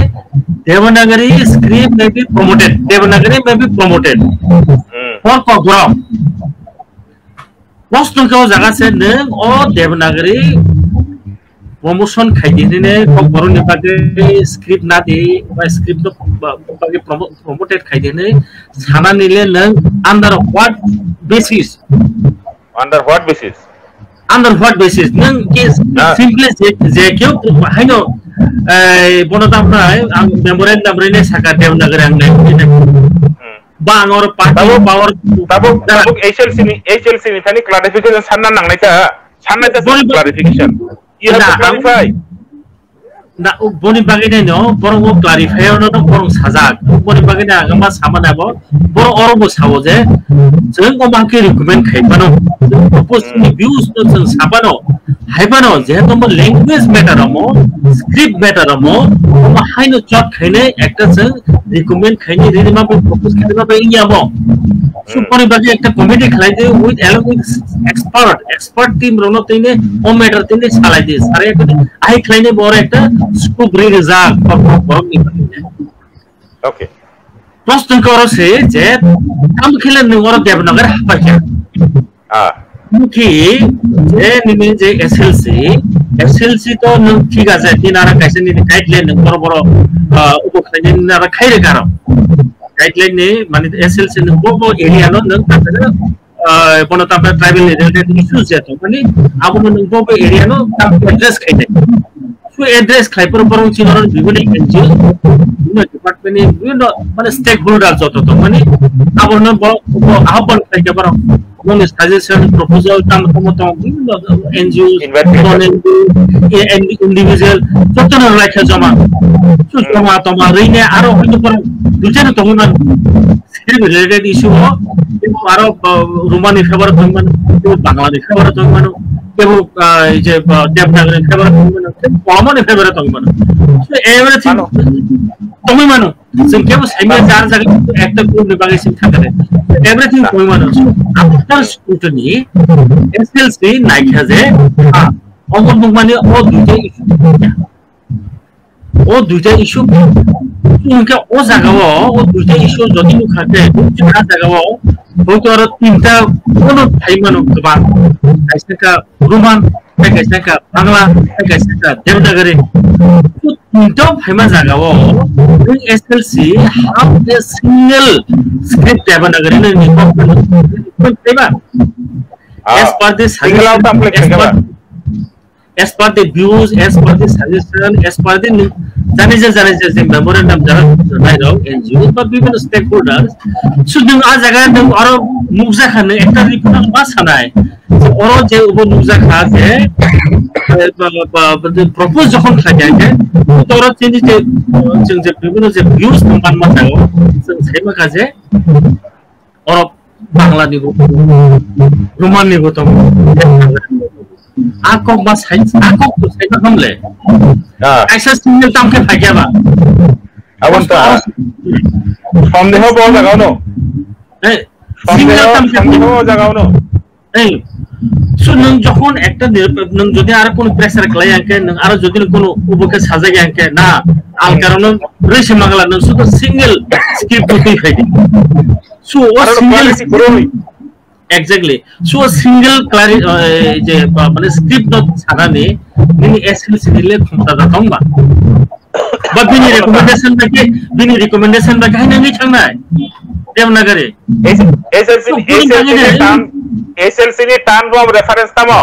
Devanagari script may be promoted Devanagari may be promoted for কগরম প্রশ্ন কেও জায়গা আছে নং ও দেবনাগরী প্রমোশন খাইদিনে কগরম নিপাকে স্ক্রিপ্ট না দি বা স্ক্রিপ্ট বাকে প্রমোটেড খাইদিনে ছানা নিলে নং under what basis under what basis nang case simply je kyo haino bonota apna memorandum rene saka devnagar angle ba angor party power tabo HLC ni thani clarification sanna nangnaita clarification you have to clarify na boni bagine no borong clarify no borong sajak boni bagine agama samana bo boro orobo sabo je jeng ko mangke recommend khaibano propose ni views no jeng sabano haibano je to mo language matter mo script matter mo haino chot khaine ekta jeng recommend khaine rene ma propose khaine ma iya mo so boni bagi ekta committee khalai de with along with expert team rono tine o matter tine salai de sare ekta ai khaine bor ekta scoop result borong ni okay প্রশ্ন করো সে যে কাম খেলে নগর দেবনগর হাপাকে মুখি যে নিনে যে SLC তো ঠিক আছে তিনারা কাছে নি গাইডলাইন বড় বড় উপখানে নিনারা খাইরে কারণ গাইডলাইন নে মানে এসএলসি নে বড় এরিয়া নো নং তাতে বনতা ট্রাইবাল রিলেটেড ইস্যুস যেত মানে আবু নং বড় এরিয়া নো তার অ্যাড্রেস খাইতে সো অ্যাড্রেস খাইপর বরং চিনরন বিভিন্ন এনজিও ডিপার্টমেন্ট বিভিন্ন মানে স্টেক হোল্ডার যত তো মানে আবরণ আহ্বান থেকে বরং কোন সাজেশন প্রপোজাল তামতমত বিভিন্ন এনজিও ইন্ডিভিজুয়াল যত রাখা জমা জমা তোমা রিনে আরো হয়তো পর দুজনে তখন রিলেটেড ইস্যু আরো রোমানি ফেভার তখন বাংলাদেশ ফেভার তখন কেবল এই যে দেবনাগরী ফেভার তখন কমন ফেভার তখন সো এভরিথিং তুমি মানো যে কেবল সাইমে চার জায়গা একটা গ্রুপ বিভাগে সিট থাকে এভরিথিং তুমি মানো আফটার স্ক্রুটিনি এসএলসি নাইখা যে অমর মানে ও দুইটা ইস্যু উনকে ও জায়গাও ও দুইটা ইস্যু যদি খাতে দুইটা জায়গাও হয়তো আর তিনটা কোন ভাই মানো বা কাইসা রোমান কাইসা বাংলা কাইসা দেবনাগরী তিনটা ভাইমা জায়গাও SLC how the single script Devanagari নে Nicco পেবা as per the as per the views, as per the suggestion, as per the the memorandum right now NGOs but বিভিন্ন stakeholders শুধু আজ জায়গা আর মুখজা খানে একটা রিপোর্ট পাস হানায় ওর যে উপ মুখজা খাতে প্রপোজ যখন থাকে তো ওরা চেঞ্জ যে বিভিন্ন যে ভিউজ কোম্পানি মাথায় সেইমা কাজে ওর বাংলা নিব রোমান নিব তো akok ba sains akok to sai na hamle aisa single tam ke phagya ba abon ta samdeho bo jagao no single tam ke jagao no ei so nang jokhon ekta nang jodi ar kono pressure klai anke nang ar jodi kono uboke sajage anke na al karono reise magala nang so single script to phagi so single exactly so a single je মানে script নত ছাড়ানে তিনি SLC দিলে ক্ষমতা Datong বা বিনি recommendation বাকি hyena নি থাংনাই Devanagari SLC নি টার্ম অফ রেফারেন্স তামো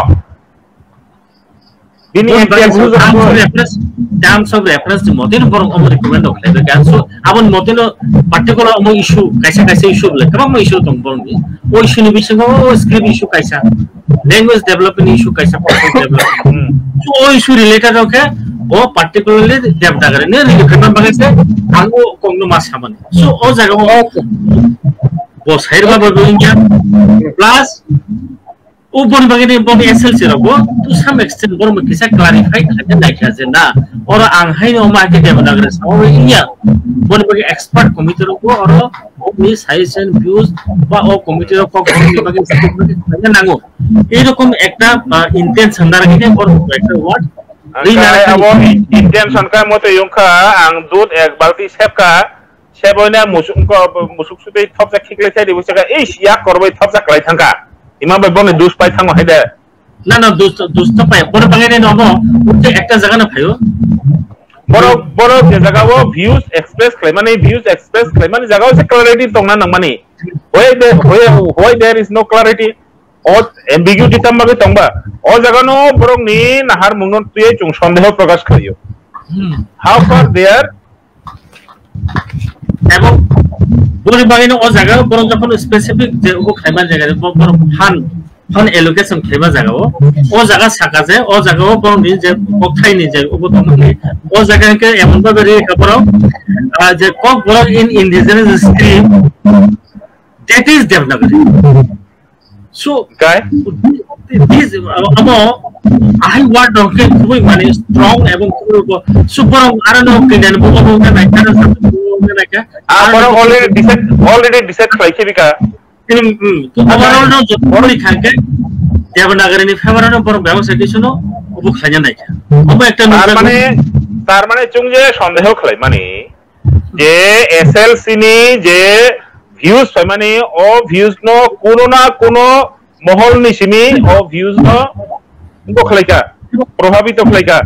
বিনি terms of reference motin borong om recommend ok lebe kan so abon motin particular om issue kaisa issue bole kabang issue tong borong ni o issue ni bising o script issue kaisa language development issue kaisa development so o issue related ok o particularly Devnagari ne recommend bagase ango kongno mas saman so o jaga bo sair ba boinya plus ubon bagani bon SLC rabo to some extent bor mo kisa clarify thake naikha je na or ang hai no ma ke Devnagari sao inya bon bagi expert committee ro or ni size and views বা ও কমিটির cock বিভাগের সাথে নাগো এরকম একটা intention দ্বারা কি করব একটা word abo intention ka mote yongka ang dut ek balti sepka seboina musuk sutei thopja khikle chai dibu saka ei yak korbai thopja klai thangka ima bai bone dus pai thango haide না না দুস তো পাই বড় বাগানে নব উঠে একটা জায়গা না পাইও বড় যে জায়গা ও ভিউজ এক্সপ্রেস ক্লেম মানে ভিউজ এক্সপ্রেস ক্লেম মানে জায়গা হচ্ছে clarity তংনা নাংমানি why there is no clarity or ambiguity tambabe tongba o jaga no borong ni nahar mungnon tuye chung sondeho prakash kariyo how far there এবং বড় বাগানে ও জায়গা বড় যখন স্পেসিফিক যে ও খাইবার জায়গা বড় ফান এলোকেশন খাইবা জায়গা ও জায়গা সাকা যায় ও জায়গা বড় নি যে কোথায় নি যায় ও তমনি ও জায়গাকে এমন ভাবে রেখা পড়ো যে কক বড় in indigenous script that is Devnagari so guy this amo I want okay খুবই মানে strong এবং super I don't know opinion বলবো না কারণ আমরা already decide করেছি বিকা তো overall no বড় লিখাকে Devnagari ni favor no বড় ব্যবস্থা কিছু নো ওবো খাজা নাই ওবো একটা তার মানে চুং যে সন্দেহ খলাই মানে যে SLC ni যে views মানে ও views no কোনো না কোনো মহল নিশিনি ও views no বখলাইকা প্রভাবিত খলাইকা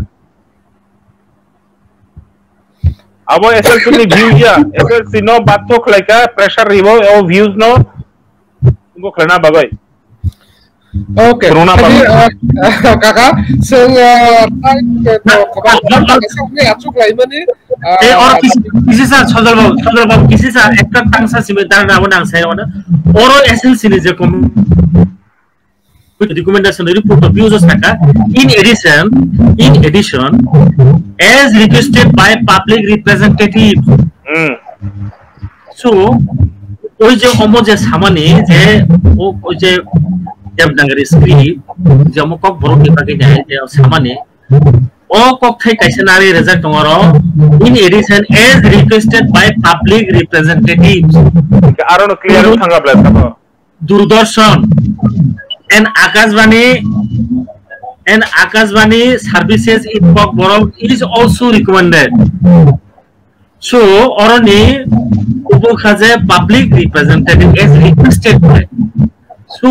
আবো SLC ni view ya SLC no বাধ্য খলাইকা প্রেসার রিবো ও views no বখলানা বাগাই Okay. Kakak, sing achuk lai mani. और किसी सा छदर बाबू किसी सा একটা টাংসা সিমেদার না বনা সাই না ওরো এসএলসি নে যে কম recommendation report of users থাকা in addition as requested by public representative so ওই যে যে সামনে যে ওই যে Devnagari script যেমন কক বড় বিভাগে যায় যে সামনে ও কক্ষে কাইসেনারি result tomorrow in addition as requested by public representatives আরো ক্লিয়ার থাকা plus Doordarshan and Akashvani services in Bokborong is also recommended so oroni ubokhaje public representative as requested by so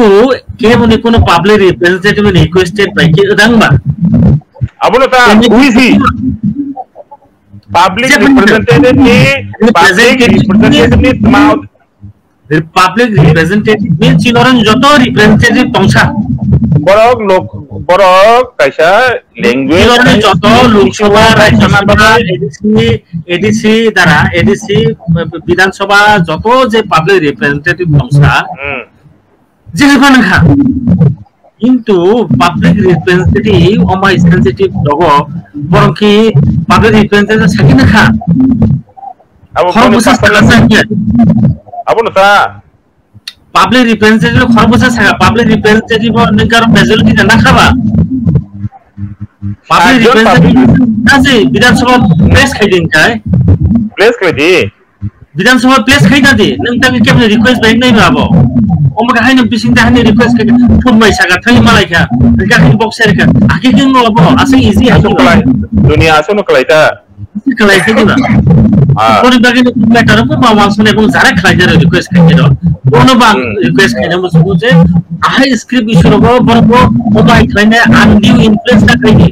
kemoni kono public representative requested by ki dangba abona ta uisi public representative ni public representative means chinoran joto representative tongsa borok kaisa language chinoran joto loksabar rajyasabha ADC dara ADC bidhan sabha joto je public representative tongsa যেখানে খা কিন্তু public representative অমা sensitive দগ বরং কি public representative থাকে না খা আবনতা public representative খরবসা থাকা পাবলিক রিপ্রেজেন্টেটিভ নিকার মেজরিটি না খাবা পাবলিক রিপ্রেজেন্টেটিভ আছে বিধানসভা প্লেস খাইদিন খায় প্লেস খাইদি বিধানসভা প্লেস খাইদা দি নংতাকে কেমনে রিকোয়েস্ট বাই নাই বাবো ওমগা হাইন বিসিংটা হাইন রিকোয়েস্ট খাই ফুড মাই সাগা থাই মালাইকা গাহি বক্সের কা আকি কিং লবো আছে ইজি আছে দুনিয়া আছে ন কলাইতা কলাইতে দিবা কোন বাগে ম্যাটার কো মাওয়া শুনে এবং যারা খাইজার রিকোয়েস্ট খাই দিল কোন বা রিকোয়েস্ট খাই না বুঝে আই স্ক্রিপ্ট ইস্যু রবো বরবো মোবাইল খাইনে আনডিউ ইনফ্লুয়েন্স টা খাই দি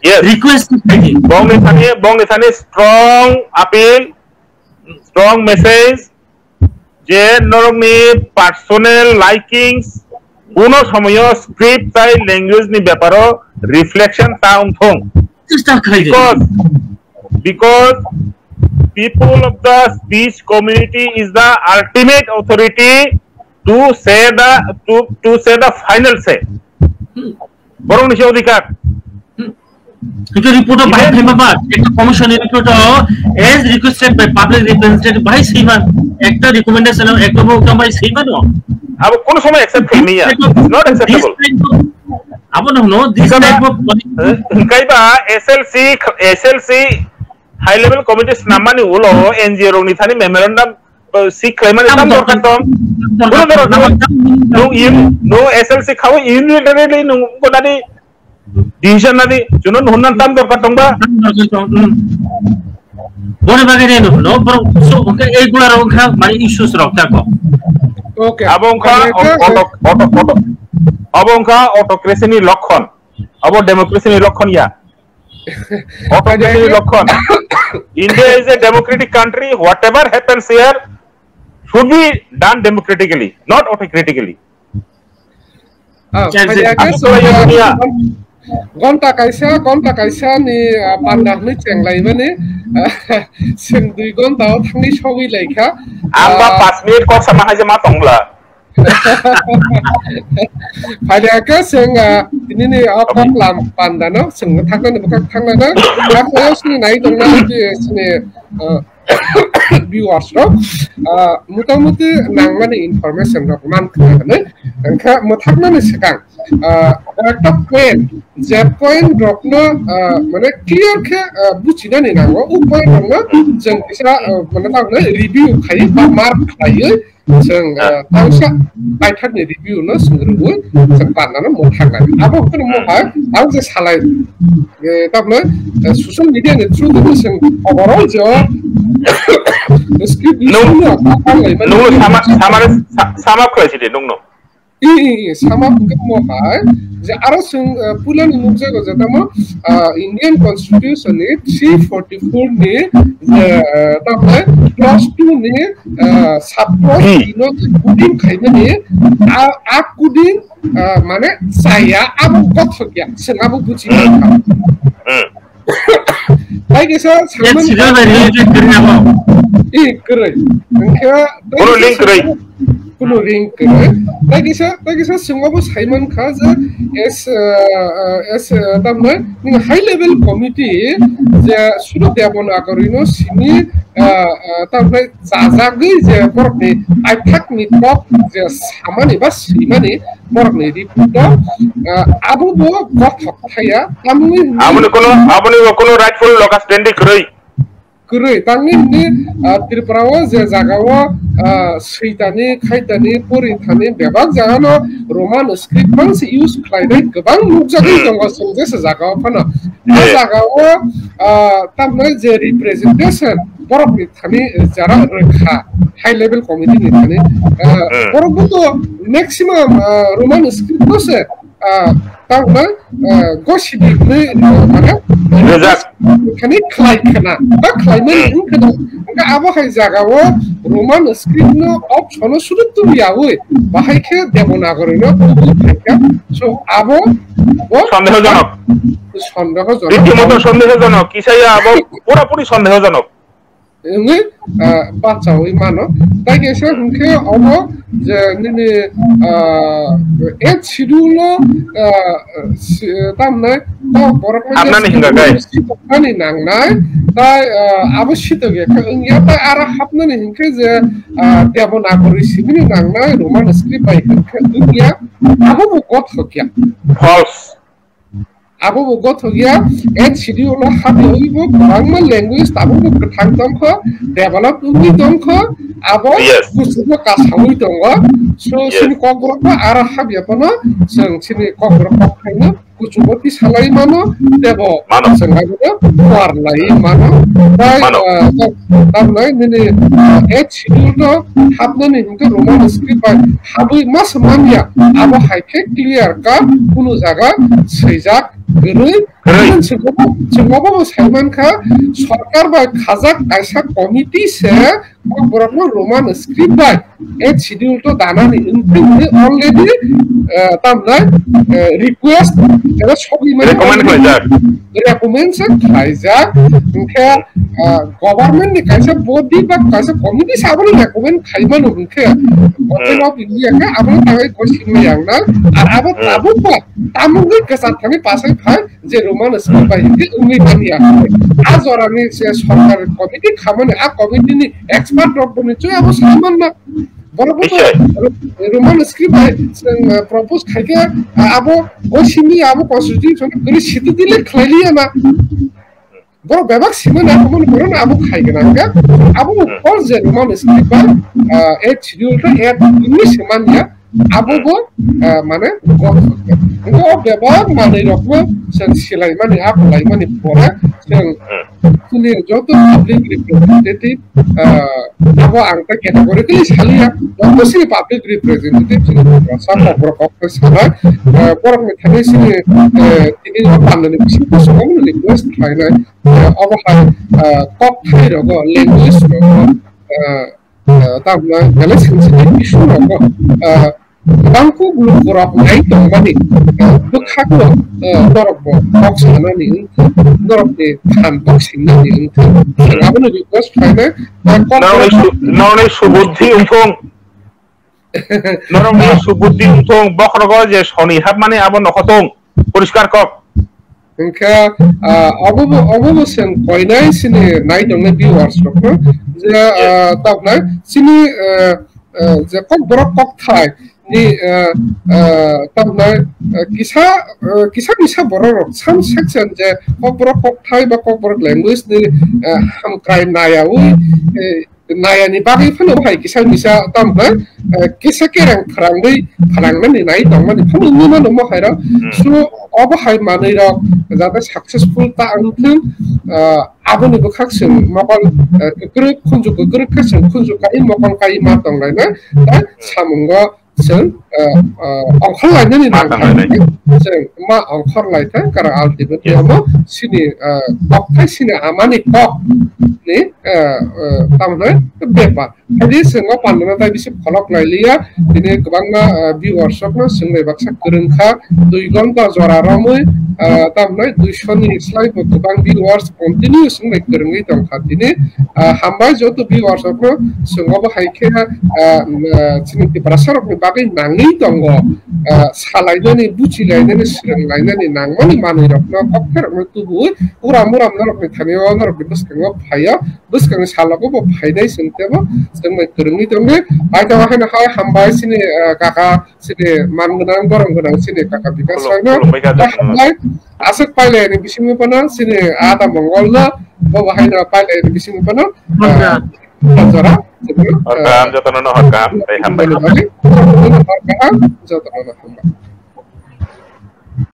yes request খাই দি bong এখানে strong appeal strong message যে নরমনি পার্সোনাল লাইকিংস কোনো সময় স্ক্রিপ্ট তাই ল্যাঙ্গুয়েজ নি ব্যাপারো রিফ্লেকশন টাউন থং because people of the speech community is the ultimate authority to say the final say বরং নিচে অধিকার itu report bahai phema ekta commission report as requested by public representative bahai seiman ekta recommendation ekta bokta bahai seiman no abo kono somoy accept kayni ya not acceptable abo no this type of kaiba SLC high level committees namani ulo NGO rong ni thani memorandum si claimant tam dorkar tom no SLC khaw unilaterally no konani decision nadi juno hunnan tam dorkar tongba bone bagare no bro so okay eigular onkha mani issues rokta ko okay abongka autocracy ni লক্ষণ abo democracy ni লক্ষণ ya autocracy ni লক্ষণ India is a democratic country whatever happens here should be done democratically not autocratically gonta kaisa ni pandak ni chenglai mane sing 2 gonta thangni sowi laika amba 5 minute kok sama aja matong lah pada ke sing ini ni akak lam pandano sing thakna buka thangna na aku sini nai dongna ki sini viewers ro mutamati nangmani information ro man khane angka muthakna ni sekang একটা point যে point রকনো মানে clear খে বুঝিনা নি নাও ও point রকনো जों बिसा মানে তাহলে রিভিউ খাই বা মার্ক খাই जों तावसा बायथारनि रिभिउ न सुंग्रुबो जों बानानो मोथांना आबो कोन मोहा आं जे सालाय ताबनो ससियेल मिडिया नि थ्रु दि जों ओवरऑल जो स्क्रिप्ट नो सामा खलायसि दे नो sama mungkin mohai je aro sung pulan mukja go jatamo Indian Constitution ni 344 ni tapai class 2 ni sabro dino kudin khaina ni a kudin mane saya abu kothokya sing abu buchi Baik isa sama sila related kerja apa keren engka kuno link keren lagi sa sungabu Simon Khaza es tamna ning high level committee je sudah diabon akorino sini tamna jajagi je porni aithak ni top je samani bas simani porni report abu bo gothok thaya amuni kono rightful local standing Kuri, tangi ni Tripurawa je jagawa seitani khaitani puri thani bebak jagano Roman script bangsi use khlainai gobang nukjagoi dongo sungje se jagawa phano jagawa tamnai je representation borokni thani jara rekha high level committee ni thani borokto maximum Roman script bose tamnai gosibi ni mana kani klai kana ba klai mani kana nga abo hai jagawo Roman script no option শুরু তুমি আওই বাহাই খে Devanagari no so abo সন্দেহজনক রীতিমতো সন্দেহজনক কিসাইয়া abo পুরোপুরি সন্দেহজনক ini baca imano bagi saya mungkin ono jadi schedule tamne borok amnani hingga guys ani nangnai tai abushito ge ya tai ara hapnani hingke je debanagori sibini nangnai Roman script bai hingke dunia abu got hokya false abu got hokya schedule habi oibo bangma language tabu kathang tongkho develop uni tongkho abo kusubo kasawui tongo so sini kogrok ara habya pano sing sini kogrok khaina kuchuboti salai mano debo sengaja warlai mano dai tamnai nini schedule hapnani hingke Roman script bai habui mas mania abo haike clear ka kuno jaga seijak gerui Semua Simon Kha सरकार by khajak kaisa committee se borokno Roman script by schedule to danani include already tamnai request era sobi recommend se khaijak unke government ni kaisa body ba kaisa committee saboni recommend khaimano unke government of India ka aboni tangai kosim yang na ar abo tamu ba tamu ke kasat thani pasai khai যে Roman script by Hindi উমি বানিয়া আজ ওরানি যে সরকার committee খামানে আ committee নি expert রকম চয় আবো সামান না বরাবর রোমান স্ক্রিপ্ট বাই প্রপোজ খাইকে আবো ওসিমি আবো কনস্টিটিউশন করে সিটি দিলে খাইলিয়া না বড় ব্যাপক সীমা না কমন করে না আবো খাইগে না আবো ফর যে রোমান স্ক্রিপ্ট বাই এট শিডিউলটা এট ইংলিশ মানিয়া আবো মানে ব্যাপক মানে রকম সেলাই মানে আপলাই মানে পড়া তুমি যত পাবলিক রিপ্রেজেন্টেটিভ আবো আংটা ক্যাটাগরিক্যালি সালিয়া যত সিনি পাবলিক রিপ্রেজেন্টেটিভ সিনি সারা বড় সারা বড় মেথানে সিনি তিনি পান্ডনে বেশি কম রিকোয়েস্ট হয় না অবহাই ককথাই রগ ল্যাঙ্গুয়েজ রগ তারপরে বেলে সেন্সিটিভ ইস্যু রগ bangku belum kurang naik dong mani bekak lo dorok bo box mana nih dorok di kantor sini nih apa nih bos kayaknya nong subudhi umpung nong subudhi umpung bok rogo je soni hab mani abo nokotong poriskar kok engka abo sen koinai sini naik dong nih viewers rok je tak naik sini je kok borok kok thai ni tamna kisa borok sam section je borok kok thai ba kok borok language ni ham kai naya ui naya ni bagi phano hai kisa misa tamna kisa kerang pharang ni nai tong mani phano ni ma no mo hai ra so obo hai mani ra jata successful ta angthung aboni bokaksen mokol group khunju kasen khunju kai mokol kai ma tong lai na ta samungo sen angkhar lainnya ni nang sen ma angkhar laita kara ultimately amo sini okthai sini amani kok ni tamna bepa jadi sengo pandana tai bisi pholok lailia dine gobangna viewers okna sengai baksa kurungkha 2 ghonta jora ramui tamna 200 ni slide gobang viewers continue sengai kurungi tongkha dine hambai joto viewers okna sengo ba haike sini prasar okni bagai nangi tongo salainani buchilainani siranglainani nangmani manui rokno kokher okna tubu uram narokni thanio narokni buskango phaya buskango salako bo phaidai sentebo sengai kurungi tonge aita wahana hai hambai sini kaka sini mangunang gorong sini kaka bikas raino hambai asik paile ni bisimu pana sini ada mongolna bo wahana paile ni bisimu pana jora Hakam, jotono no hakam, hambai. Jotono no hambai.